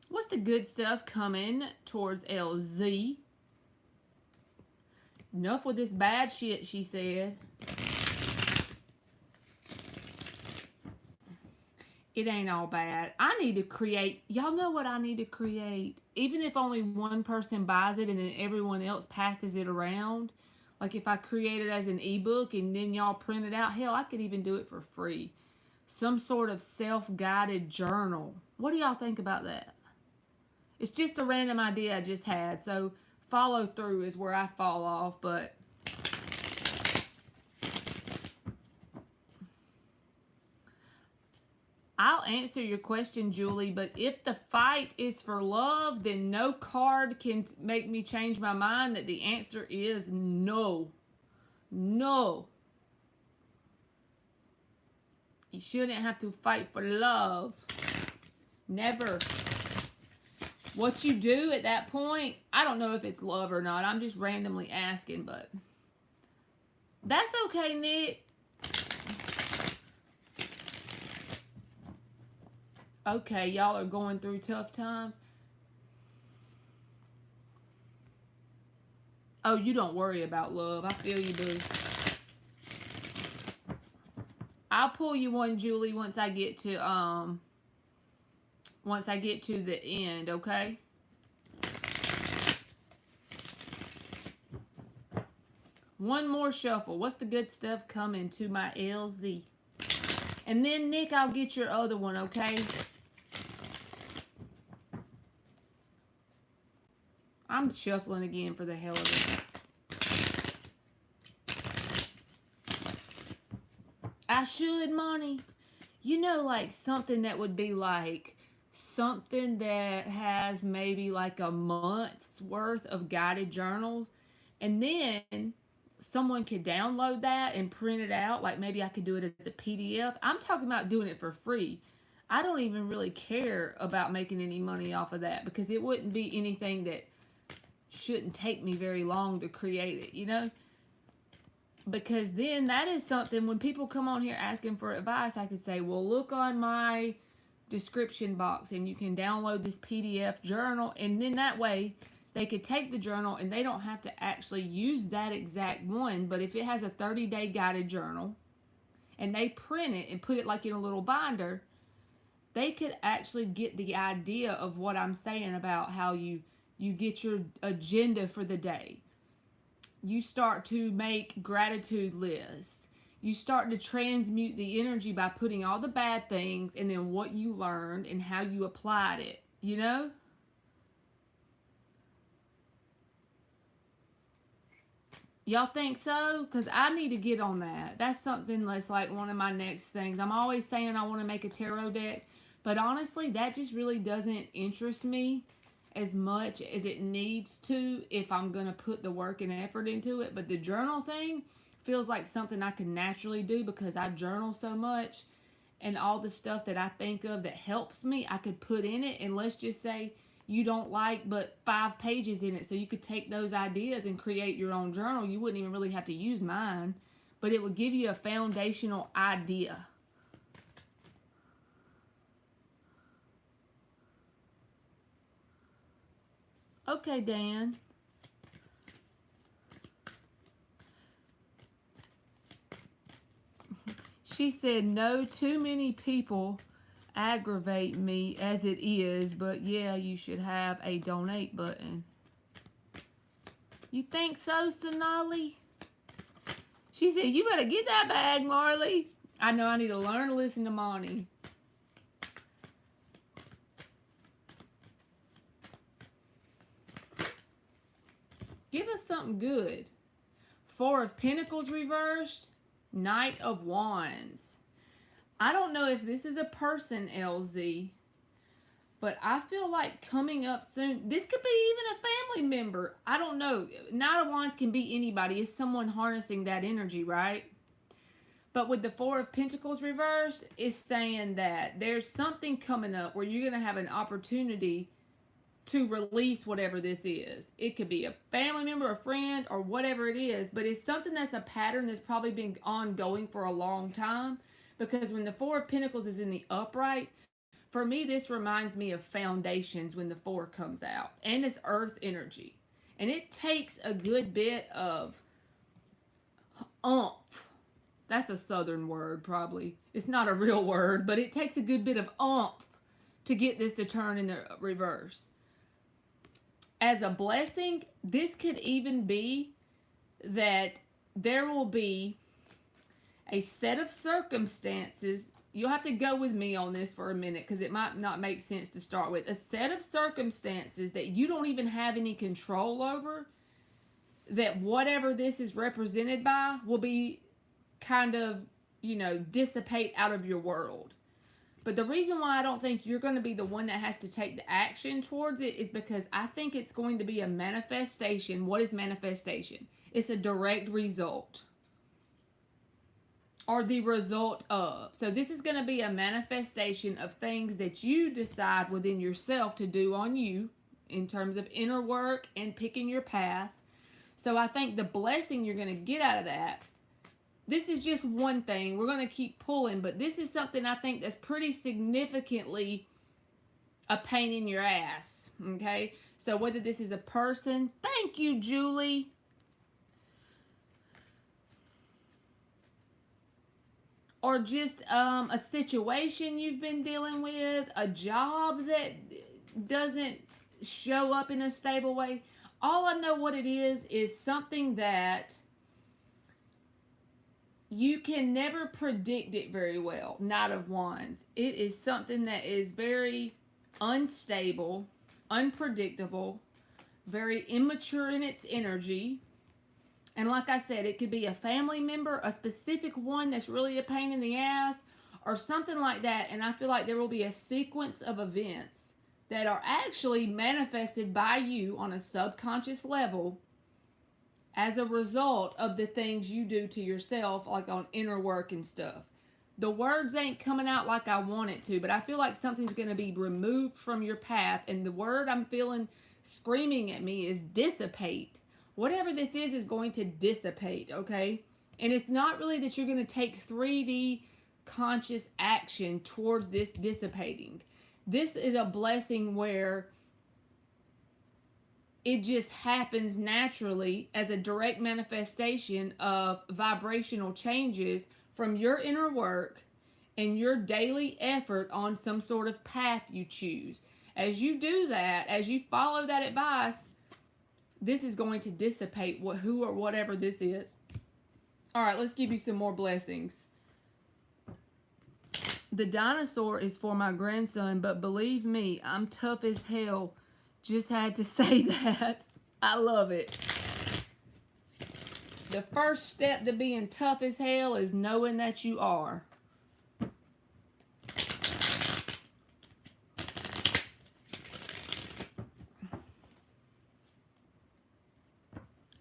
What's the good stuff coming towards LZ? Enough with this bad shit, she said. It ain't all bad. I need to create, y'all know what I need to create? Even if only one person buys it and then everyone else passes it around. Like if I create it as an ebook and then y'all print it out. Hell, I could even do it for free. Some sort of self-guided journal. What do y'all think about that? It's just a random idea I just had. So follow through is where I fall off, but I'll answer your question, Julie, but if the fight is for love, then no card can make me change my mind that the answer is no. No. You shouldn't have to fight for love. Never. What you do at that point, I don't know if it's love or not. I'm just randomly asking, but that's okay, Nick. Okay, y'all are going through tough times. Oh, you don't worry about love. I feel you, boo. I'll pull you one, Julie, once I get to the end, okay? One more shuffle. What's the good stuff coming to my LZ? And then, Nick, I'll get your other one, okay? I'm shuffling again for the hell of it. I should, Monty. You know, like something that would be like something that has maybe like a month's worth of guided journals. And then someone could download that and print it out. Like maybe I could do it as a PDF. I'm talking about doing it for free. I don't even really care about making any money off of that because it wouldn't be anything that shouldn't take me very long to create it, you know? Because then that is something, when people come on here asking for advice, I could say, well, look on my description box and you can download this PDF journal, and then that way they could take the journal and they don't have to actually use that exact one. But if it has a 30-day guided journal and they print it and put it like in a little binder, they could actually get the idea of what I'm saying about how you get your agenda for the day. You start to make gratitude lists. You start to transmute the energy by putting all the bad things and then what you learned and how you applied it, you know? Y'all think so? Because I need to get on that. That's something that's like one of my next things. I'm always saying I want to make a tarot deck, but honestly, that just really doesn't interest me as much as it needs to if I'm going to put the work and effort into it. But the journal thing feels like something I can naturally do because I journal so much, and all the stuff that I think of that helps me, I could put in it. And let's just say you don't like but 5 pages in it, so you could take those ideas and create your own journal. You wouldn't even really have to use mine, but it would give you a foundational idea. Okay, Dan. She said, no, too many people aggravate me as it is, but yeah, you should have a donate button. You think so, Sonali? She said, you better get that bag, Marley. I know I need to learn to listen to Monty. Give us something good. 4 of Pentacles reversed. Knight of Wands. I don't know if this is a person, LZ, but I feel like coming up soon, this could be even a family member. I don't know. Knight of Wands can be anybody. It's someone harnessing that energy, right? But with the 4 of Pentacles reversed, it's saying that there's something coming up where you're going to have an opportunity to release whatever this is. It could be a family member, a friend, or whatever it is, but it's something that's a pattern that's probably been ongoing for a long time. Because when the Four of Pentacles is in the upright, for me, this reminds me of foundations when the four comes out, and it's earth energy. And it takes a good bit of oomph. That's a southern word, probably. It's not a real word, but it takes a good bit of oomph to get this to turn in the reverse. As a blessing, this could even be that there will be a set of circumstances. You'll have to go with me on this for a minute because it might not make sense to start with. A set of circumstances that you don't even have any control over, that whatever this is represented by will be kind of, dissipate out of your world. But the reason why I don't think you're going to be the one that has to take the action towards it is because I think it's going to be a manifestation. What is manifestation? It's a direct result, or the result of. So this is going to be a manifestation of things that you decide within yourself to do on you in terms of inner work and picking your path. So I think the blessing you're going to get out of that, this is just one thing. We're going to keep pulling, but this is something I think that's pretty significantly a pain in your ass, okay? So whether this is a person, thank you, Julie. Or just a situation you've been dealing with, a job that doesn't show up in a stable way. All I know what it is something that you can never predict it very well. Knight of Wands. It is something that is very unstable, unpredictable, very immature in its energy. And like I said, it could be a family member, a specific one that's really a pain in the ass, or something like that. And I feel like there will be a sequence of events that are actually manifested by you on a subconscious level as a result of the things you do to yourself, like on inner work and stuff. The words ain't coming out like I want it to, but I feel like something's going to be removed from your path. And the word I'm feeling screaming at me is dissipate. Whatever this is going to dissipate, okay? And it's not really that you're going to take 3D conscious action towards this dissipating. This is a blessing where it just happens naturally as a direct manifestation of vibrational changes from your inner work and your daily effort on some sort of path you choose. As you do that, as you follow that advice, this is going to dissipate who or whatever this is. All right, let's give you some more blessings. The dinosaur is for my grandson, but believe me, I'm tough as hell. Just had to say that. I love it. The first step to being tough as hell is knowing that you are.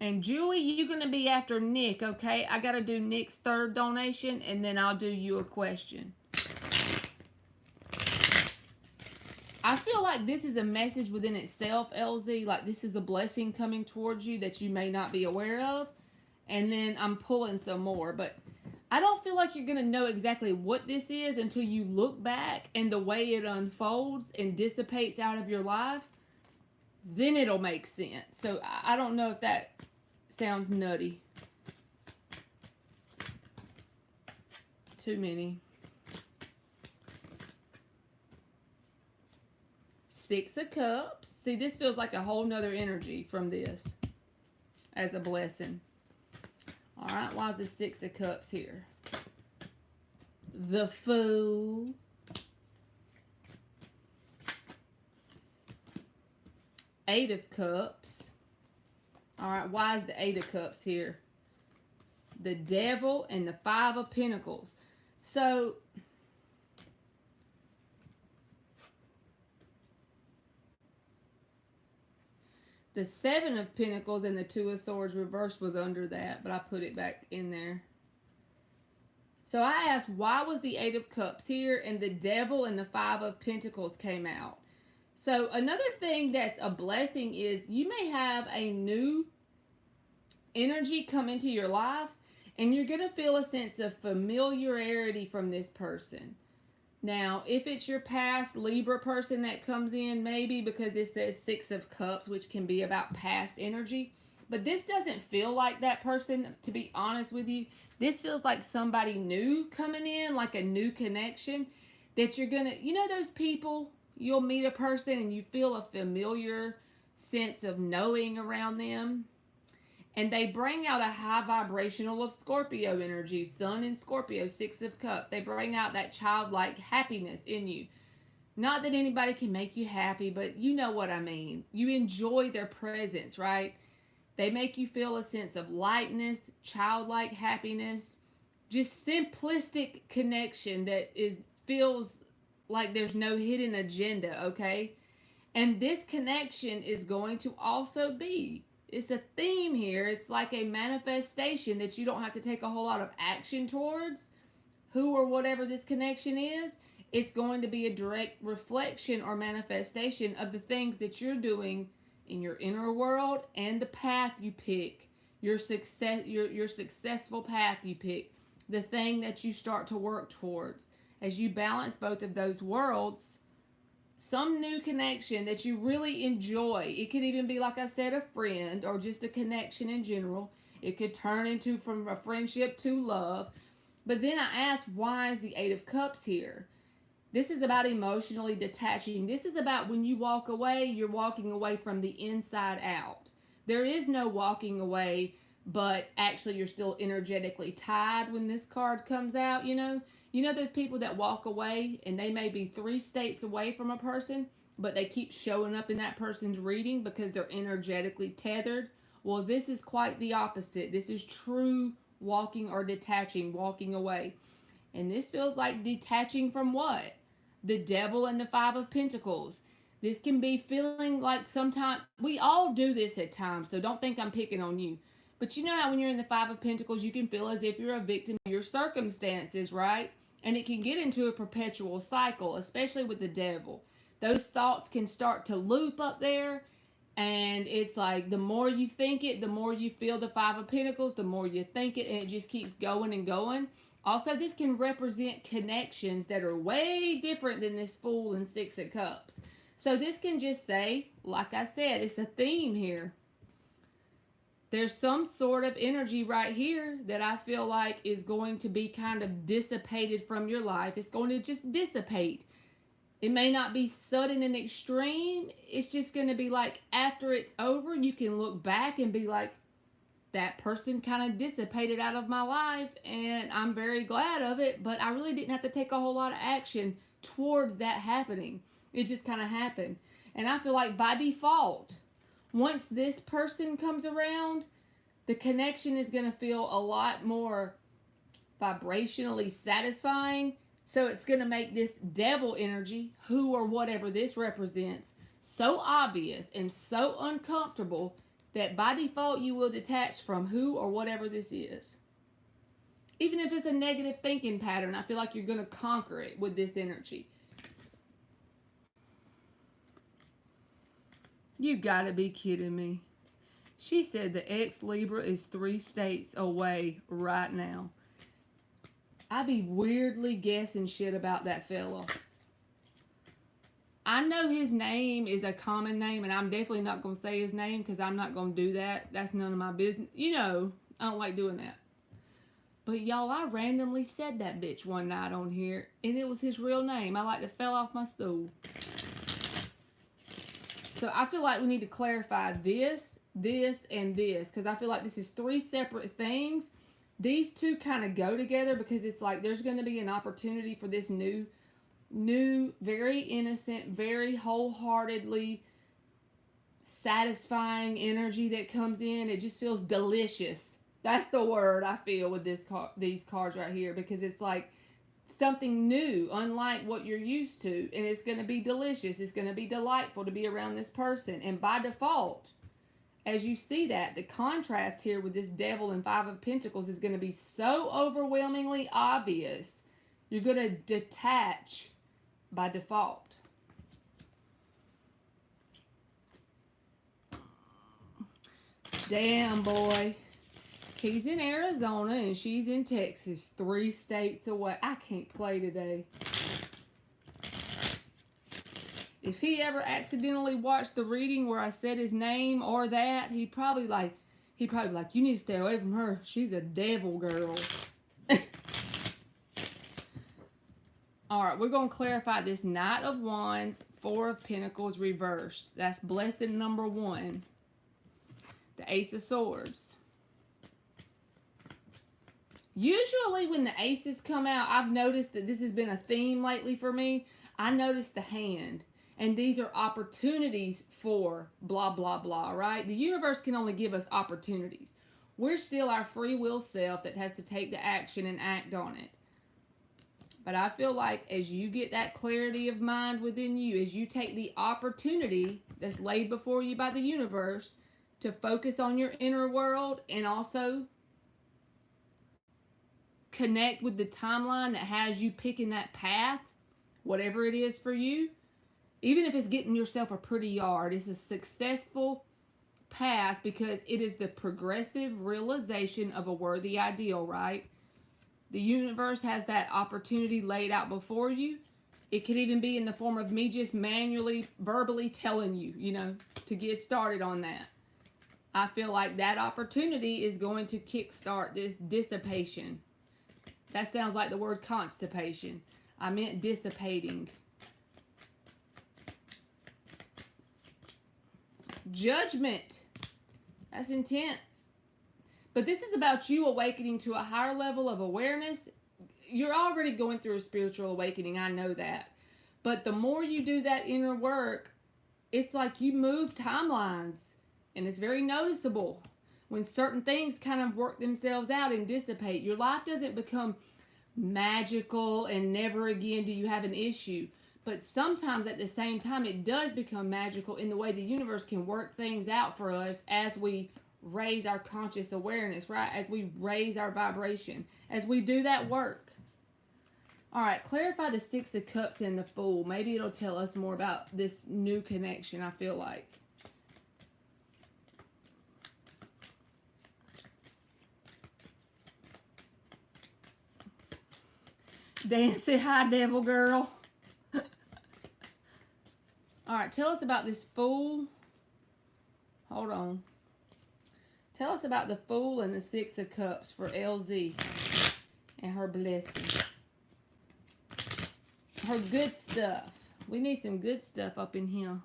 And Julie, you're going to be after Nick, okay? I got to do Nick's third donation, and then I'll do you a question. I feel like this is a message within itself, LZ. Like this is a blessing coming towards you that you may not be aware of. And then I'm pulling some more. But I don't feel like you're going to know exactly what this is until you look back and the way it unfolds and dissipates out of your life. Then it'll make sense. So I don't know if that sounds nutty. Too many. 6 of Cups. See, this feels like a whole nother energy from this as a blessing. All right, why is the 6 of Cups here? The Fool. Eight of Cups. All right, why is the 8 of Cups here? The Devil and the 5 of Pentacles. So the 7 of Pentacles and the 2 of Swords reversed was under that, but I put it back in there. So I asked, why was the 8 of Cups here and the Devil and the 5 of Pentacles came out? So another thing that's a blessing is you may have a new energy come into your life, and you're going to feel a sense of familiarity from this person. Now, if it's your past Libra person that comes in, maybe because it says Six of Cups, which can be about past energy. But this doesn't feel like that person, to be honest with you. This feels like somebody new coming in, like a new connection that you're going to, you know, those people, you'll meet a person and you feel a familiar sense of knowing around them. And they bring out a high vibrational of Scorpio energy, Sun in Scorpio, Six of Cups. They bring out that childlike happiness in you. Not that anybody can make you happy, but you know what I mean. You enjoy their presence, right? They make you feel a sense of lightness, childlike happiness, just simplistic connection that is feels like there's no hidden agenda, okay? And this connection is going to also be, it's a theme here. It's like a manifestation that you don't have to take a whole lot of action towards who or whatever this connection is. It's going to be a direct reflection or manifestation of the things that you're doing in your inner world and the path you pick, your successful path you pick, the thing that you start to work towards. As you balance both of those worlds, some new connection that you really enjoy. It could even be, like I said, a friend or just a connection in general. It could turn into from a friendship to love. But then I asked, why is the Eight of Cups here? This is about emotionally detaching. This is about when you walk away, you're walking away from the inside out. There is no walking away, but actually you're still energetically tied when this card comes out, you know? You know those people that walk away and they may be 3 states away from a person, but they keep showing up in that person's reading because they're energetically tethered? Well, this is quite the opposite. This is true walking or detaching, walking away. And this feels like detaching from what? The Devil and the Five of Pentacles. This can be feeling like sometimes, we all do this at times, so don't think I'm picking on you. But you know how when you're in the Five of Pentacles, you can feel as if you're a victim of your circumstances, right? And it can get into a perpetual cycle, especially with the Devil. Those thoughts can start to loop up there. And it's like the more you think it, the more you feel the Five of Pentacles, the more you think it, and it just keeps going and going. Also, this can represent connections that are way different than this Fool and Six of Cups. So this can just say, like I said, it's a theme here. There's some sort of energy right here that I feel like is going to be kind of dissipated from your life. It's going to just dissipate. It may not be sudden and extreme. It's just going to be like after it's over, you can look back and be like, that person kind of dissipated out of my life and I'm very glad of it, but I really didn't have to take a whole lot of action towards that happening. It just kind of happened. And I feel like by default, once this person comes around, the connection is going to feel a lot more vibrationally satisfying. So it's going to make this Devil energy, who or whatever this represents, so obvious and so uncomfortable that by default you will detach from who or whatever this is. Even if it's a negative thinking pattern, I feel like you're going to conquer it with this energy. You gotta be kidding me. She said the ex-Libra is 3 states away right now. I be weirdly guessing shit about that fella. I know his name is a common name, and I'm definitely not going to say his name because I'm not going to do that. That's none of my business. You know, I don't like doing that. But y'all, I randomly said that bitch one night on here, and it was his real name. I like to fell off my stool. So I feel like we need to clarify this, and this, because I feel like this is 3 separate things. These two kind of go together because it's like there's going to be an opportunity for this new, very innocent, very wholeheartedly satisfying energy that comes in. It just feels delicious. That's the word I feel with these cards right here, because it's like something new, unlike what you're used to, and it's going to be delicious. It's going to be delightful to be around this person. And by default, as you see that, the contrast here with this Devil and Five of Pentacles is going to be so overwhelmingly obvious. You're going to detach by default. Damn, boy. He's in Arizona and she's in Texas, 3 states away. I can't play today. If he ever accidentally watched the reading where I said his name or that, he'd probably like, you need to stay away from her. She's a devil girl. Alright, we're going to clarify this Knight of Wands, 4 of Pentacles reversed. That's blessing number 1. The Ace of Swords. Usually when the aces come out, I've noticed that this has been a theme lately for me. I noticed the hand. And these are opportunities for blah, blah, blah, right? The universe can only give us opportunities. We're still our free will self that has to take the action and act on it. But I feel like as you get that clarity of mind within you, as you take the opportunity that's laid before you by the universe to focus on your inner world and also connect with the timeline that has you picking that path, whatever it is for you, even if it's getting yourself a pretty yard, it's a successful path because it is the progressive realization of a worthy ideal, right? The universe has that opportunity laid out before you. It could even be in the form of me just manually, verbally telling you, to get started on that. I feel like that opportunity is going to kickstart this dissipation. That sounds like the word constipation. I meant dissipating. Judgment. That's intense. But this is about you awakening to a higher level of awareness. You're already going through a spiritual awakening. I know that. But the more you do that inner work, it's like you move timelines. And it's very noticeable when certain things kind of work themselves out and dissipate. Your life doesn't become magical and never again do you have an issue. But sometimes at the same time, it does become magical in the way the universe can work things out for us as we raise our conscious awareness, right? As we raise our vibration, as we do that work. All right, clarify the 6 of Cups and the Fool. Maybe it'll tell us more about this new connection, I feel like. Dan said, hi, devil girl. All right, tell us about this Fool. Hold on. Tell us about the Fool and the 6 of Cups for LZ and her blessing. Her good stuff. We need some good stuff up in here.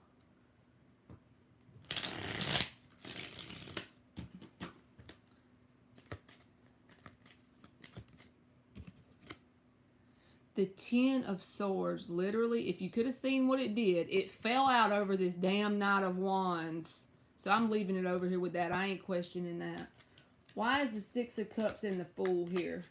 The 10 of Swords, literally, if you could have seen what it did, it fell out over this damn Knight of Wands. So I'm leaving it over here with that. I ain't questioning that. Why is the 6 of Cups and the Fool here?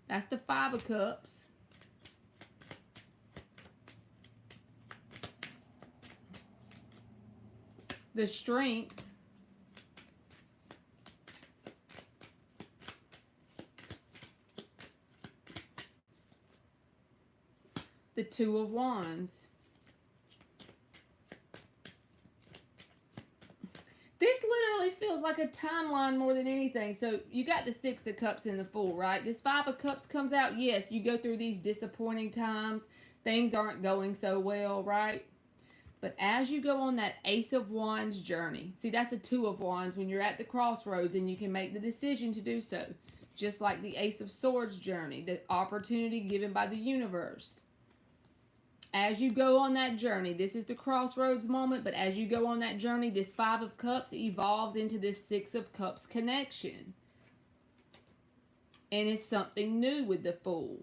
That's the 5 of Cups. The Strength. The 2 of Wands. This literally feels like a timeline more than anything. So you got the 6 of Cups and the Fool, right? This 5 of Cups comes out. Yes, you go through these disappointing times. Things aren't going so well, right? But as you go on that Ace of Wands journey, see, that's a 2 of Wands when you're at the crossroads and you can make the decision to do so. Just like the Ace of Swords journey, the opportunity given by the universe. As you go on that journey, this is the crossroads moment, but as you go on that journey, this 5 of Cups evolves into this 6 of Cups connection. And it's something new with the Fool.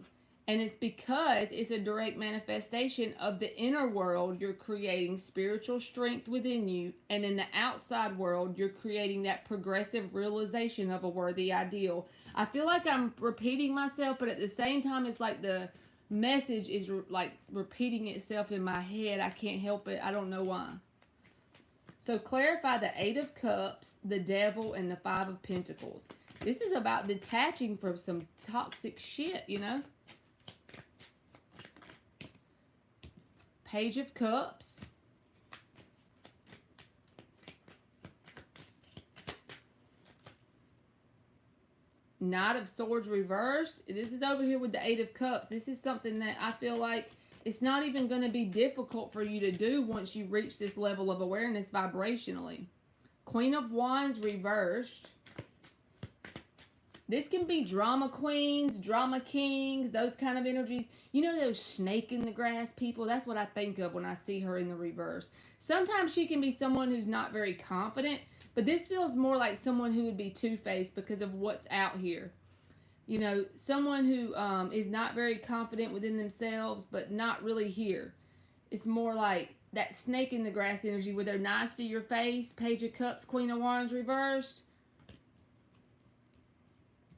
And it's because it's a direct manifestation of the inner world. You're creating spiritual strength within you. And in the outside world, you're creating that progressive realization of a worthy ideal. I feel like I'm repeating myself, but at the same time, it's like the message is like repeating itself in my head. I can't help it. I don't know why. So clarify the 8 of Cups, the Devil, and the 5 of Pentacles. This is about detaching from some toxic shit, Page of Cups. Knight of Swords reversed. This is over here with the Eight of Cups. This is something that I feel like it's not even going to be difficult for you to do once you reach this level of awareness vibrationally. Queen of Wands reversed. This can be drama queens, drama kings, those kind of energies. You know those snake in the grass people? That's what I think of when I see her in the reverse. Sometimes she can be someone who's not very confident, but this feels more like someone who would be two-faced because of what's out here. You know, someone who is not very confident within themselves, but not really here. It's more like that snake in the grass energy where they're nice to your face. Page of Cups, Queen of Wands reversed.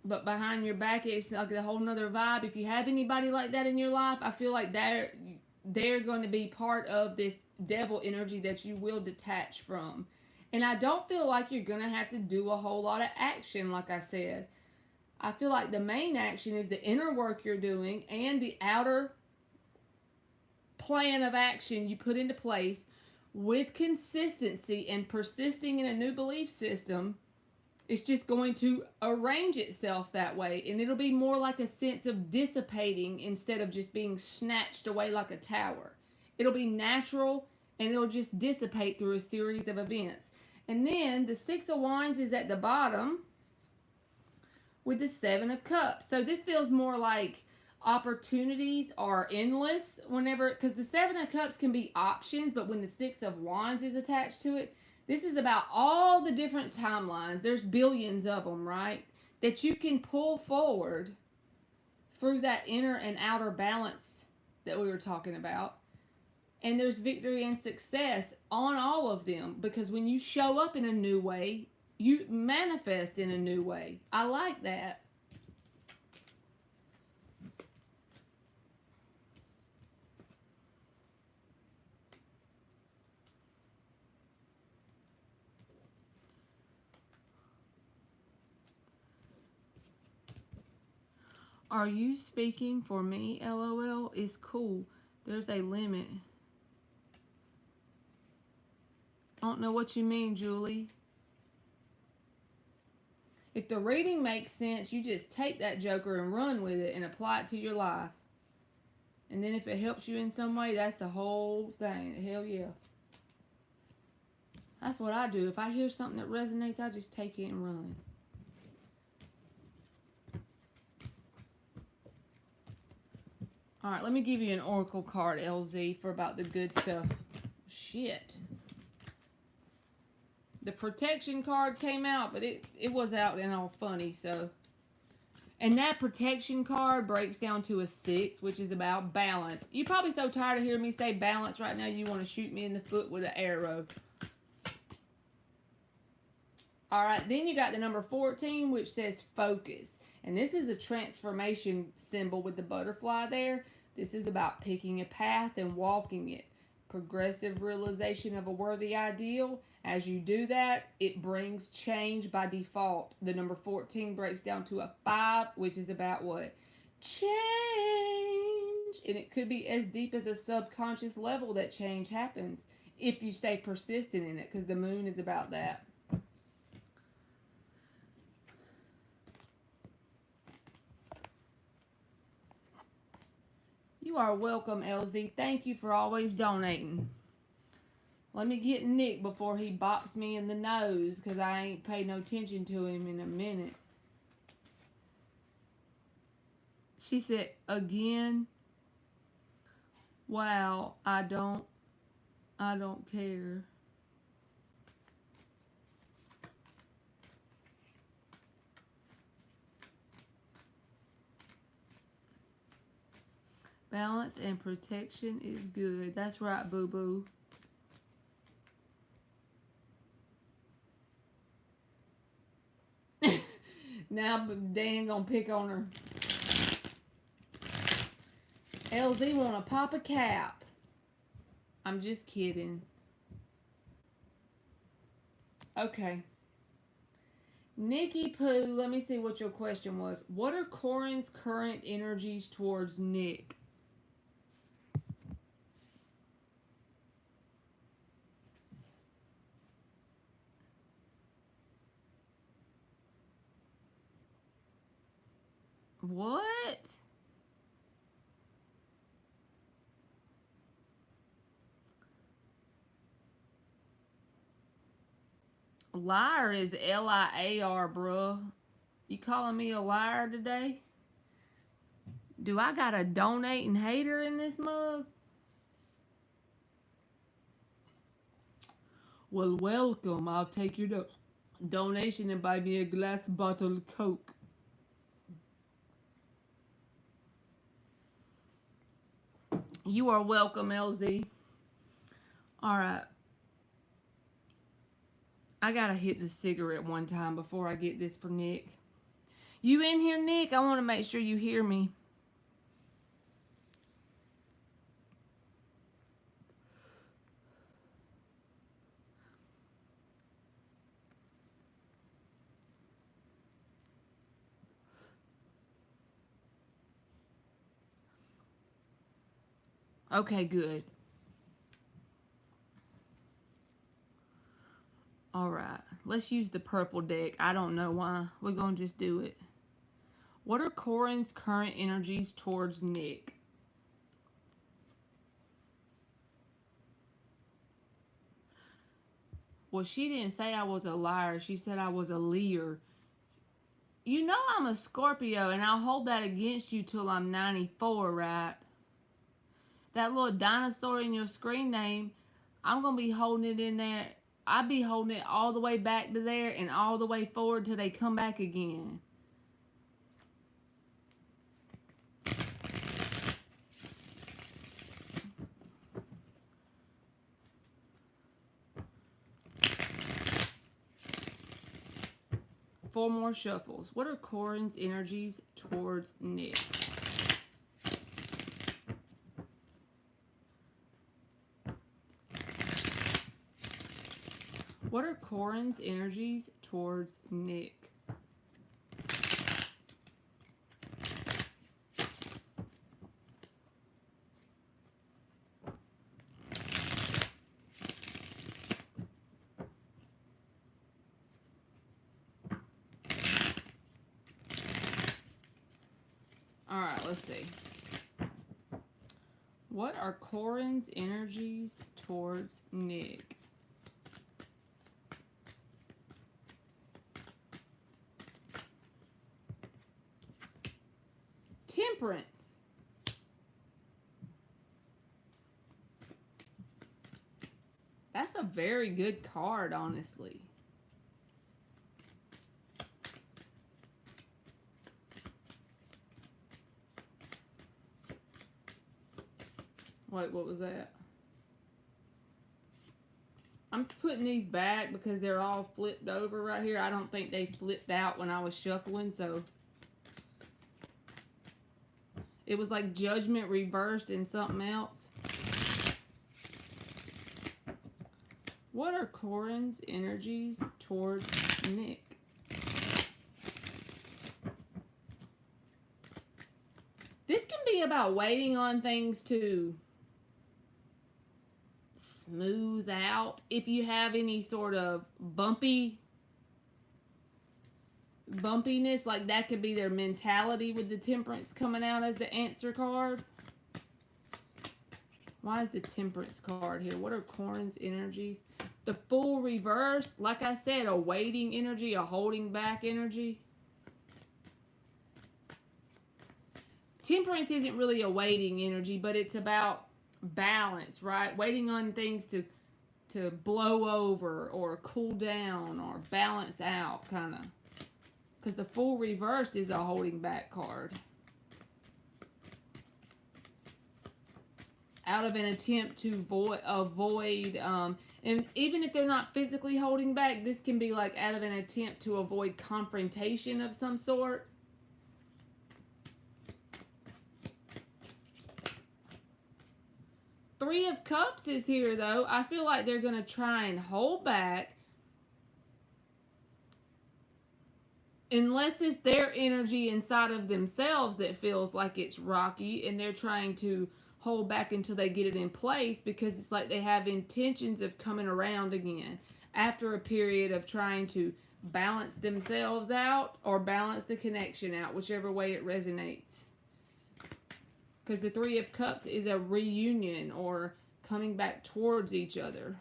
But behind your back, it's like a whole nother vibe. If you have anybody like that in your life, I feel like they're going to be part of this devil energy that you will detach from. And I don't feel like you're going to have to do a whole lot of action, like I said. I feel like the main action is the inner work you're doing and the outer plan of action you put into place with consistency and persisting in a new belief system. It's just going to arrange itself that way. And it'll be more like a sense of dissipating instead of just being snatched away like a tower. It'll be natural and it'll just dissipate through a series of events. And then the Six of Wands is at the bottom with the Seven of Cups. So this feels more like opportunities are endless whenever, because the Seven of Cups can be options, but when the Six of Wands is attached to it, this is about all the different timelines. There's billions of them, right? That you can pull forward through that inner and outer balance that we were talking about. And there's victory and success on all of them. Because when you show up in a new way, you manifest in a new way. I like that. Are you speaking for me? LOL. Is cool. There's a limit. I don't know what you mean, Julie. If the reading makes sense, you just take that joker and run with it and apply it to your life. And then if it helps you in some way, that's the whole thing. Hell yeah. That's what I do. If I hear something that resonates, I just take it and run. Alright, let me give you an oracle card, LZ, for about the good stuff. Shit. The protection card came out, but it was out and all funny, so. And that protection card breaks down to a 6, which is about balance. You're probably so tired of hearing me say balance right now, you want to shoot me in the foot with an arrow. Alright, then you got the number 14, which says focus. And this is a transformation symbol with the butterfly there. This is about picking a path and walking it. Progressive realization of a worthy ideal. As you do that, it brings change by default. The number 14 breaks down to a 5, which is about what? Change. And it could be as deep as a subconscious level that change happens if you stay persistent in it, because the moon is about that. You are welcome, LZ. Thank you for always donating. Let me get Nick before he bops me in the nose, because I ain't paid no attention to him in a minute. She said, again? Wow, I don't care. Balance and protection is good. That's right, boo-boo. Now Dan gonna pick on her. LZ wanna pop a cap. I'm just kidding. Okay. Nikki Pooh, let me see what your question was. What are Corin's current energies towards Nick? What? Liar is Liar, bruh. You calling me a liar today? Do I got a donating hater in this mug? Well, welcome. I'll take your donation and buy me a glass bottle of Coke. You are welcome, LZ. Alright. I gotta hit the cigarette one time before I get this for Nick. You in here, Nick? I want to make sure you hear me. Okay, good. Alright, let's use the purple deck. I don't know why. We're gonna just do it. What are Corin's current energies towards Nick? Well, she didn't say I was a liar. She said I was a leer. You know I'm a Scorpio, and I'll hold that against you till I'm 94, right? That little dinosaur in your screen name, I'm going to be holding it in there. I'll be holding it all the way back to there and all the way forward till they come back again. Four more shuffles. What are Corin's energies towards Nick? What are Corin's energies towards Nick? Alright, let's see. What are Corin's energies towards Nick? Temperance. That's a very good card, honestly. Wait, what was that? I'm putting these back because they're all flipped over right here. I don't think they flipped out when I was shuffling, so it was like Judgment reversed in something else. What are Corin's energies towards Nick? This can be about waiting on things to smooth out. If you have any sort of bumpiness, like that could be their mentality with the Temperance coming out as the answer card. Why is the Temperance card here? What are Corin's energies? The Fool reversed, like I said, a waiting energy, a holding back energy. Temperance isn't really a waiting energy, but it's about balance, right? Waiting on things to blow over or cool down or balance out, kind of. Because the Fool reversed is a holding back card. Out of an attempt to avoid, and even if they're not physically holding back, this can be like out of an attempt to avoid confrontation of some sort. Three of Cups is here, though. I feel like they're going to try and hold back. Unless it's their energy inside of themselves that feels like it's rocky and they're trying to hold back until they get it in place, because it's like they have intentions of coming around again after a period of trying to balance themselves out or balance the connection out, whichever way it resonates. Because the Three of Cups is a reunion or coming back towards each other.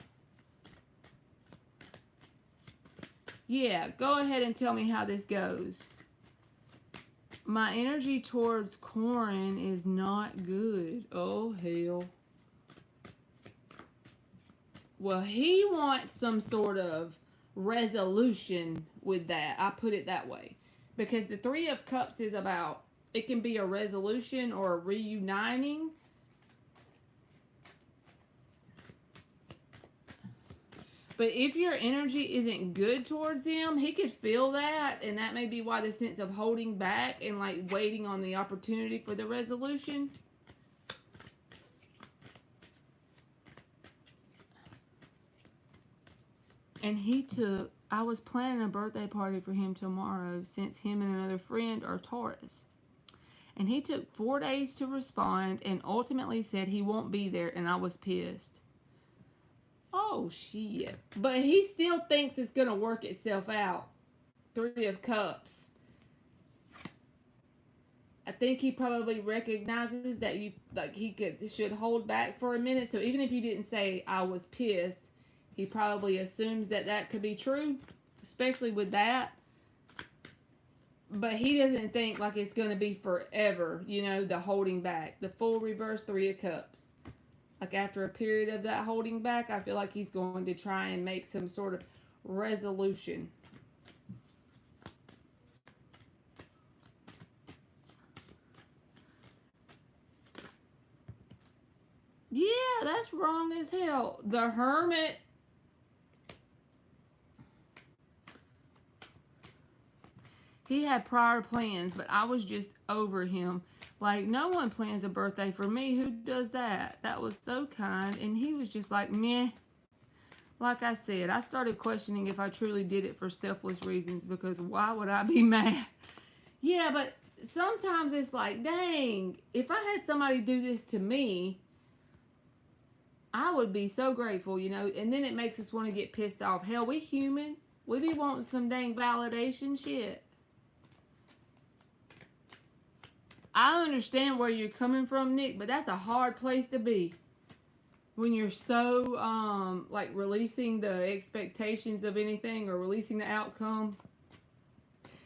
Yeah, go ahead and tell me how this goes. My energy towards Corin is not good. Oh, hell. Well, he wants some sort of resolution with that. I put it that way. Because the Three of Cups is about, it can be a resolution or a reuniting. But if your energy isn't good towards him, he could feel that, and that may be why the sense of holding back and like waiting on the opportunity for the resolution. And I was planning a birthday party for him tomorrow since him and another friend are Taurus. And he took 4 days to respond and ultimately said he won't be there, and I was pissed. Oh, shit. But he still thinks it's going to work itself out. Three of Cups. I think he probably recognizes that should hold back for a minute. So even if you didn't say I was pissed, he probably assumes that could be true, especially with that. But he doesn't think like it's going to be forever, the holding back. The full reverse Three of Cups. Like after a period of that holding back, I feel like he's going to try and make some sort of resolution. Yeah, that's wrong as hell. The Hermit. He had prior plans, but I was just over him. Like, no one plans a birthday for me. Who does that? That was so kind. And he was just like, meh. Like I said, I started questioning if I truly did it for selfless reasons, because why would I be mad? Yeah, but sometimes it's like, dang, if I had somebody do this to me, I would be so grateful, and then it makes us want to get pissed off. Hell, we human. We be wanting some dang validation shit. I understand where you're coming from, Nick, but that's a hard place to be. When you're so, like, releasing the expectations of anything or releasing the outcome,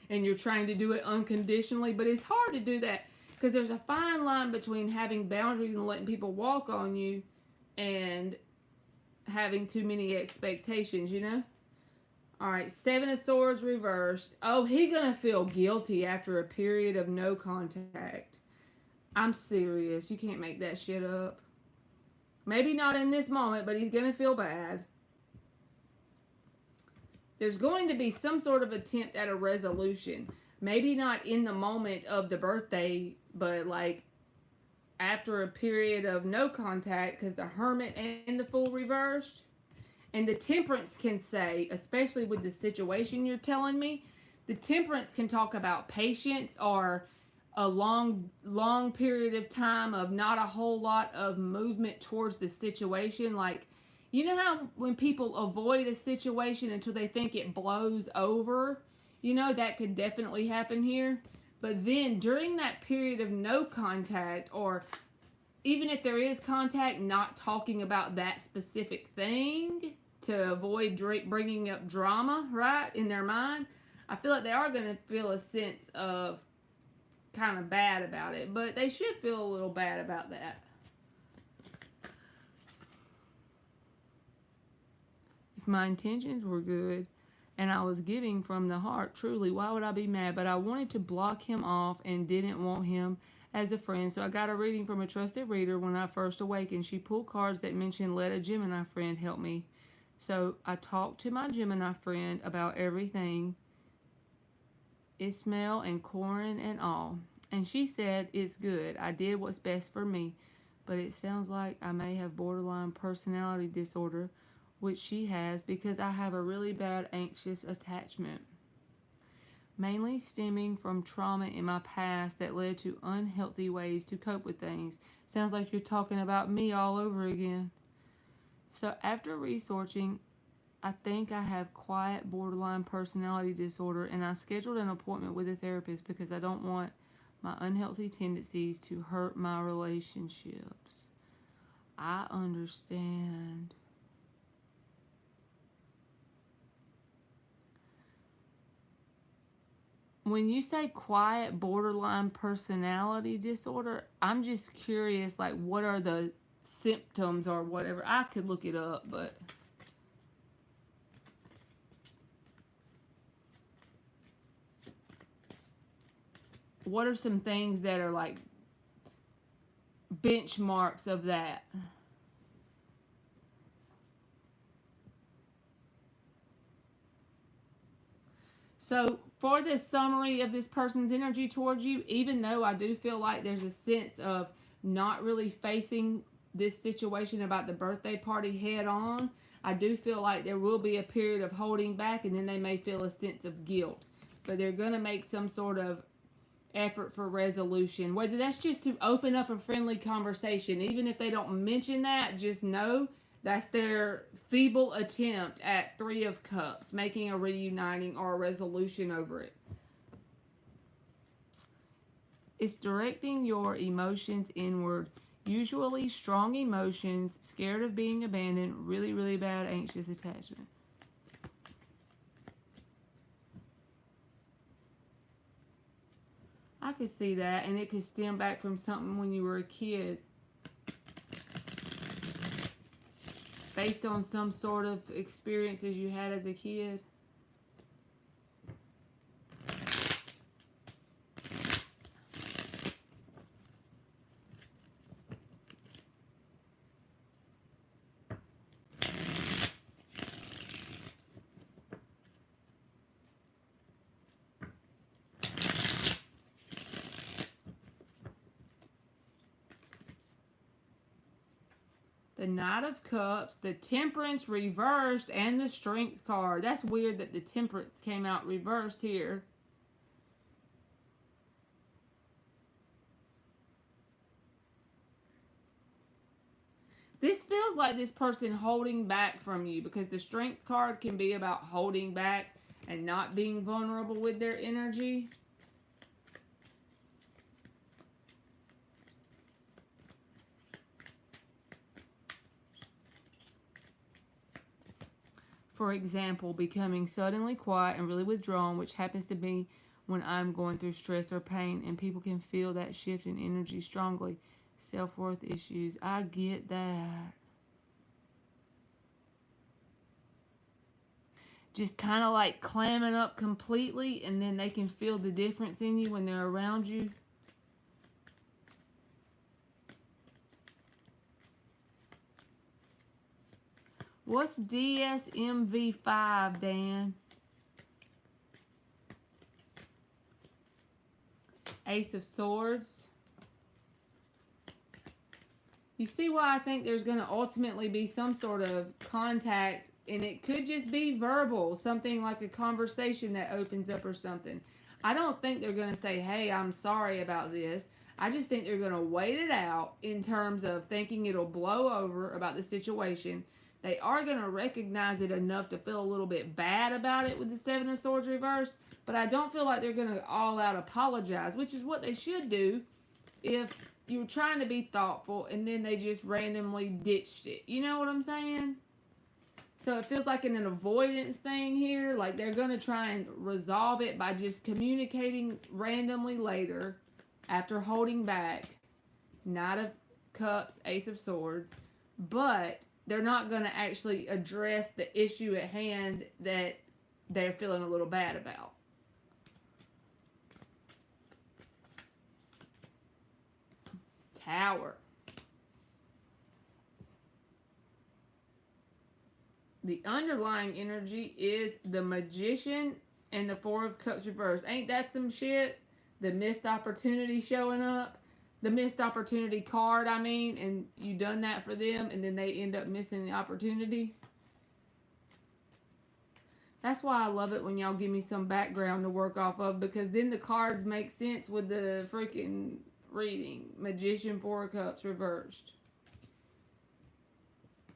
and you're trying to do it unconditionally, but it's hard to do that because there's a fine line between having boundaries and letting people walk on you and having too many expectations, Alright, Seven of Swords reversed. Oh, he gonna feel guilty after a period of no contact. I'm serious. You can't make that shit up. Maybe not in this moment, but he's gonna feel bad. There's going to be some sort of attempt at a resolution. Maybe not in the moment of the birthday, but like after a period of no contact, because the Hermit and the Fool reversed. And the Temperance can say, especially with the situation you're telling me, the Temperance can talk about patience or a long period of time of not a whole lot of movement towards the situation. Like, you know how when people avoid a situation until they think it blows over? That could definitely happen here. But then during that period of no contact, or even if there is contact, not talking about that specific thing to avoid bringing up drama, right, in their mind, I feel like they are going to feel a sense of kind of bad about it. But they should feel a little bad about that. If my intentions were good and I was giving from the heart, truly, why would I be mad? But I wanted to block him off and didn't want him as a friend. So I got a reading from a trusted reader when I first awakened. She pulled cards that mentioned let a Gemini friend help me. So I talked to my Gemini friend about everything, Ismael and Corin and all. And she said, it's good. I did what's best for me. But it sounds like I may have borderline personality disorder, which she has, because I have a really bad anxious attachment. Mainly stemming from trauma in my past that led to unhealthy ways to cope with things. Sounds like you're talking about me all over again. So after researching, I think I have quiet borderline personality disorder, and I scheduled an appointment with a therapist because I don't want my unhealthy tendencies to hurt my relationships. I understand. When you say quiet borderline personality disorder, I'm just curious, like, what are the symptoms or whatever? I could look it up, but what are some things that are like benchmarks of that? So, for this summary of this person's energy towards you, even though I do feel like there's a sense of not really facing this situation about the birthday party head on, I do feel like there will be a period of holding back, and then they may feel a sense of guilt. But they're going to make some sort of effort for resolution, whether that's just to open up a friendly conversation. Even if they don't mention that, just know that's their feeble attempt at Three of Cups, making a reuniting or a resolution over it. It's directing your emotions inward. Usually strong emotions, scared of being abandoned, really, really bad anxious attachment. I could see that, and it could stem back from something when you were a kid, based on some sort of experiences you had as a kid. The Knight of Cups, the Temperance reversed, and the Strength card. That's weird that the Temperance came out reversed here. This feels like this person holding back from you, because the Strength card can be about holding back and not being vulnerable with their energy. For example, becoming suddenly quiet and really withdrawn, which happens to be when I'm going through stress or pain, and people can feel that shift in energy strongly. Self-worth issues. I get that. Just kind of like clamming up completely, and then they can feel the difference in you when they're around you. What's DSMV5, Dan? Ace of Swords. You see why I think there's going to ultimately be some sort of contact, and it could just be verbal, something like a conversation that opens up or something. I don't think they're going to say, hey, I'm sorry about this. I just think they're going to wait it out in terms of thinking it'll blow over about the situation. They are going to recognize it enough to feel a little bit bad about it with the Seven of Swords reversed, but I don't feel like they're going to all out apologize, which is what they should do if you were trying to be thoughtful and then they just randomly ditched it. You know what I'm saying? So it feels like an avoidance thing here. Like they're going to try and resolve it by just communicating randomly later after holding back. Knight of Cups, Ace of Swords. But they're not going to actually address the issue at hand that they're feeling a little bad about. Tower. The underlying energy is the Magician and the Four of Cups reversed. Ain't that some shit? The missed opportunity showing up. The missed opportunity card, I mean, and you done that for them, and then they end up missing the opportunity. That's why I love it when y'all give me some background to work off of, because then the cards make sense with the freaking reading. Magician, Four of Cups reversed.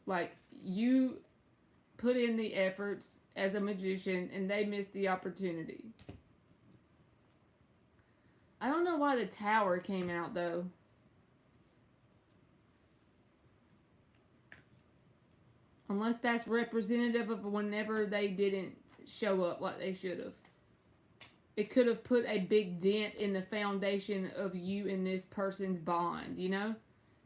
Like, you put in the efforts as a magician and they missed the opportunity. I don't know why the Tower came out though. Unless that's representative of whenever they didn't show up like they should have. It could have put a big dent in the foundation of you and this person's bond, you know?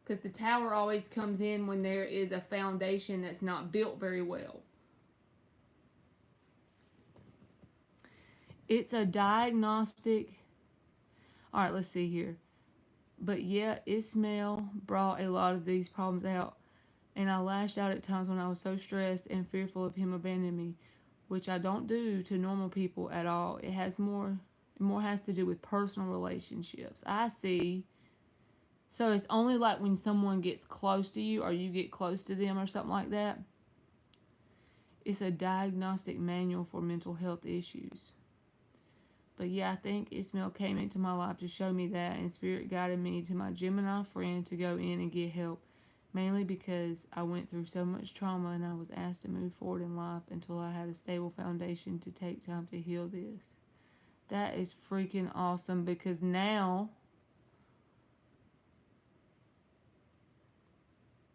Because the Tower always comes in when there is a foundation that's not built very well. It's a diagnostic. Alright, let's see here. But yeah, Ismael brought a lot of these problems out. And I lashed out at times when I was so stressed and fearful of him abandoning me, which I don't do to normal people at all. It has more has to do with personal relationships. I see. So it's only like when someone gets close to you or you get close to them or something like that. It's a diagnostic manual for mental health issues. But yeah, I think Ismael came into my life to show me that, and Spirit guided me to my Gemini friend to go in and get help. Mainly because I went through so much trauma and I was asked to move forward in life until I had a stable foundation to take time to heal this. That is freaking awesome, because now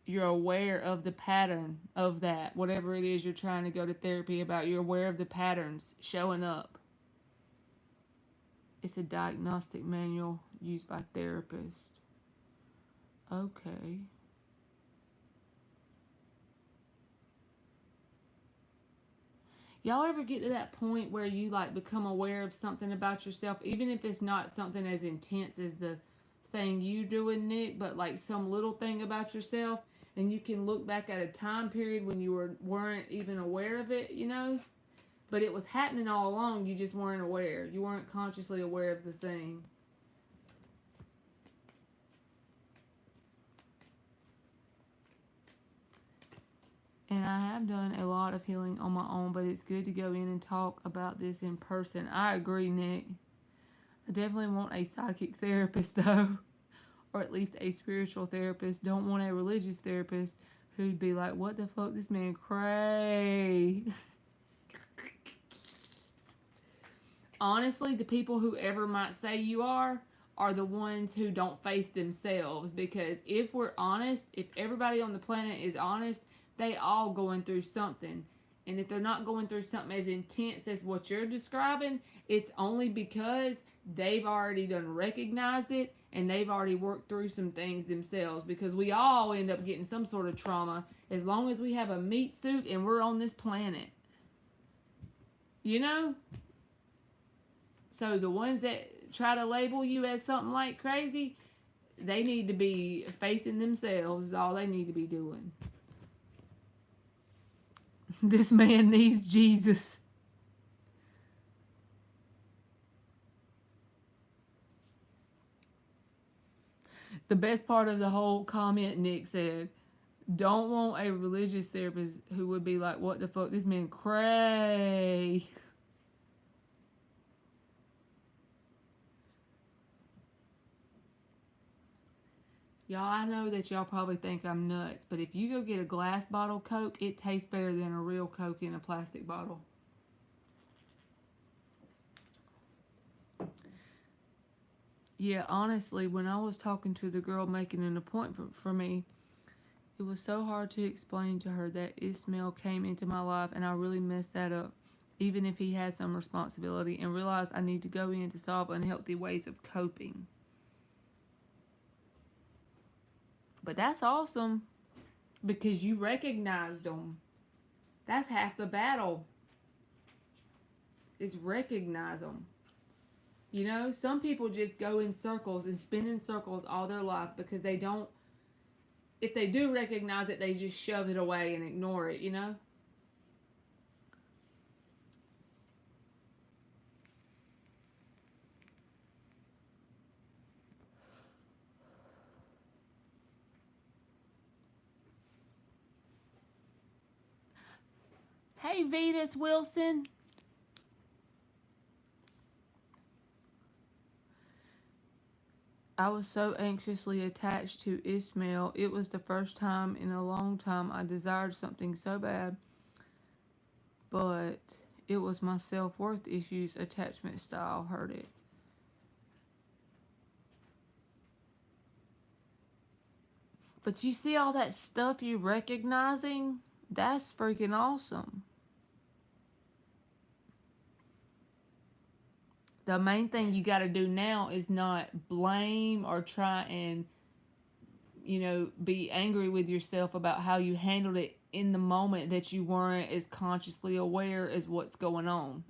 you're aware of the pattern of that. Whatever it is you're trying to go to therapy about, you're aware of the patterns showing up. It's a diagnostic manual used by therapists. Okay. Y'all ever get to that point where you like become aware of something about yourself, even if it's not something as intense as the thing you doing, Nick, but like some little thing about yourself, and you can look back at a time period when you weren't even aware of it, you know? But it was happening all along, you just weren't aware. You weren't consciously aware of the thing. And I have done a lot of healing on my own, but it's good to go in and talk about this in person. I agree, Nick. I definitely want a psychic therapist, though, or at least a spiritual therapist. Don't want a religious therapist who'd be like, what the fuck, this man cray. Honestly, the people who ever might say you are the ones who don't face themselves, because if we're honest, if everybody on the planet is honest, they all going through something. And if they're not going through something as intense as what you're describing, it's only because they've already done recognized it and they've already worked through some things themselves, because we all end up getting some sort of trauma as long as we have a meat suit and we're on this planet. You know? So the ones that try to label you as something like crazy, they need to be facing themselves, is all they need to be doing. This man needs Jesus. The best part of the whole comment, Nick said, don't want a religious therapist who would be like, what the fuck, this man cray. Y'all, I know that y'all probably think I'm nuts, but if you go get a glass bottle Coke, it tastes better than a real Coke in a plastic bottle. Yeah, honestly, when I was talking to the girl making an appointment for me, it was so hard to explain to her that Ismael came into my life and I really messed that up, even if he had some responsibility, and realized I need to go in to solve unhealthy ways of coping. But that's awesome, because you recognized them. That's half the battle, is recognize them. You know, some people just go in circles and spin in circles all their life because they don't, if they do recognize it, they just shove it away and ignore it, you know? Hey, Vetus Wilson. I was so anxiously attached to Ismael. It was the first time in a long time I desired something so bad. but it was my self-worth issues, attachment style hurt it. But you see all that stuff you recognizing? That's freaking awesome. The main thing you got to do now is not blame or try and, be angry with yourself about how you handled it in the moment that you weren't as consciously aware as what's going on.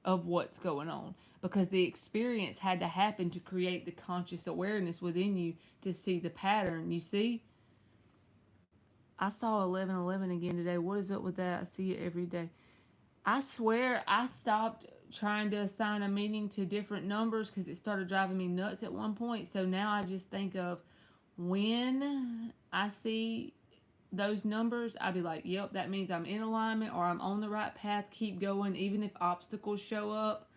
Because the experience had to happen to create the conscious awareness within you to see the pattern. You see? I saw 1111 again today. What is up with that? I see it every day. I swear I stopped trying to assign a meaning to different numbers because it started driving me nuts at one point. So now I just think of when I see those numbers, I'd be like, yep, that means I'm in alignment or I'm on the right path. Keep going. Even if obstacles show up,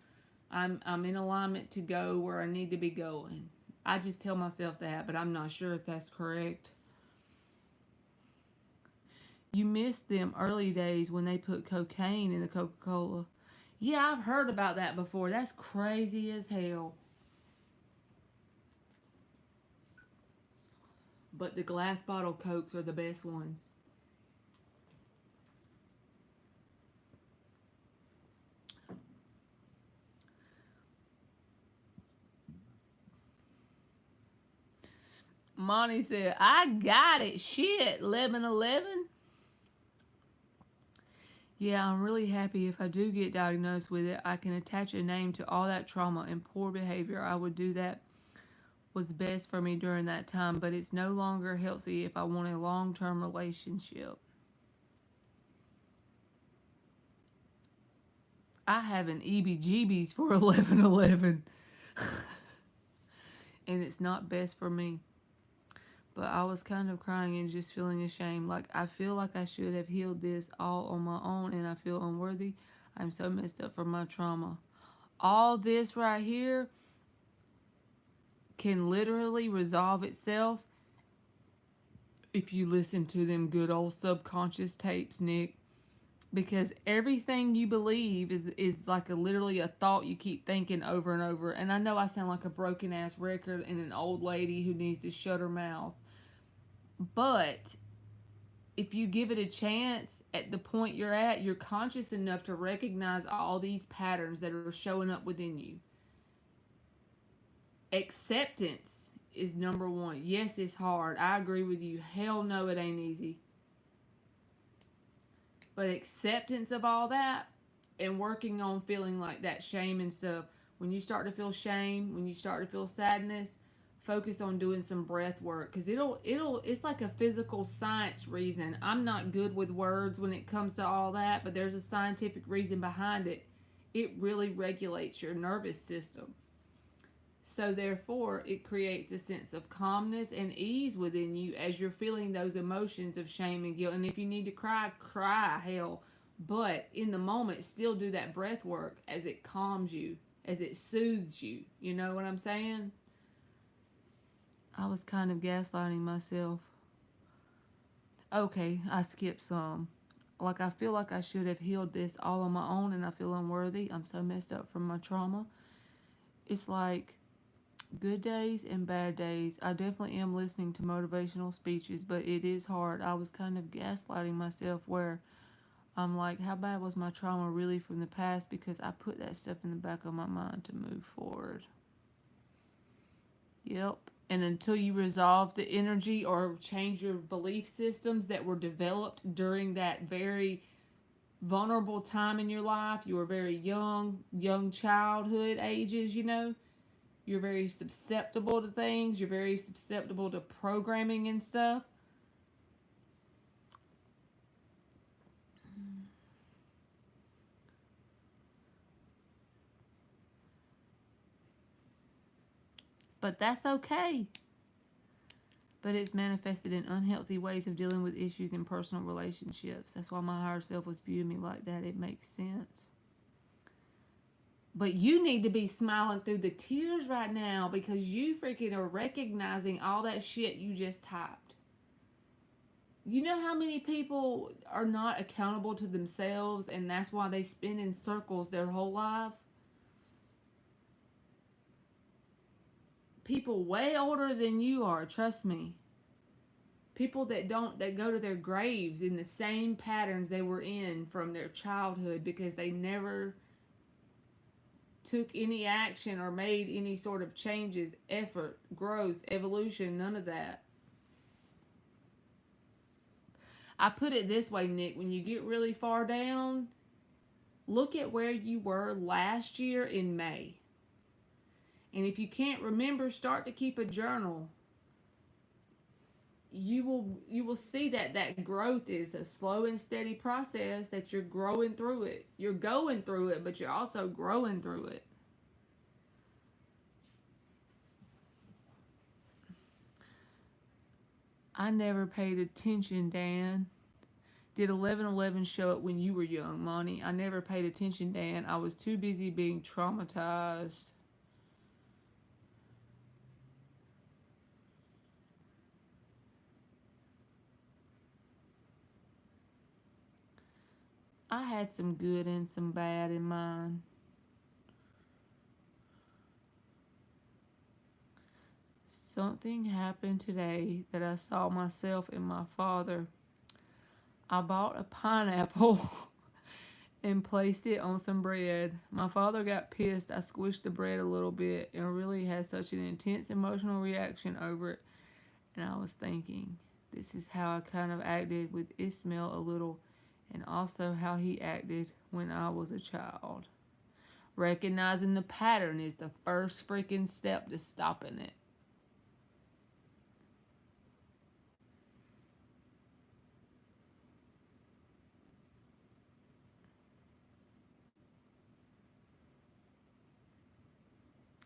I'm in alignment to go where I need to be going. I just tell myself that, but I'm not sure if that's correct. You missed them early days when they put cocaine in the Coca-Cola. Yeah, I've heard about that before. That's crazy as hell. But the glass bottle Cokes are the best ones. Monty said, I got it. Shit, 1111. Yeah, I'm really happy if I do get diagnosed with it. I can attach a name to all that trauma and poor behavior. I would do that was best for me during that time, but it's no longer healthy if I want a long term relationship. I have an EBGBs for 1111. And it's not best for me. But I was kind of crying and just feeling ashamed. Like, I feel like I should have healed this all on my own and I feel unworthy. I'm so messed up from my trauma. All this right here can literally resolve itself if you listen to them good old subconscious tapes, Nick. Because everything you believe is like literally a thought you keep thinking over and over. And I know I sound like a broken ass record and an old lady who needs to shut her mouth. But if you give it a chance at the point you're at, you're conscious enough to recognize all these patterns that are showing up within you. Acceptance is number one. Yes, it's hard. I agree with you. Hell no, it ain't easy. But acceptance of all that and working on feeling like that shame and stuff. When you start to feel shame, when you start to feel sadness, focus on doing some breath work because it's like a physical science reason. I'm not good with words when it comes to all that, but there's a scientific reason behind it. It really regulates your nervous system. So therefore, it creates a sense of calmness and ease within you as you're feeling those emotions of shame and guilt. And if you need to cry, cry, hell. But in the moment, still do that breath work as it calms you, as it soothes you. You know what I'm saying? I was kind of gaslighting myself. Okay, I skipped some. Like, I feel like I should have healed this all on my own and I feel unworthy. I'm so messed up from my trauma. It's like good days and bad days. I definitely am listening to motivational speeches, but it is hard. I was kind of gaslighting myself where I'm like, how bad was my trauma really from the past? Because I put that stuff in the back of my mind to move forward. Yep. And until you resolve the energy or change your belief systems that were developed during that very vulnerable time in your life, you were very young childhood ages, you're very susceptible to things, you're very susceptible to programming and stuff. But that's okay. But it's manifested in unhealthy ways of dealing with issues in personal relationships. That's why my higher self was viewing me like that. It makes sense. But you need to be smiling through the tears right now because you freaking are recognizing all that shit you just typed. You know how many people are not accountable to themselves, and that's why they spin in circles their whole life? People way older than you are, trust me. People that go to their graves in the same patterns they were in from their childhood because they never took any action or made any sort of changes, effort, growth, evolution, none of that. I put it this way, Nick, when you get really far down, look at where you were last year in May. And if you can't remember, start to keep a journal. You will see that that growth is a slow and steady process, that you're growing through it. You're going through it, but you're also growing through it. I never paid attention, Dan. Did 11:11 show up when you were young, Monty? I never paid attention, Dan. I was too busy being traumatized. I had some good and some bad in mine. Something happened today that I saw myself in my father. I bought a pineapple and placed it on some bread. My father got pissed. I squished the bread a little bit and really had such an intense emotional reaction over it. And I was thinking, this is how I kind of acted with Ismail a little, and also how he acted when I was a child. Recognizing the pattern is the first freaking step to stopping it.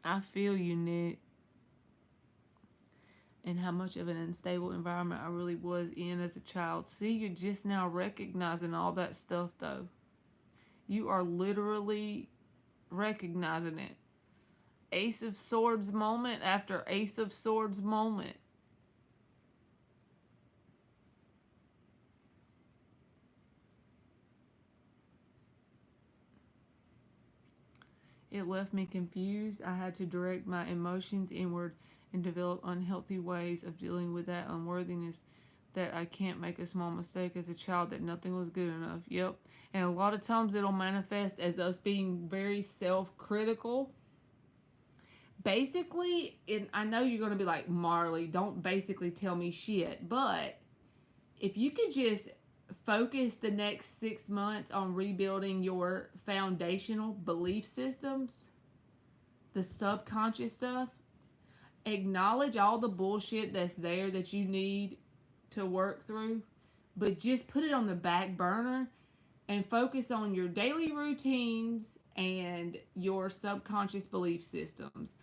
I feel you, Nick, and how much of an unstable environment I really was in as a child. See, you're just now recognizing all that stuff, though. You are literally recognizing it. Ace of Swords moment after Ace of Swords moment. It left me confused. I had to direct my emotions inward and develop unhealthy ways of dealing with that unworthiness, that I can't make a small mistake as a child, that nothing was good enough. Yep. And a lot of times it'll manifest as us being very self-critical. Basically, and I know you're going to be like, Marley, don't basically tell me shit, but if you could just focus the next 6 months on rebuilding your foundational belief systems, the subconscious stuff, acknowledge all the bullshit that's there that you need to work through, but just put it on the back burner and focus on your daily routines and your subconscious belief systems.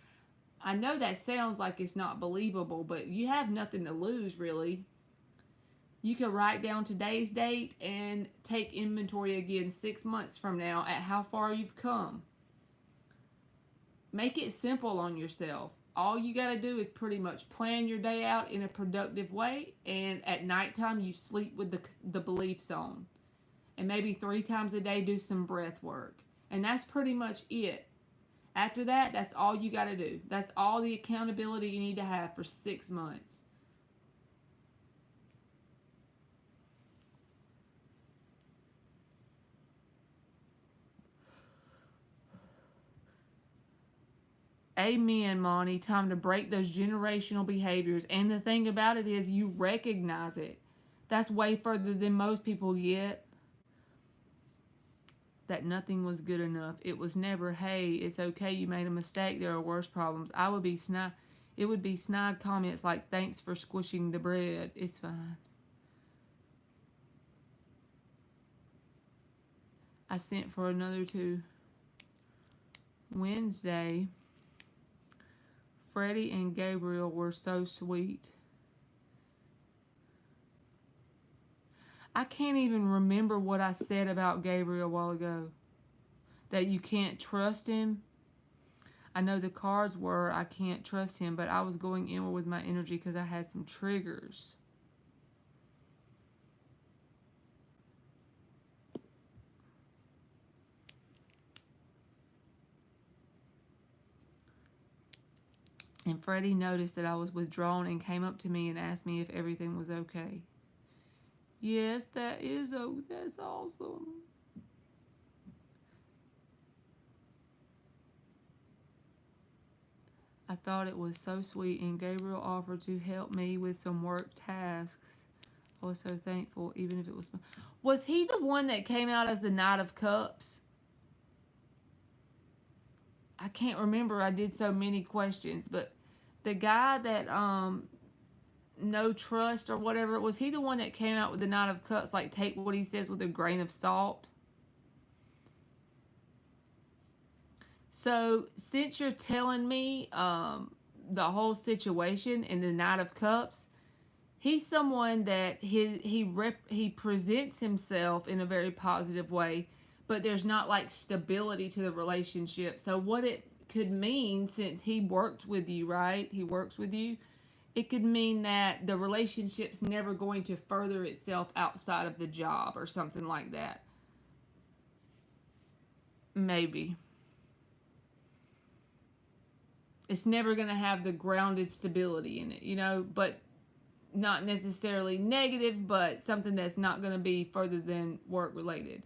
I know that sounds like it's not believable, but you have nothing to lose, really. You can write down today's date and take inventory again 6 months from now at how far you've come. Make it simple on yourself. All you got to do is pretty much plan your day out in a productive way, and at nighttime you sleep with the beliefs on. And maybe 3 times a day do some breath work. And that's pretty much it. After that, that's all you got to do. That's all the accountability you need to have for 6 months. Amen, Monty. Time to break those generational behaviors. And the thing about it is, you recognize it. That's way further than most people get. That nothing was good enough. It was never, hey, it's okay, you made a mistake, there are worse problems. It would be snide comments like, thanks for squishing the bread. It's fine. I sent for another 2. Wednesday, Freddie and Gabriel were so sweet. I can't even remember what I said about Gabriel a while ago. That you can't trust him. I know the cards were I can't trust him, but I was going inward with my energy because I had some triggers. And Freddie noticed that I was withdrawn and came up to me and asked me if everything was okay. Yes, that's awesome. I thought it was so sweet, and Gabriel offered to help me with some work tasks. I was so thankful, even if it was. Was he the one that came out as the Knight of Cups? I can't remember. I did so many questions, but the guy that no trust or whatever, was he the one that came out with the Knight of Cups? Like, take what he says with a grain of salt. So since you're telling me the whole situation in the Knight of Cups, he's someone that he presents himself in a very positive way, but there's not like stability to the relationship. So what it could mean, since he worked with you, right? He works with you. It could mean that the relationship's never going to further itself outside of the job or something like that. Maybe. It's never going to have the grounded stability in it, but not necessarily negative, but something that's not going to be further than work related.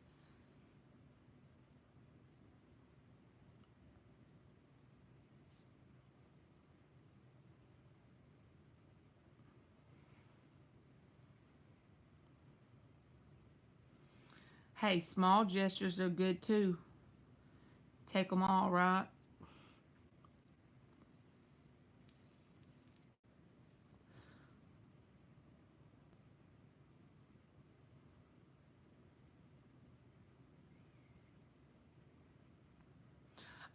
Hey, small gestures are good too. Take them all, right?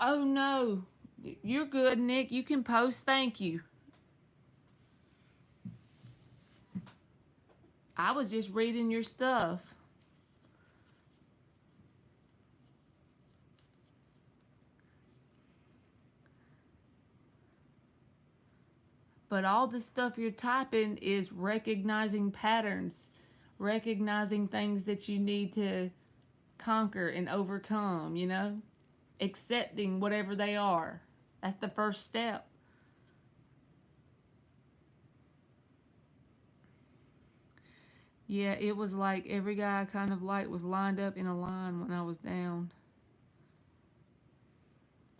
Oh no, you're good, Nick. You can post thank you. I was just reading your stuff. But all the stuff you're typing is recognizing patterns, recognizing things that you need to conquer and overcome, accepting whatever they are. That's the first step. Yeah, it was like every guy I kind of liked was lined up in a line when I was down.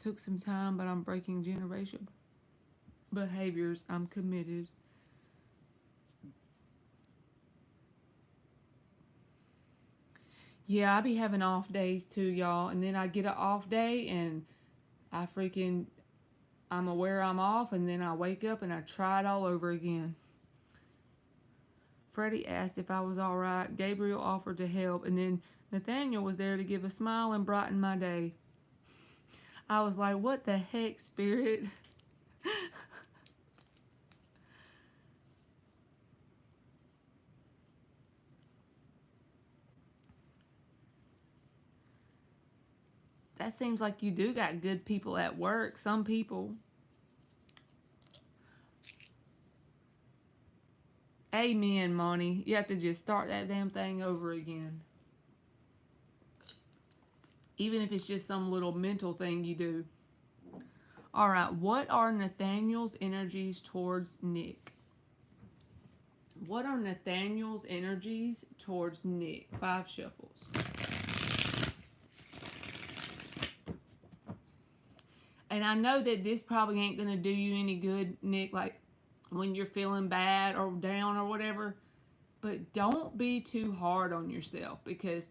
Took some time, but I'm breaking generation behaviors. I'm committed. Yeah, I be having off days too, y'all. And then I get an off day and I'm aware I'm off, and then I wake up and I try it all over again. Freddie asked if I was alright. Gabriel offered to help, and then Nathaniel was there to give a smile and brighten my day. I was like, what the heck, Spirit? That seems like you do got good people at work. Some people. Amen, Monty. You have to just start that damn thing over again. Even if it's just some little mental thing you do. All right, what are Nathaniel's energies towards Nick? What are Nathaniel's energies towards Nick? 5 shuffles. And I know that this probably ain't going to do you any good, Nick, like when you're feeling bad or down or whatever. But don't be too hard on yourself, because,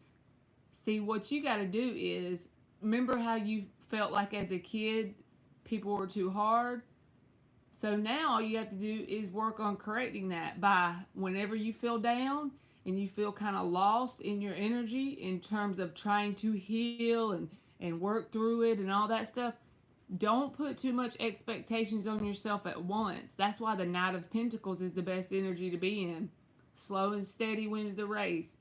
see, what you got to do is, remember how you felt like as a kid people were too hard? So now all you have to do is work on correcting that by whenever you feel down and you feel kind of lost in your energy in terms of trying to heal and work through it and all that stuff. Don't put too much expectations on yourself at once. That's why the Knight of Pentacles is the best energy to be in. Slow and steady wins the race.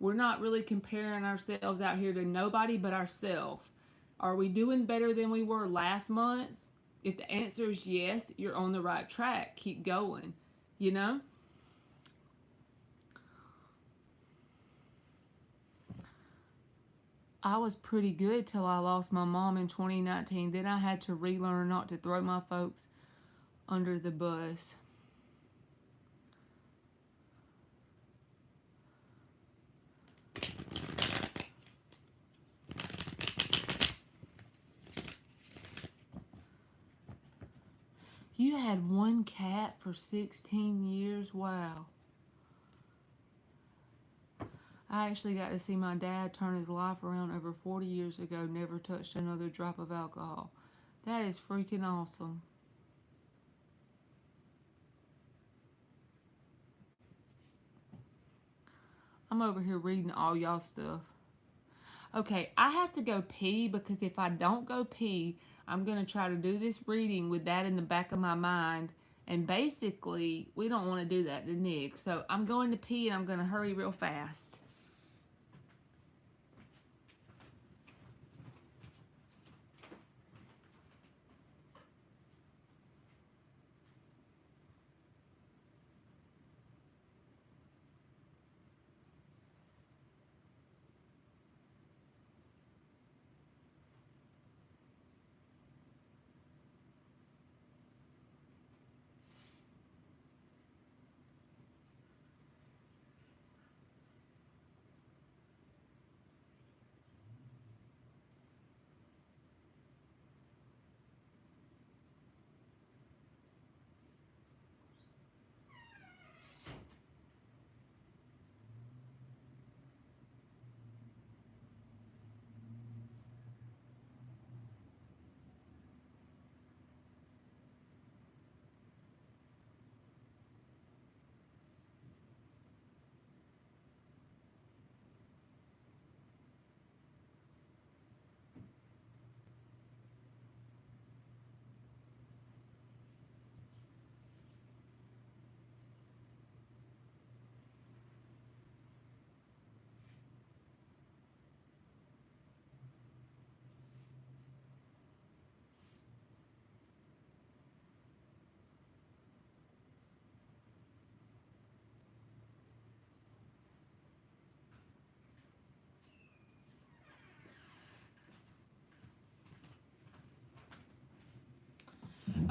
We're not really comparing ourselves out here to nobody but ourselves. Are we doing better than we were last month? If the answer is yes, you're on the right track. Keep going, you know? I was pretty good till I lost my mom in 2019. Then I had to relearn not to throw my folks. under the bus. You had one cat for 16 years? Wow. I actually got to see my dad turn his life around over 40 years ago, never touched another drop of alcohol. That is freaking awesome. I'm over here reading all y'all stuff. Okay, I have to go pee because if I don't go pee, I'm going to try to do this reading with that in the back of my mind. And basically, we don't want to do that to Nick. So I'm going to pee and I'm going to hurry real fast.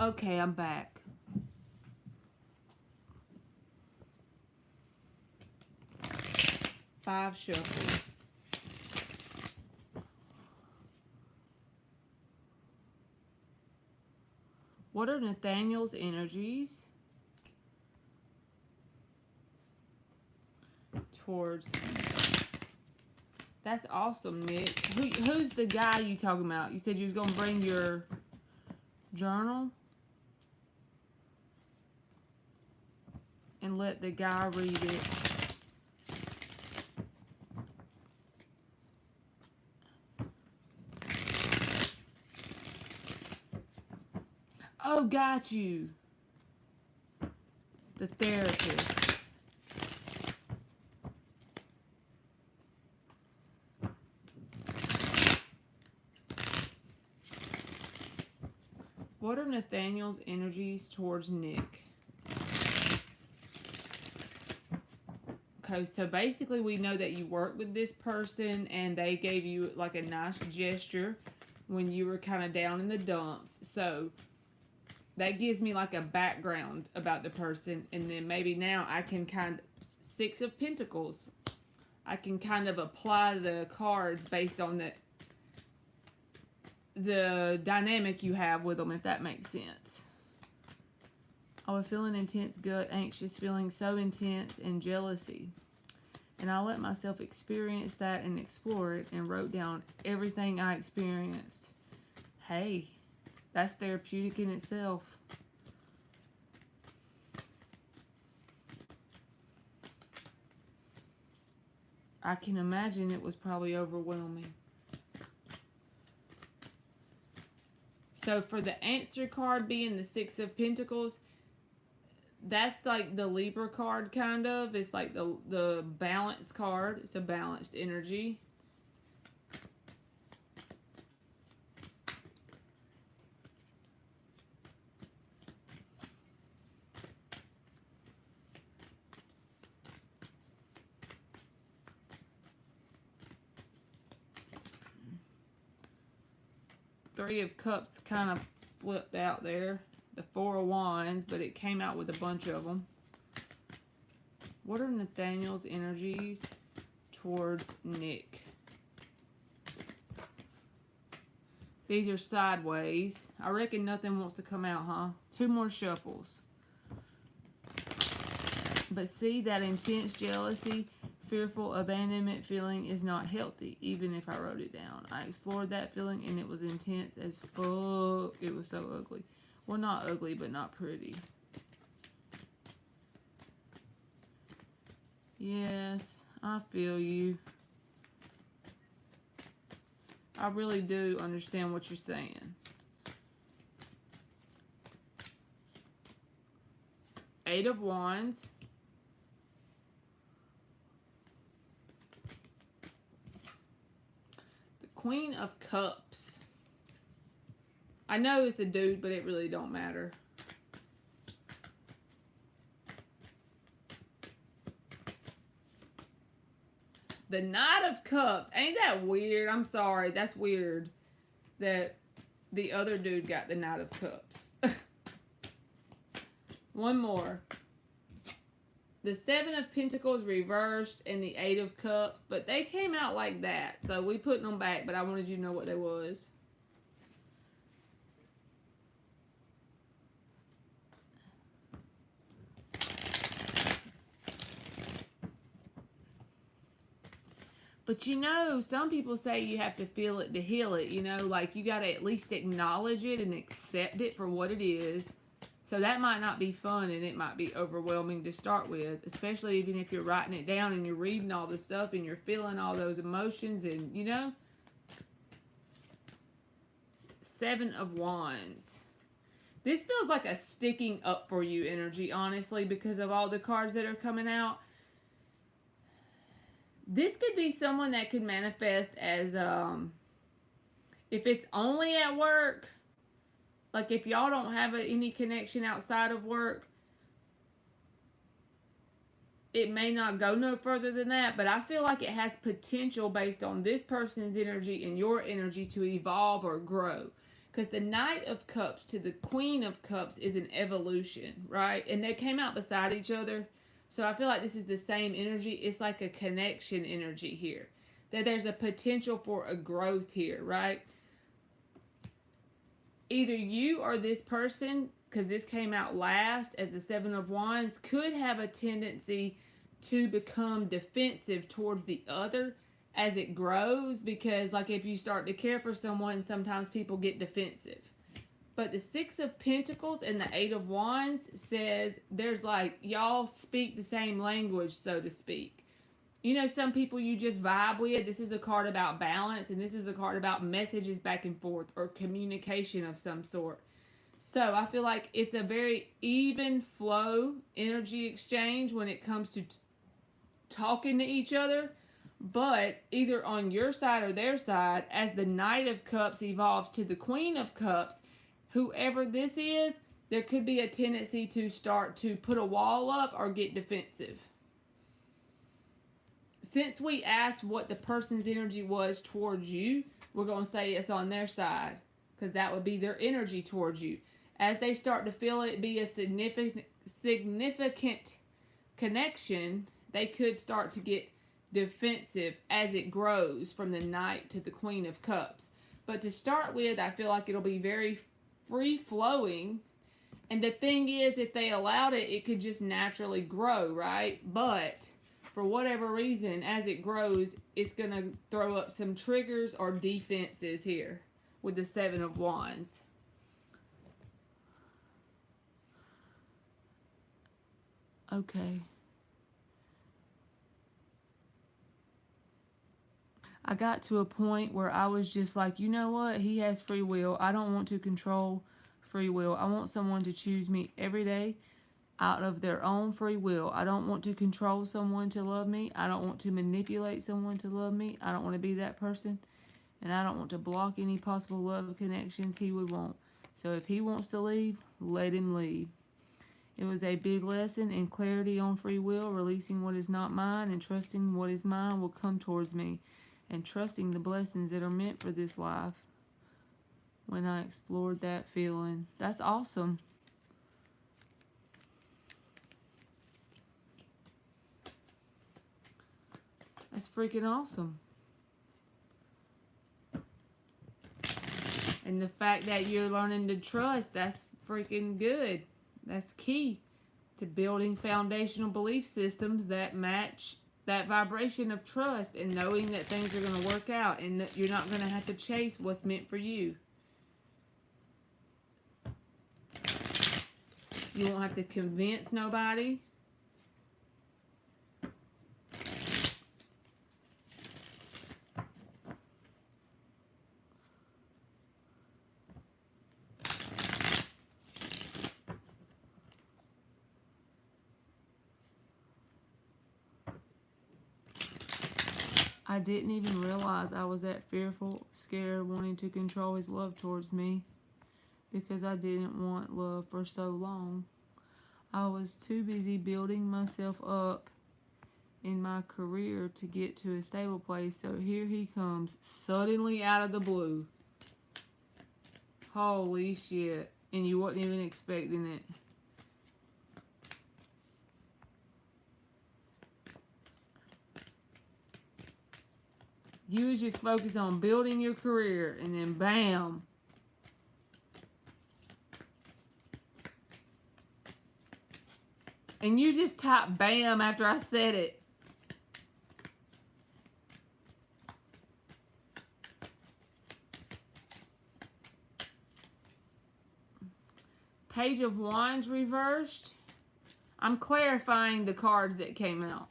Okay, I'm back. Five shuffles. What are Nathaniel's energies towards... That's awesome, Nick. Who's the guy you talking about? You said you was going to bring your journal and let the guy read it. Oh, got you. The therapist. What are Nathaniel's energies towards Nick? Okay, so basically we know that you worked with this person and they gave you like a nice gesture when you were kind of down in the dumps. So that gives me like a background about the person, and then maybe now I can kind of... Six of Pentacles. I can kind of apply the cards based on the dynamic you have with them, if that makes sense. I was feeling intense gut, anxious, feeling so intense, and jealousy. And I let myself experience that and explore it and wrote down everything I experienced. Hey, that's therapeutic in itself. I can imagine it was probably overwhelming. So for the answer card being the Six of Pentacles, that's like the Libra card, kind of. It's like the balance card. It's a balanced energy. Three of Cups kind of flipped out there. the Four of Wands, but it came out with a bunch of them. What are Nathaniel's energies towards Nick? These are sideways. I reckon nothing wants to come out, huh? 2 more shuffles. But see, that intense jealousy, fearful abandonment feeling is not healthy, even if I wrote it down. I explored that feeling and it was intense as fuck. It was so ugly. Well, not ugly, but not pretty. Yes, I feel you. I really do understand what you're saying. Eight of Wands. The Queen of Cups. I know it's a dude, but it really don't matter. The Knight of Cups. Ain't that weird? I'm sorry. That's weird that the other dude got the Knight of Cups. One more. The Seven of Pentacles reversed and the Eight of Cups. But they came out like that. So we putting them back. But I wanted you to know what they was. But you know, some people say you have to feel it to heal it, you know, like you got to at least acknowledge it and accept it for what it is. So that might not be fun and it might be overwhelming to start with, especially even if you're writing it down and you're reading all the stuff and you're feeling all those emotions and, you know. Seven of Wands. This feels like a sticking up for you energy, honestly, because of all the cards that are coming out. This could be someone that could manifest as, if it's only at work, like if y'all don't have any connection outside of work, it may not go no further than that, but I feel like it has potential based on this person's energy and your energy to evolve or grow. Because the Knight of Cups to the Queen of Cups is an evolution, right? And they came out beside each other. So I feel like this is the same energy. It's like a connection energy here. That there's a potential for a growth here, right? Either you or this person, because this came out last as the Seven of Wands, could have a tendency to become defensive towards the other as it grows. Because like if you start to care for someone, sometimes people get defensive. But the Six of Pentacles and the Eight of Wands says there's like, y'all speak the same language, so to speak. You know, some people you just vibe with. This is a card about balance, and this is a card about messages back and forth or communication of some sort. So I feel like it's a very even flow energy exchange when it comes to talking to each other. But either on your side or their side, as the Knight of Cups evolves to the Queen of Cups, whoever this is, there could be a tendency to start to put a wall up or get defensive. Since we asked what the person's energy was towards you, we're going to say it's on their side, because that would be their energy towards you. As they start to feel it be a significant connection, they could start to get defensive as it grows from the Knight to the Queen of Cups. But to start with, I feel like it'll be very free-flowing. And the thing is, if they allowed it, it could just naturally grow, right? But for whatever reason, as it grows, it's going to throw up some triggers or defenses here with the Seven of Wands. Okay. I got to a point where I was just like, you know what? He has free will. I don't want to control free will. I want someone to choose me every day out of their own free will. I don't want to control someone to love me. I don't want to manipulate someone to love me. I don't want to be that person. And I don't want to block any possible love connections he would want. So if he wants to leave, let him leave. It was a big lesson in clarity on free will, releasing what is not mine and trusting what is mine will come towards me, and trusting the blessings that are meant for this life. When I explored that feeling. That's awesome. That's freaking awesome. And the fact that you're learning to trust, that's freaking good. That's key to building foundational belief systems that match that vibration of trust and knowing that things are going to work out and that you're not going to have to chase what's meant for you. You won't have to convince nobody. I didn't even realize I was that fearful, scared, wanting to control his love towards me because I didn't want love for so long. I was too busy building myself up in my career to get to a stable place, so here he comes, suddenly out of the blue. Holy shit. And you weren't even expecting it. You was just focused on building your career, and then bam. And you just typed bam after I said it. Page of Wands reversed. I'm clarifying the cards that came out.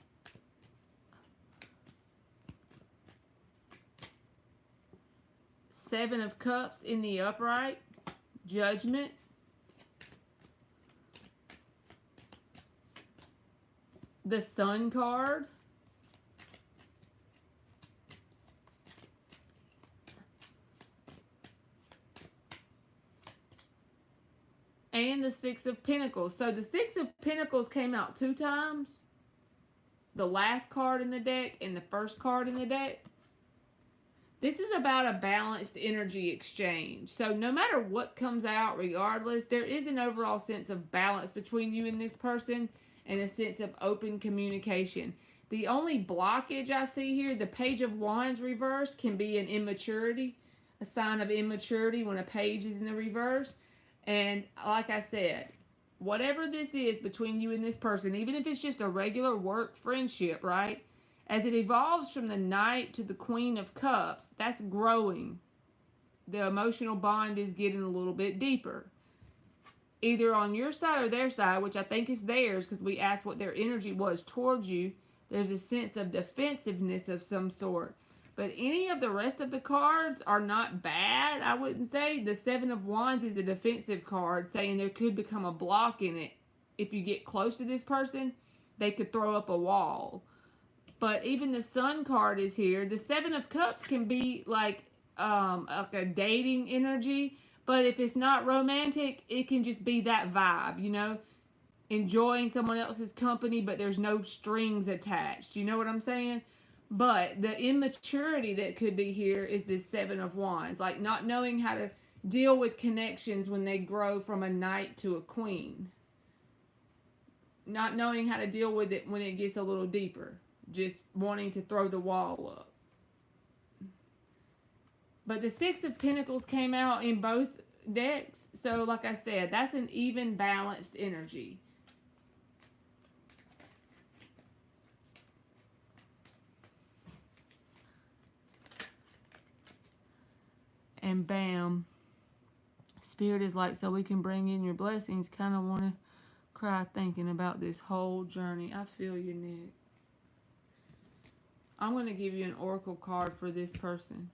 Seven of Cups in the upright. Judgment. The Sun card. And the Six of Pentacles. So the Six of Pentacles came out 2 times. The last card in the deck and the first card in the deck. This is about a balanced energy exchange. So no matter what comes out, regardless, there is an overall sense of balance between you and this person and a sense of open communication. The only blockage I see here, the Page of Wands reversed, can be an immaturity, a sign of immaturity when a page is in the reverse. And like I said, whatever this is between you and this person, even if it's just a regular work friendship, right? As it evolves from the Knight to the Queen of Cups, that's growing. The emotional bond is getting a little bit deeper. Either on your side or their side, which I think is theirs because we asked what their energy was towards you, there's a sense of defensiveness of some sort. But any of the rest of the cards are not bad, I wouldn't say. The Seven of Wands is a defensive card, saying there could become a block in it. If you get close to this person, they could throw up a wall. But even the Sun card is here. The Seven of Cups can be like a dating energy. But if it's not romantic, it can just be that vibe, you know? Enjoying someone else's company, but there's no strings attached. You know what I'm saying? But the immaturity that could be here is this Seven of Wands. Like not knowing how to deal with connections when they grow from a knight to a queen. Not knowing how to deal with it when it gets a little deeper. Just wanting to throw the wall up. But the Six of Pentacles came out in both decks. So like I said, that's an even balanced energy. And bam. Spirit is like, so we can bring in your blessings. Kind of want to cry thinking about this whole journey. I feel you, Nick. I'm going to give you an oracle card for this person.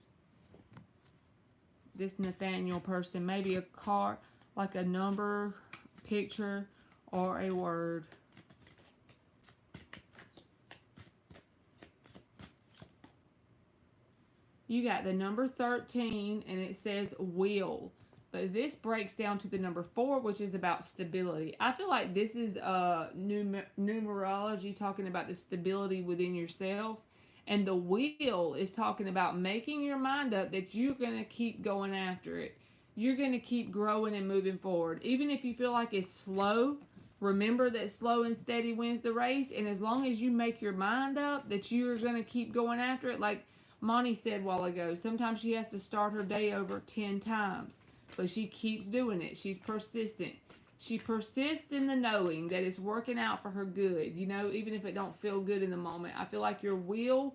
This Nathaniel person. Maybe a card, like a number, picture, or a word. You got the number 13, and it says will. But this breaks down to the number 4, which is about stability. I feel like this is numerology talking about the stability within yourself. And the wheel is talking about making your mind up that you're going to keep going after it. You're going to keep growing and moving forward. Even if you feel like it's slow, Remember that slow and steady wins the race, and as long as you make your mind up that you're going to keep going after it, like Monty said a while ago, sometimes she has to start her day over 10 times, but she keeps doing it. She's persistent. She persists in the knowing that it's working out for her good, you know, even if it don't feel good in the moment. I feel like your will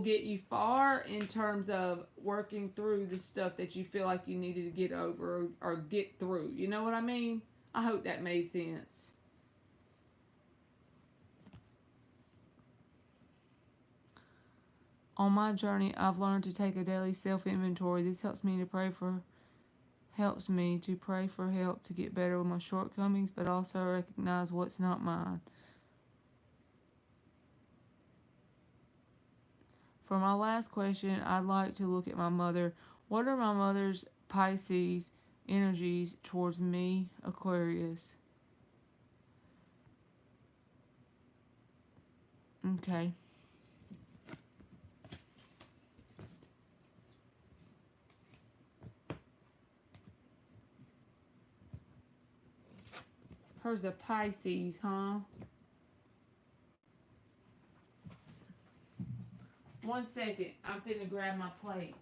get you far in terms of working through the stuff that you feel like you needed to get over or get through. You know what I mean? I hope that made sense. On my journey, I've learned to take a daily self-inventory. This helps me to pray for help to get better with my shortcomings, but also recognize what's not mine. For my last question, I'd like to look at my mother. What are my mother's Pisces energies towards me, Aquarius? Okay. Hers a Pisces, huh? 1 second. I'm finna grab my plate.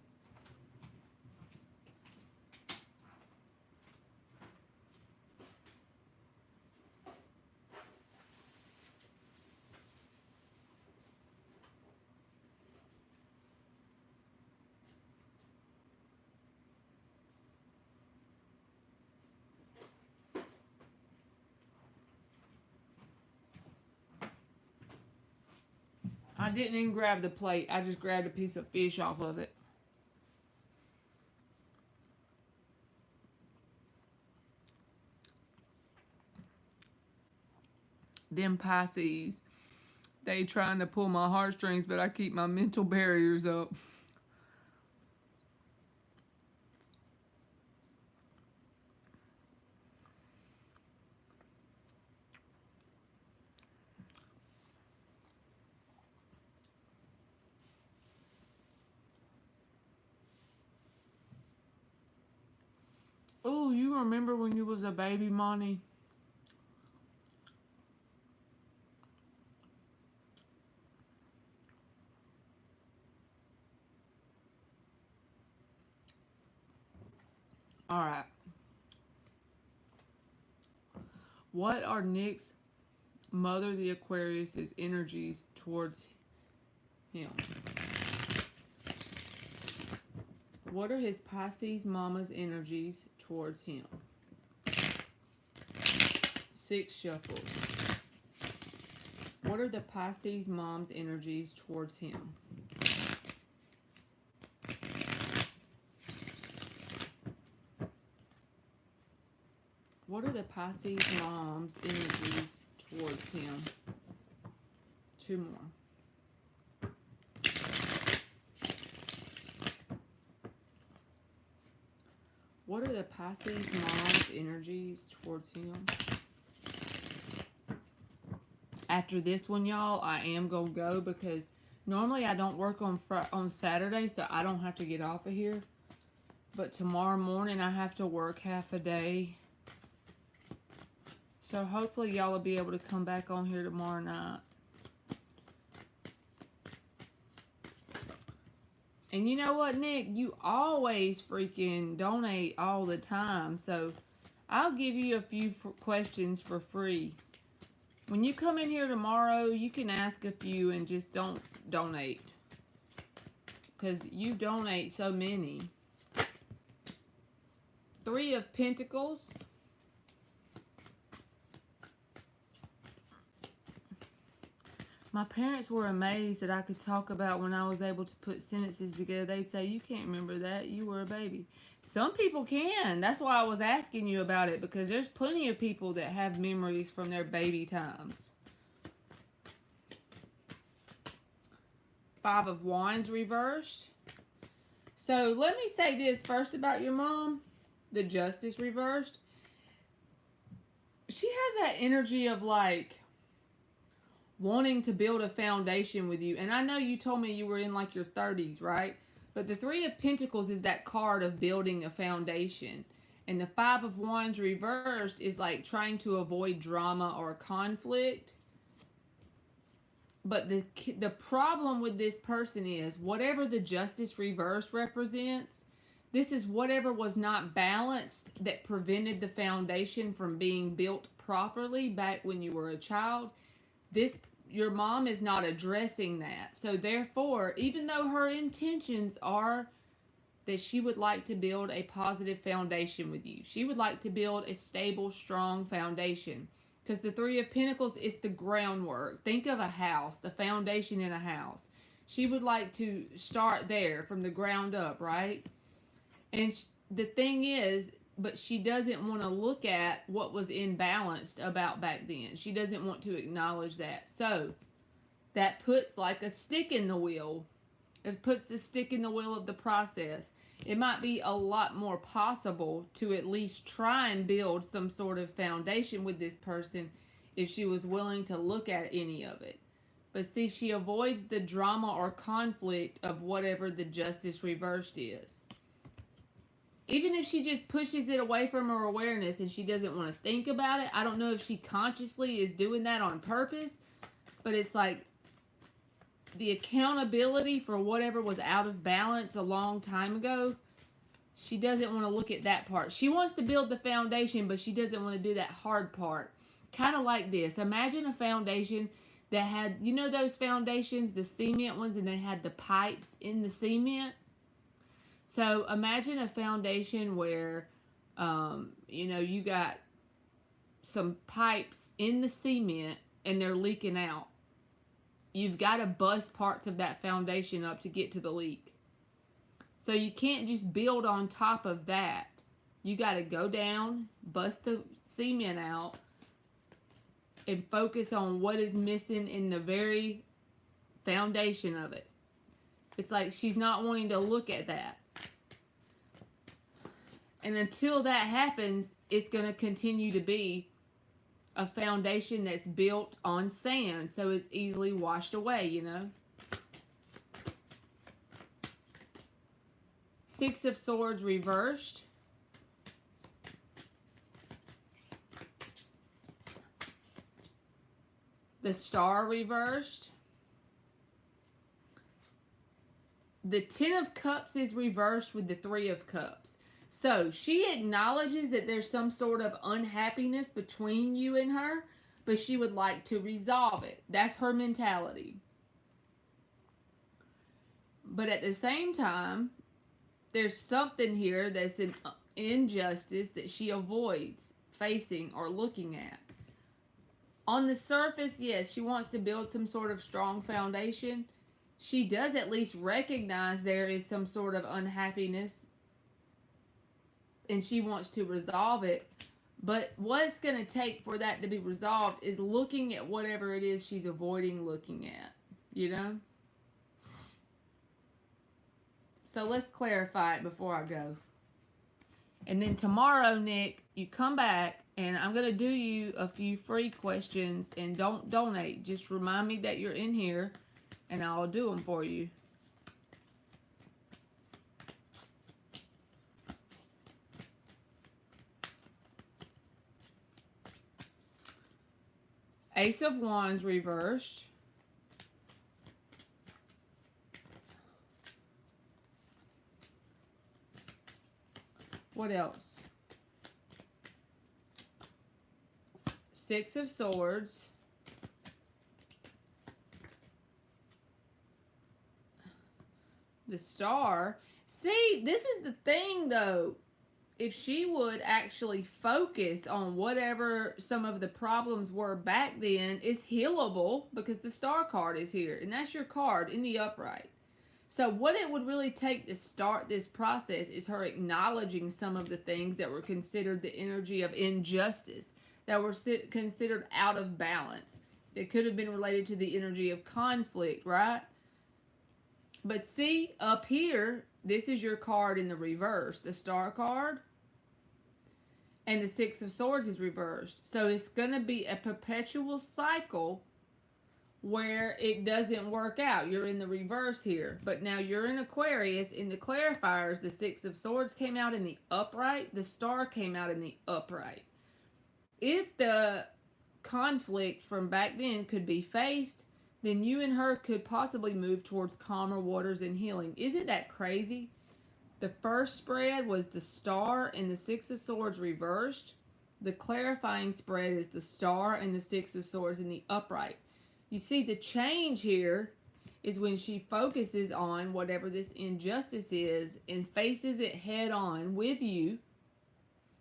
I didn't even grab the plate. I just grabbed a piece of fish off of it. Them Pisces, they trying to pull my heartstrings, but I keep my mental barriers up. Oh, you remember when you was a baby, Monty? Alright. What are Nick's mother, the Aquarius's energies towards him? What are his Pisces mama's energies towards him? 6 shuffles. What are the Pisces mom's energies towards him? What are the Pisces mom's energies towards him? 2 more. What are the Pisces mom's energies towards him? After this one, y'all, I am going to go because normally I don't work on Saturday, so I don't have to get off of here. But tomorrow morning I have to work half a day. So hopefully y'all will be able to come back on here tomorrow night. And you know what, Nick? You always freaking donate all the time. So I'll give you a few questions for free. When you come in here tomorrow, you can ask a few and just don't donate. Because you donate so many. 3 of Pentacles. My parents were amazed that I could talk about when I was able to put sentences together. They'd say, you can't remember that. You were a baby. Some people can. That's why I was asking you about it, because there's plenty of people that have memories from their baby times. 5 of Wands reversed. So let me say this first about your mom. The Justice reversed. She has that energy of like wanting to build a foundation with you. And I know you told me you were in like your 30s, right? But the 3 of Pentacles is that card of building a foundation. And the Five of Wands reversed is like trying to avoid drama or conflict. But the problem with this person is whatever the Justice reverse represents, this is whatever was not balanced that prevented the foundation from being built properly back when you were a child. This your mom is not addressing that. So therefore, even though her intentions are that she would like to build a positive foundation with you, she would like to build a stable, strong foundation. Because the Three of Pentacles is the groundwork. Think of a house, the foundation in a house. She would like to start there from the ground up, right? And the thing is, but she doesn't want to look at what was imbalanced about back then. She doesn't want to acknowledge that. So that puts like a stick in the wheel. It puts the stick in the wheel of the process. It might be a lot more possible to at least try and build some sort of foundation with this person if she was willing to look at any of it. But see, she avoids the drama or conflict of whatever the Justice reversed is. Even if she just pushes it away from her awareness and she doesn't want to think about it, I don't know if she consciously is doing that on purpose, but it's like the accountability for whatever was out of balance a long time ago, she doesn't want to look at that part. She wants to build the foundation, but she doesn't want to do that hard part. Kind of like this. Imagine a foundation that had, you know those foundations, the cement ones, and they had the pipes in the cement? So imagine a foundation where, you got some pipes in the cement and they're leaking out. You've got to bust parts of that foundation up to get to the leak. So you can't just build on top of that. You got to go down, bust the cement out, and focus on what is missing in the very foundation of it. It's like she's not wanting to look at that. And until that happens, it's going to continue to be a foundation that's built on sand, so it's easily washed away, you know. Six of Swords reversed. The Star reversed. The Ten of Cups is reversed with the Three of Cups. So she acknowledges that there's some sort of unhappiness between you and her, but she would like to resolve it. That's her mentality. But at the same time, there's something here that's an injustice that she avoids facing or looking at. On the surface, yes, she wants to build some sort of strong foundation. She does at least recognize there is some sort of unhappiness and she wants to resolve it. But what it's going to take for that to be resolved is looking at whatever it is she's avoiding looking at, you know? So let's clarify it before I go. And then tomorrow, Nick, you come back and I'm going to do you a few free questions, and don't donate. Just remind me that you're in here and I'll do them for you. Ace of Wands reversed. What else? Six of Swords. The Star. See, this is the thing though. If she would actually focus on whatever some of the problems were back then, it's healable because the Star card is here. And that's your card in the upright. So what it would really take to start this process is her acknowledging some of the things that were considered the energy of injustice, that were considered out of balance. It could have been related to the energy of conflict, right? But see, up here, this is your card in the reverse, the Star card. And the Six of Swords is reversed. So it's going to be a perpetual cycle where it doesn't work out. You're in the reverse here. But now you're in Aquarius. In the clarifiers, the Six of Swords came out in the upright. The Star came out in the upright. If the conflict from back then could be faced, then you and her could possibly move towards calmer waters and healing. Isn't that crazy? The first spread was the Star and the Six of Swords reversed. The clarifying spread is the Star and the Six of Swords in the upright. You see, the change here is when she focuses on whatever this injustice is and faces it head on with you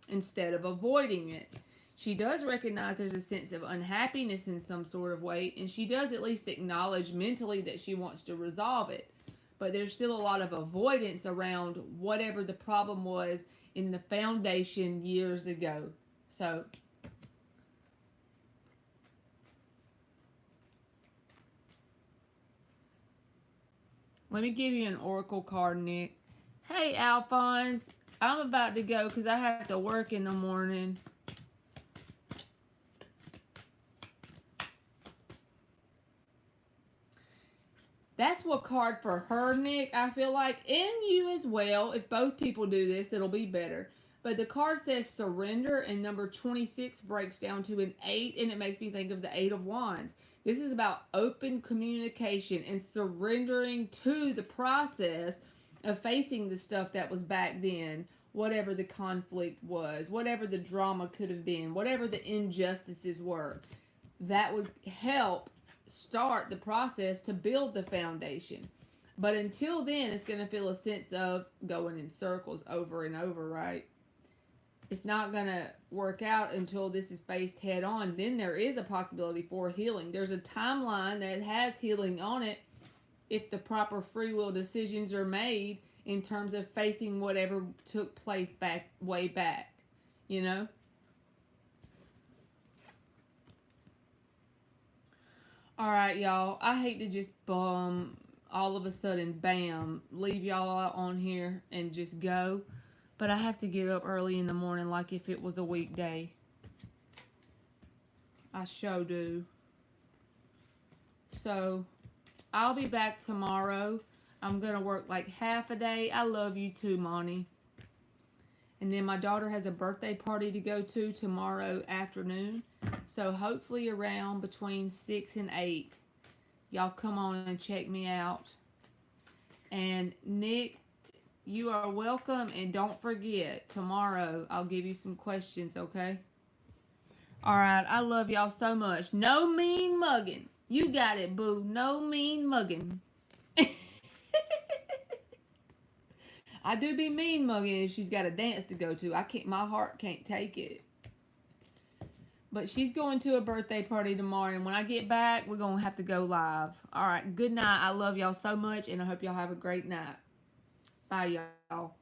instead of avoiding it. She does recognize there's a sense of unhappiness in some sort of way, and she does at least acknowledge mentally that she wants to resolve it. But there's still a lot of avoidance around whatever the problem was in the foundation years ago. So let me give you an oracle card, Nick. Hey, Alphonse. I'm about to go because I have to work in the morning. That's what card for her, Nick, I feel like. And you as well. If both people do this, it'll be better. But the card says surrender, and number 26 breaks down to an 8, and it makes me think of the 8 of Wands. This is about open communication and surrendering to the process of facing the stuff that was back then, whatever the conflict was, whatever the drama could have been, whatever the injustices were. That would help start the process to build the foundation. But until then, it's going to feel a sense of going in circles over and over, right? It's not going to work out until this is faced head on. Then there is a possibility for healing. There's a timeline that has healing on it if the proper free will decisions are made in terms of facing whatever took place way back, you know? Alright, y'all. I hate to just all of a sudden, bam, leave y'all out on here and just go. But I have to get up early in the morning like if it was a weekday. I sure do. So, I'll be back tomorrow. I'm going to work like half a day. I love you too, Monty. And then my daughter has a birthday party to go to tomorrow afternoon. So hopefully around between 6 and 8, y'all come on and check me out. And Nick, you are welcome. And don't forget, tomorrow I'll give you some questions, okay? Alright, I love y'all so much. No mean mugging. You got it, boo. No mean mugging. I do be mean mugging if she's got a dance to go to. My heart can't take it. But she's going to a birthday party tomorrow, and when I get back, we're going to have to go live. All right, good night. I love y'all so much, and I hope y'all have a great night. Bye, y'all.